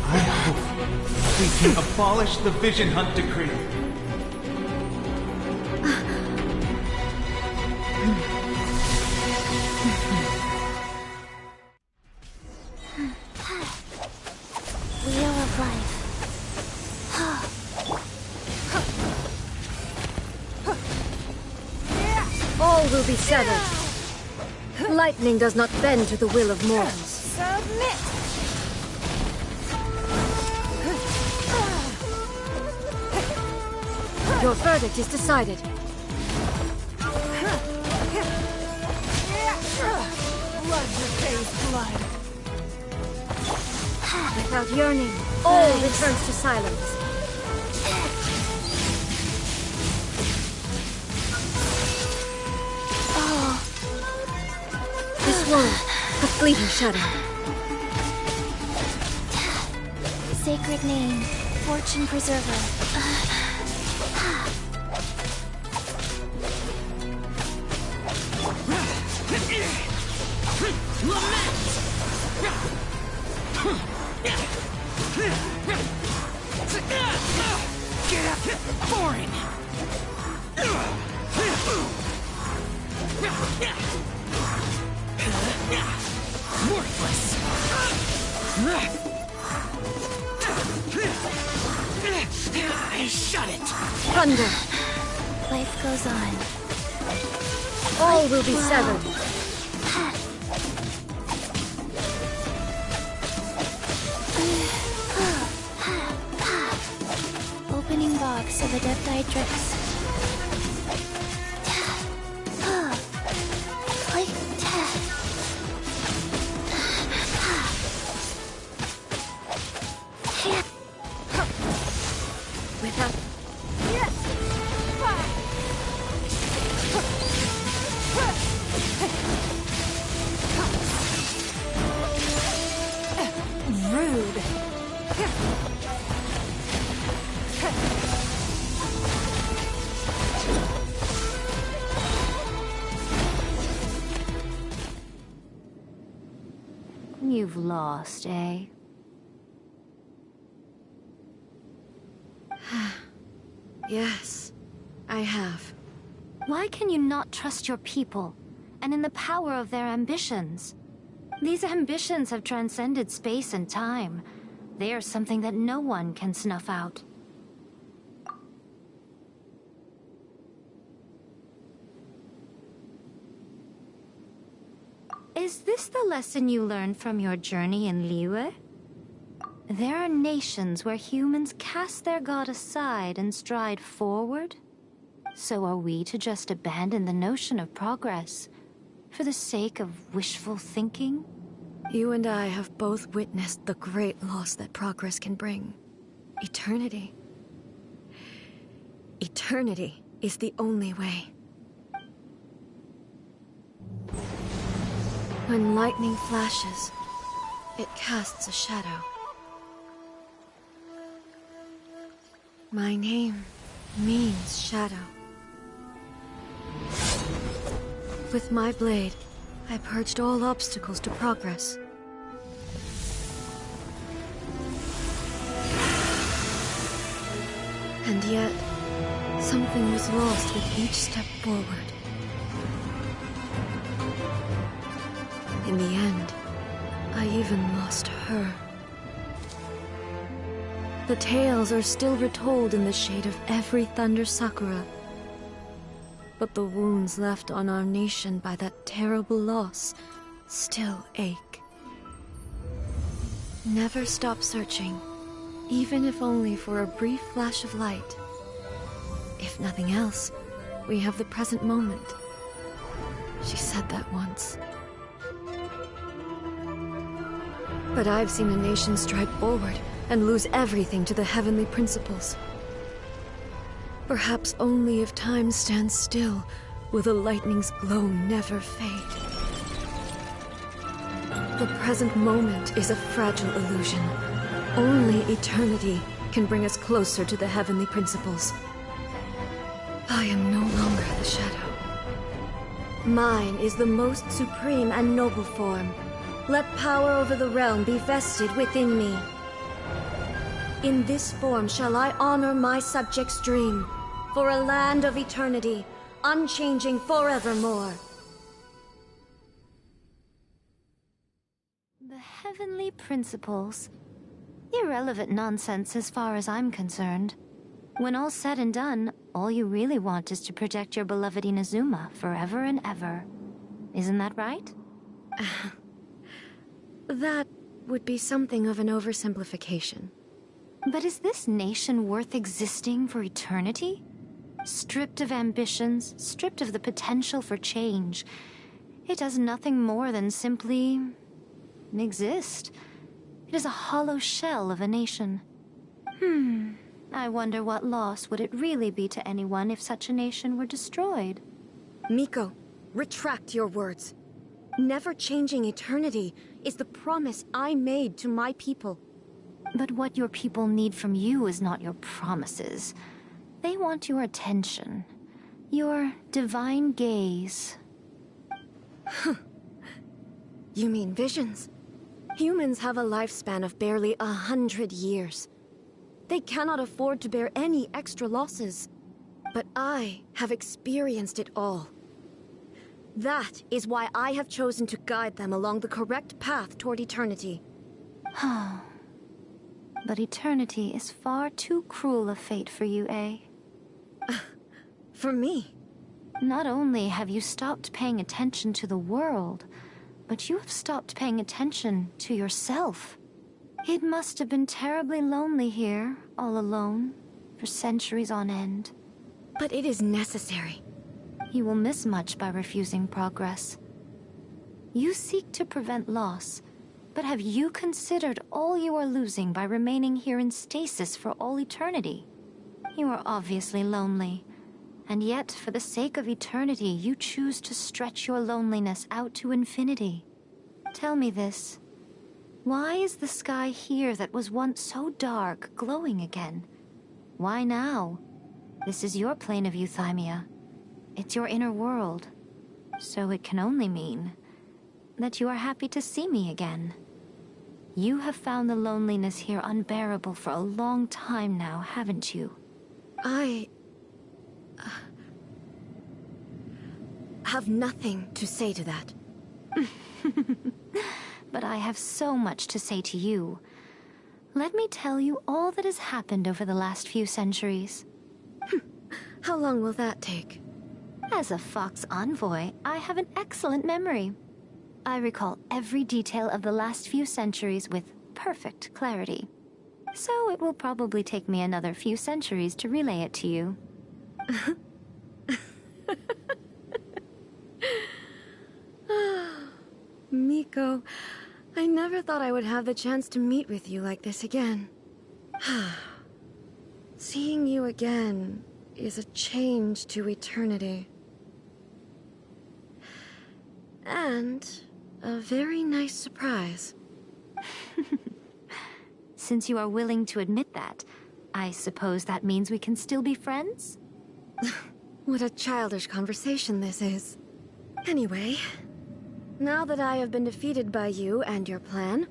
I hope we can abolish the Vision Hunt Decree. Wheel of Life. All will be severed. Lightning does not bend to the will of mortals. Submit! Your verdict is decided. Blood repays blood. Without yearning, all returns to silence. This world, a fleeting shadow. Sacred name, Fortune Preserver. Get up! Boring! Worthless! Shut it! Thunder! Life goes on. All will be severed. Opening box of Adepti Drix. Without... Rude. You've lost, eh? Yes, I have. Why can you not trust your people, and in the power of their ambitions? These ambitions have transcended space and time. They are something that no one can snuff out. Is this the lesson you learned from your journey in Liyue? There are nations where humans cast their god aside and stride forward. So are we to just abandon the notion of progress for the sake of wishful thinking? You and I have both witnessed the great loss that progress can bring. Eternity. Eternity is the only way. When lightning flashes, it casts a shadow. My name means shadow. With my blade, I purged all obstacles to progress. And yet, something was lost with each step forward. In the end, I even lost her. The tales are still retold in the shade of every Thunder Sakura. But the wounds left on our nation by that terrible loss still ache. Never stop searching, even if only for a brief flash of light. If nothing else, we have the present moment. She said that once. But I've seen a nation stride forward and lose everything to the heavenly principles. Perhaps only if time stands still will the lightning's glow never fade. The present moment is a fragile illusion. Only eternity can bring us closer to the heavenly principles. I am no longer the shadow. Mine is the most supreme and noble form. Let power over the realm be vested within me. In this form shall I honor my subjects' dream, for a land of eternity, unchanging forevermore. The heavenly principles. Irrelevant nonsense as far as I'm concerned. When all's said and done, all you really want is to protect your beloved Inazuma forever and ever. Isn't that right? That would be something of an oversimplification. But is this nation worth existing for eternity? Stripped of ambitions, stripped of the potential for change, it does nothing more than simply exist. It is a hollow shell of a nation. I wonder what loss would it really be to anyone if such a nation were destroyed? Miko, retract your words. Never changing eternity is the promise I made to my people. But what your people need from you is not your promises. They want your attention. Your divine gaze. You mean visions? Humans have a lifespan of barely 100 years. They cannot afford to bear any extra losses. But I have experienced it all. That is why I have chosen to guide them along the correct path toward eternity. But eternity is far too cruel a fate for you, eh? For me? Not only have you stopped paying attention to the world, but you have stopped paying attention to yourself. It must have been terribly lonely here, all alone, for centuries on end. But it is necessary. You will miss much by refusing progress. You seek to prevent loss, but have you considered all you are losing by remaining here in stasis for all eternity? You are obviously lonely, and yet for the sake of eternity you choose to stretch your loneliness out to infinity. Tell me this. Why is the sky here that was once so dark glowing again? Why now? This is your plane of euthymia. It's your inner world. So it can only mean that you are happy to see me again. You have found the loneliness here unbearable for a long time now, haven't you? I have nothing to say to that. But I have so much to say to you. Let me tell you all that has happened over the last few centuries. How long will that take? As a Fox envoy, I have an excellent memory. I recall every detail of the last few centuries with perfect clarity. So it will probably take me another few centuries to relay it to you. Miko, I never thought I would have the chance to meet with you like this again. Seeing you again is a change to eternity. And a very nice surprise. Since you are willing to admit that, I suppose that means we can still be friends? What a childish conversation this is. Anyway, now that I have been defeated by you and your plan,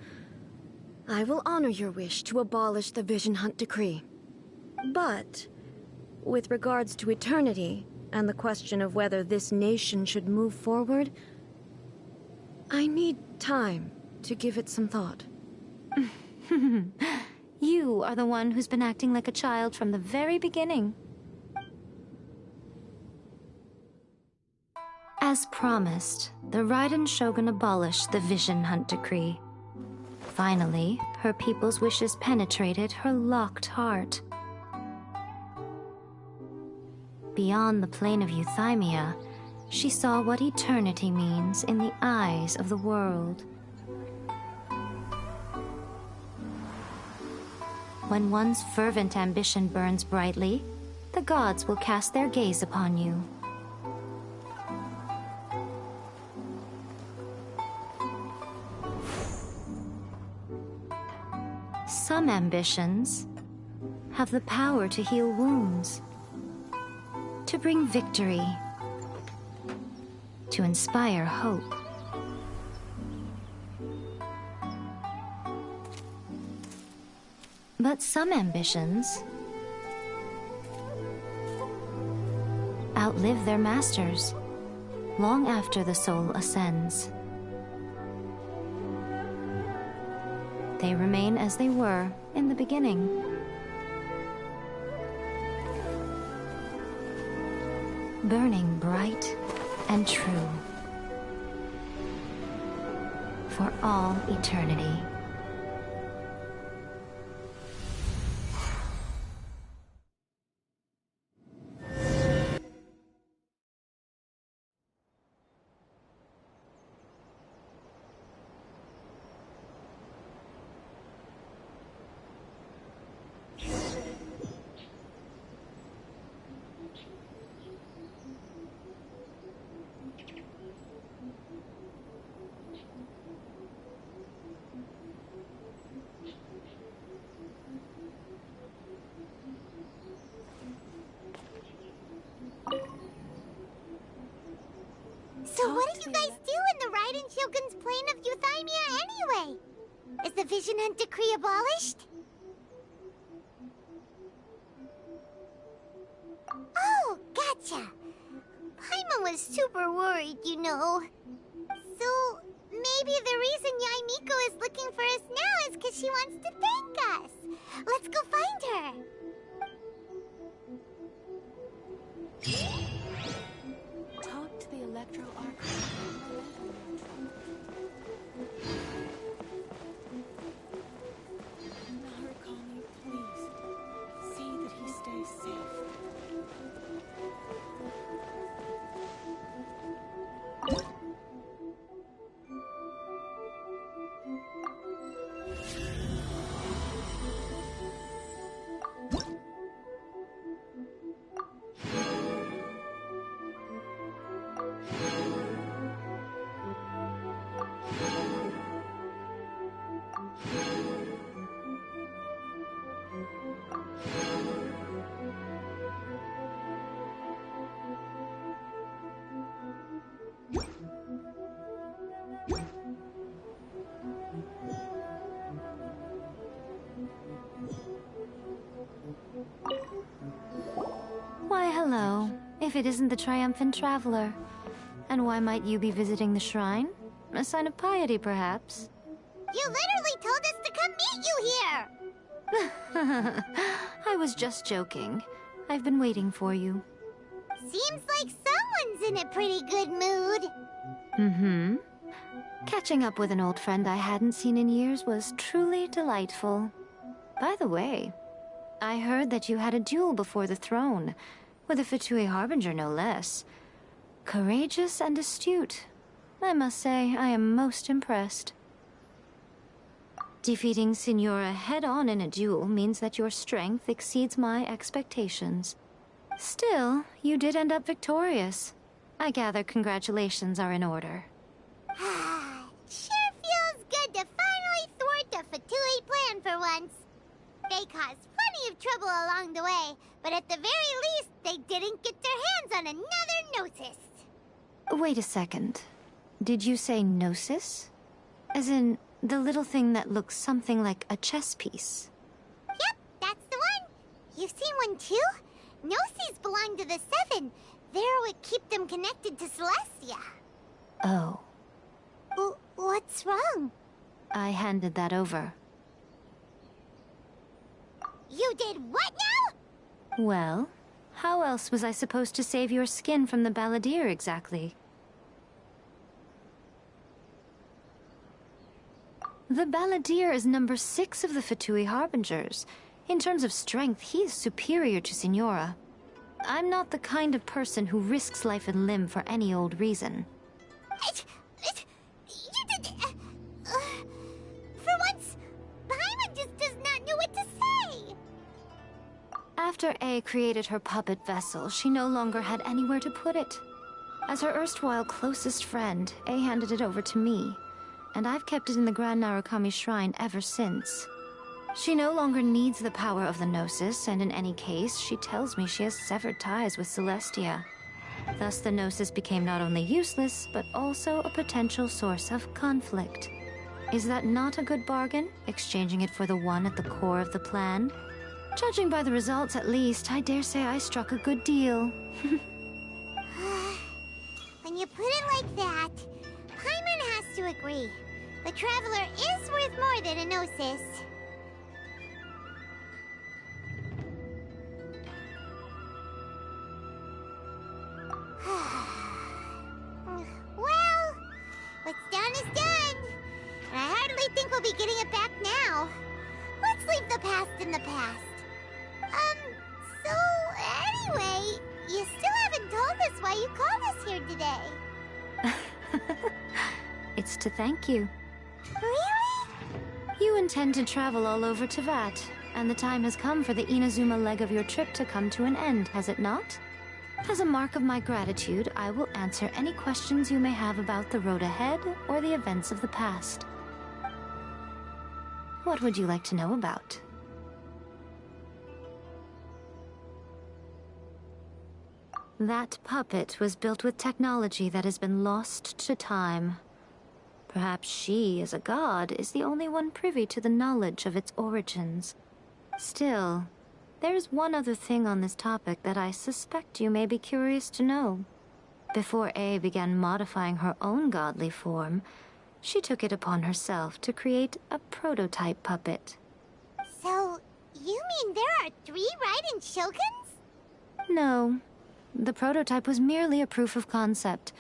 I will honor your wish to abolish the Vision Hunt Decree. But, with regards to eternity, and the question of whether this nation should move forward, I need time to give it some thought. You are the one who's been acting like a child from the very beginning. As promised, the Raiden Shogun abolished the Vision Hunt Decree. Finally, her people's wishes penetrated her locked heart. Beyond the plane of Euthymia, she saw what eternity means in the eyes of the world. When one's fervent ambition burns brightly, the gods will cast their gaze upon you. Some ambitions have the power to heal wounds, to bring victory, to inspire hope. But some ambitions outlive their masters long after the soul ascends. They remain as they were in the beginning. Burning bright and true for all eternity. So what do you guys do in the Raiden Shogun's plane of Euthymia anyway? Is the Vision Hunt Decree abolished? Oh, gotcha. Paimon was super worried, you know. So, maybe the reason Yae Miko is looking for us now is because she wants to thank us. Let's go find her. Talk to the Electro Arc. Narukami, please. See that he stays safe. if it isn't the triumphant traveler? And why might you be visiting the shrine? A sign of piety, perhaps? You literally told us to come meet you here! I was just joking. I've been waiting for you. Seems like someone's in a pretty good mood. Mm-hmm. Catching up with an old friend I hadn't seen in years was truly delightful. By the way, I heard that you had a duel before the throne, with a Fatui Harbinger no less. Courageous and astute. I must say, I am most impressed. Defeating Signora head-on in a duel means that your strength exceeds my expectations. Still, you did end up victorious. I gather congratulations are in order. Sure feels good to finally thwart the Fatui plan for once. They caused plenty of trouble along the way, but at the very least, they didn't get their hands on another Gnosis. Wait a second. Did you say Gnosis? As in, the little thing that looks something like a chess piece? Yep, that's the one. You've seen one too? Gnosis belong to the Seven. They're what keep them connected to Celestia. Oh. What's wrong? I handed that over. You did what now? Well, how else was I supposed to save your skin from the Balladeer exactly? The Balladeer is number 6 of the Fatui Harbingers. In terms of strength, he is superior to Signora. I'm not the kind of person who risks life and limb for any old reason. For once, Paimon just does not know what to say. After A created her puppet vessel, she no longer had anywhere to put it. As her erstwhile closest friend, A handed it over to me, and I've kept it in the Grand Narukami Shrine ever since. She no longer needs the power of the Gnosis, and in any case, she tells me she has severed ties with Celestia. Thus, the Gnosis became not only useless, but also a potential source of conflict. Is that not a good bargain, exchanging it for the one at the core of the plan? Judging by the results, at least, I dare say I struck a good deal. When you put it like that, Paimon has to agree. The Traveler is worth more than a Gnosis. Well, what's done is done. And I hardly think we'll be getting it back now. Let's leave the past in the past. So anyway, you still haven't told us why you called us here today. It's to thank you. Really? You intend to travel all over Tevat, and the time has come for the Inazuma leg of your trip to come to an end, has it not? As a mark of my gratitude, I will answer any questions you may have about the road ahead or the events of the past. What would you like to know about? That puppet was built with technology that has been lost to time. Perhaps she, as a god, is the only one privy to the knowledge of its origins. Still, there's one other thing on this topic that I suspect you may be curious to know. Before A began modifying her own godly form, she took it upon herself to create a prototype puppet. So, you mean there are 3 Raiden Shoguns? No. The prototype was merely a proof of concept.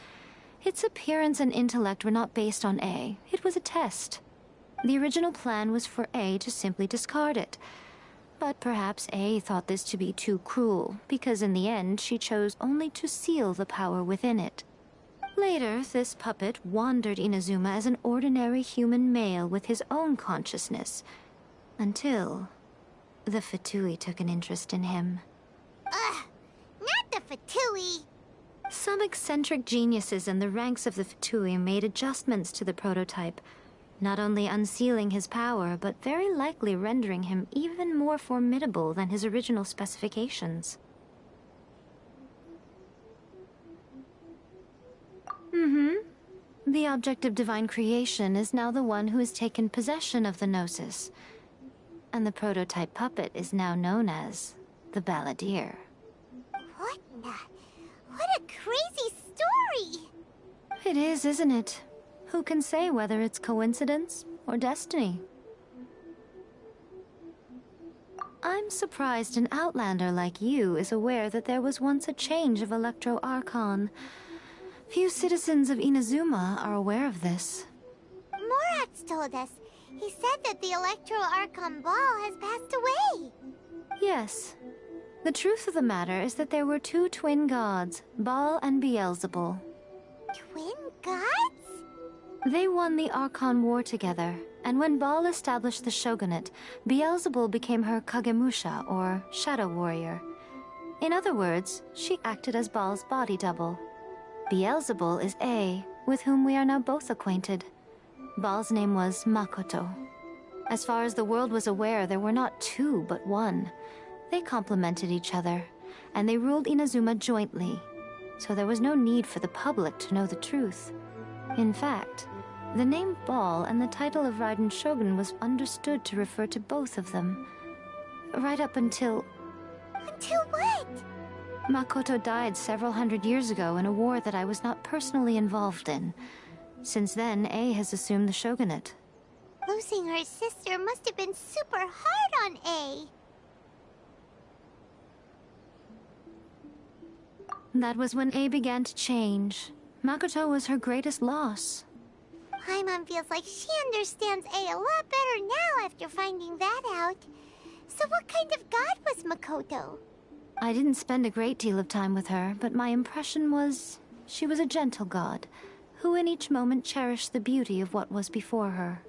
Its appearance and intellect were not based on A. It was a test. The original plan was for A to simply discard it. But perhaps A thought this to be too cruel, because in the end she chose only to seal the power within it. Later, this puppet wandered Inazuma as an ordinary human male with his own consciousness, until the Fatui took an interest in him. Ugh, not the Fatui! Some eccentric geniuses in the ranks of the Fatui made adjustments to the prototype, not only unsealing his power, but very likely rendering him even more formidable than his original specifications. The object of divine creation is now the one who has taken possession of the Gnosis, and the prototype puppet is now known as the Balladeer. crazy story! It is, isn't it? Who can say whether it's coincidence or destiny? I'm surprised an outlander like you is aware that there was once a change of Electro Archon. Few citizens of Inazuma are aware of this. Morat's told us. He said that the Electro Archon Ball has passed away. Yes. The truth of the matter is that there were two twin gods, Baal and Beelzebul. Twin gods? They won the Archon War together, and when Baal established the shogunate, Beelzebul became her Kagemusha, or shadow warrior. In other words, she acted as Baal's body double. Beelzebul is A, with whom we are now both acquainted. Baal's name was Makoto. As far as the world was aware, there were not two, but one. They complemented each other, and they ruled Inazuma jointly, so there was no need for the public to know the truth. In fact, the name Baal and the title of Raiden Shogun was understood to refer to both of them. Right up until... Until what? Makoto died several hundred years ago in a war that I was not personally involved in. Since then, A has assumed the shogunate. Losing her sister must have been super hard on A. That was when A began to change. Makoto was her greatest loss. Paimon feels like she understands A lot better now after finding that out. So what kind of god was Makoto? I didn't spend a great deal of time with her, but my impression was she was a gentle god, who in each moment cherished the beauty of what was before her.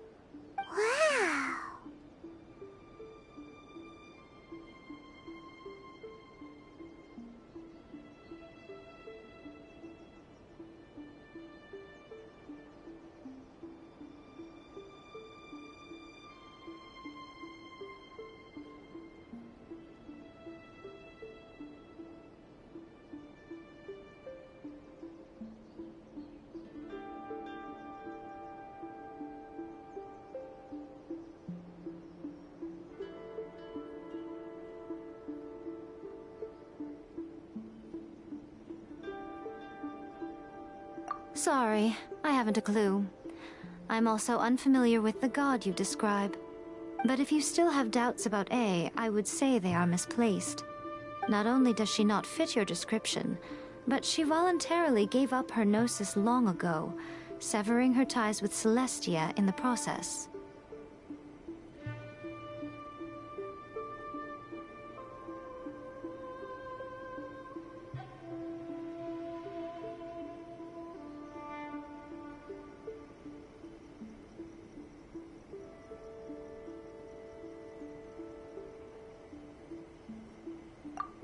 Wow! Sorry, I haven't a clue. I'm also unfamiliar with the god you describe. But if you still have doubts about A, I would say they are misplaced. Not only does she not fit your description, but she voluntarily gave up her gnosis long ago, severing her ties with Celestia in the process.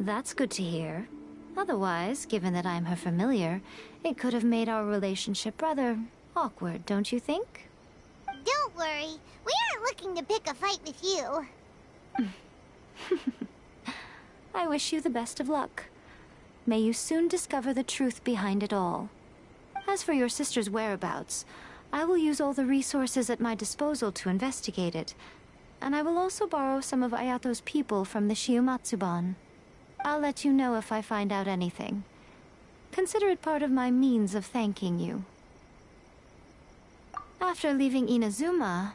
That's good to hear. Otherwise, given that I'm her familiar, it could have made our relationship rather awkward, don't you think? Don't worry. We aren't looking to pick a fight with you. I wish you the best of luck. May you soon discover the truth behind it all. As for your sister's whereabouts, I will use all the resources at my disposal to investigate it, and I will also borrow some of Ayato's people from the Shiumatsuban. I'll let you know if I find out anything. Consider it part of my means of thanking you. After leaving Inazuma,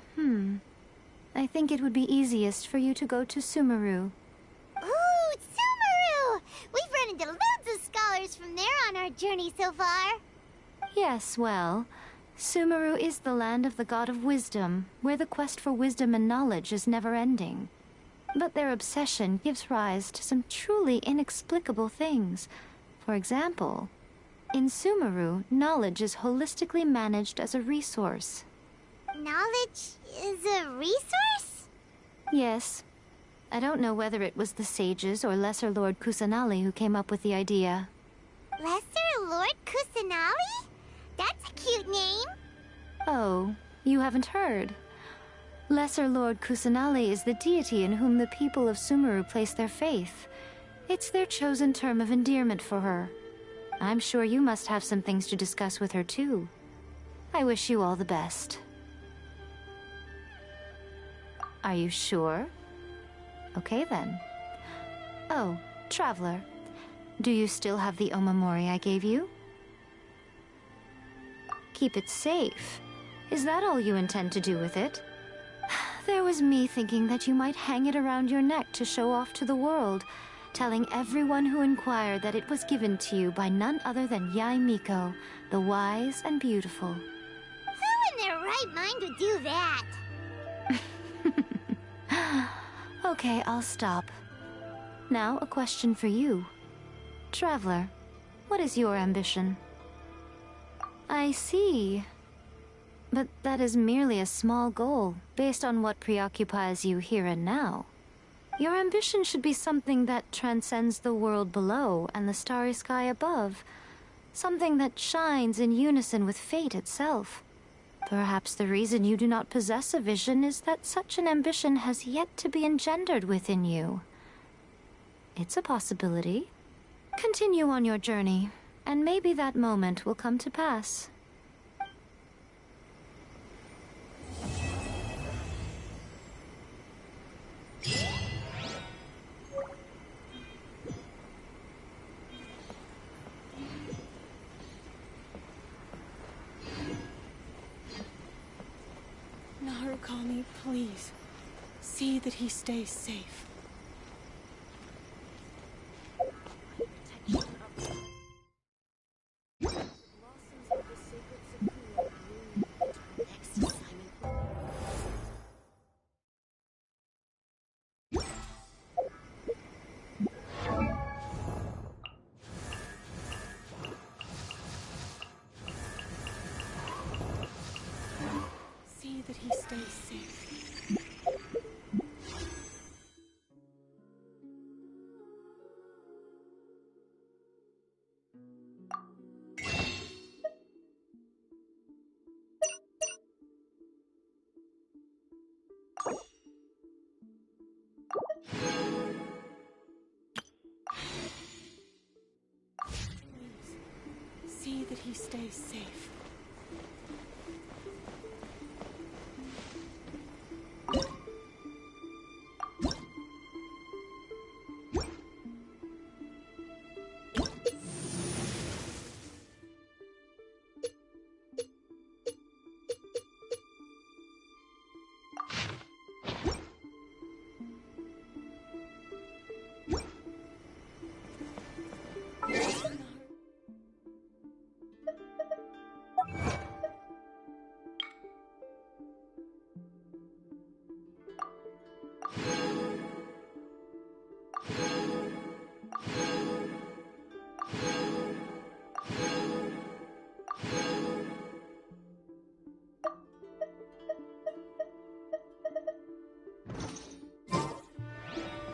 I think it would be easiest for you to go to Sumeru. Ooh, Sumeru! We've run into loads of scholars from there on our journey so far. Yes, well, Sumeru is the land of the god of wisdom, where the quest for wisdom and knowledge is never-ending. But their obsession gives rise to some truly inexplicable things. For example, in Sumeru, knowledge is holistically managed as a resource. Knowledge is a resource? Yes. I don't know whether it was the sages or Lesser Lord Kusanali who came up with the idea. Lesser Lord Kusanali? That's a cute name. Oh, you haven't heard. Lesser Lord Kusanali is the deity in whom the people of Sumeru place their faith. It's their chosen term of endearment for her. I'm sure you must have some things to discuss with her, too. I wish you all the best. Are you sure? Okay, then. Oh, Traveler. Do you still have the omamori I gave you? Keep it safe. Is that all you intend to do with it? There was me thinking that you might hang it around your neck to show off to the world, telling everyone who inquired that it was given to you by none other than Yae Miko, the wise and beautiful. Who in their right mind would do that? Okay, I'll stop. Now, a question for you. Traveler, what is your ambition? I see. But that is merely a small goal, based on what preoccupies you here and now. Your ambition should be something that transcends the world below and the starry sky above. Something that shines in unison with fate itself. Perhaps the reason you do not possess a vision is that such an ambition has yet to be engendered within you. It's a possibility. Continue on your journey, and maybe that moment will come to pass. Narukami, please. See that he stays safe. See that he stays safe. Please, see that he stays safe.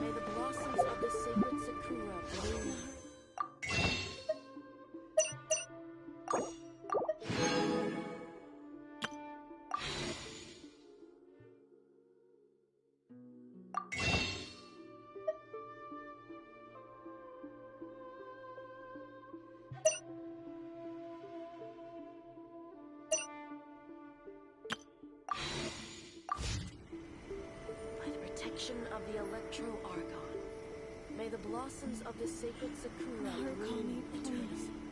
May the blossoms of the sacred Sakura bloom. By the protection of the Electro Argon, may the blossoms of the sacred Sakura bloom eternally.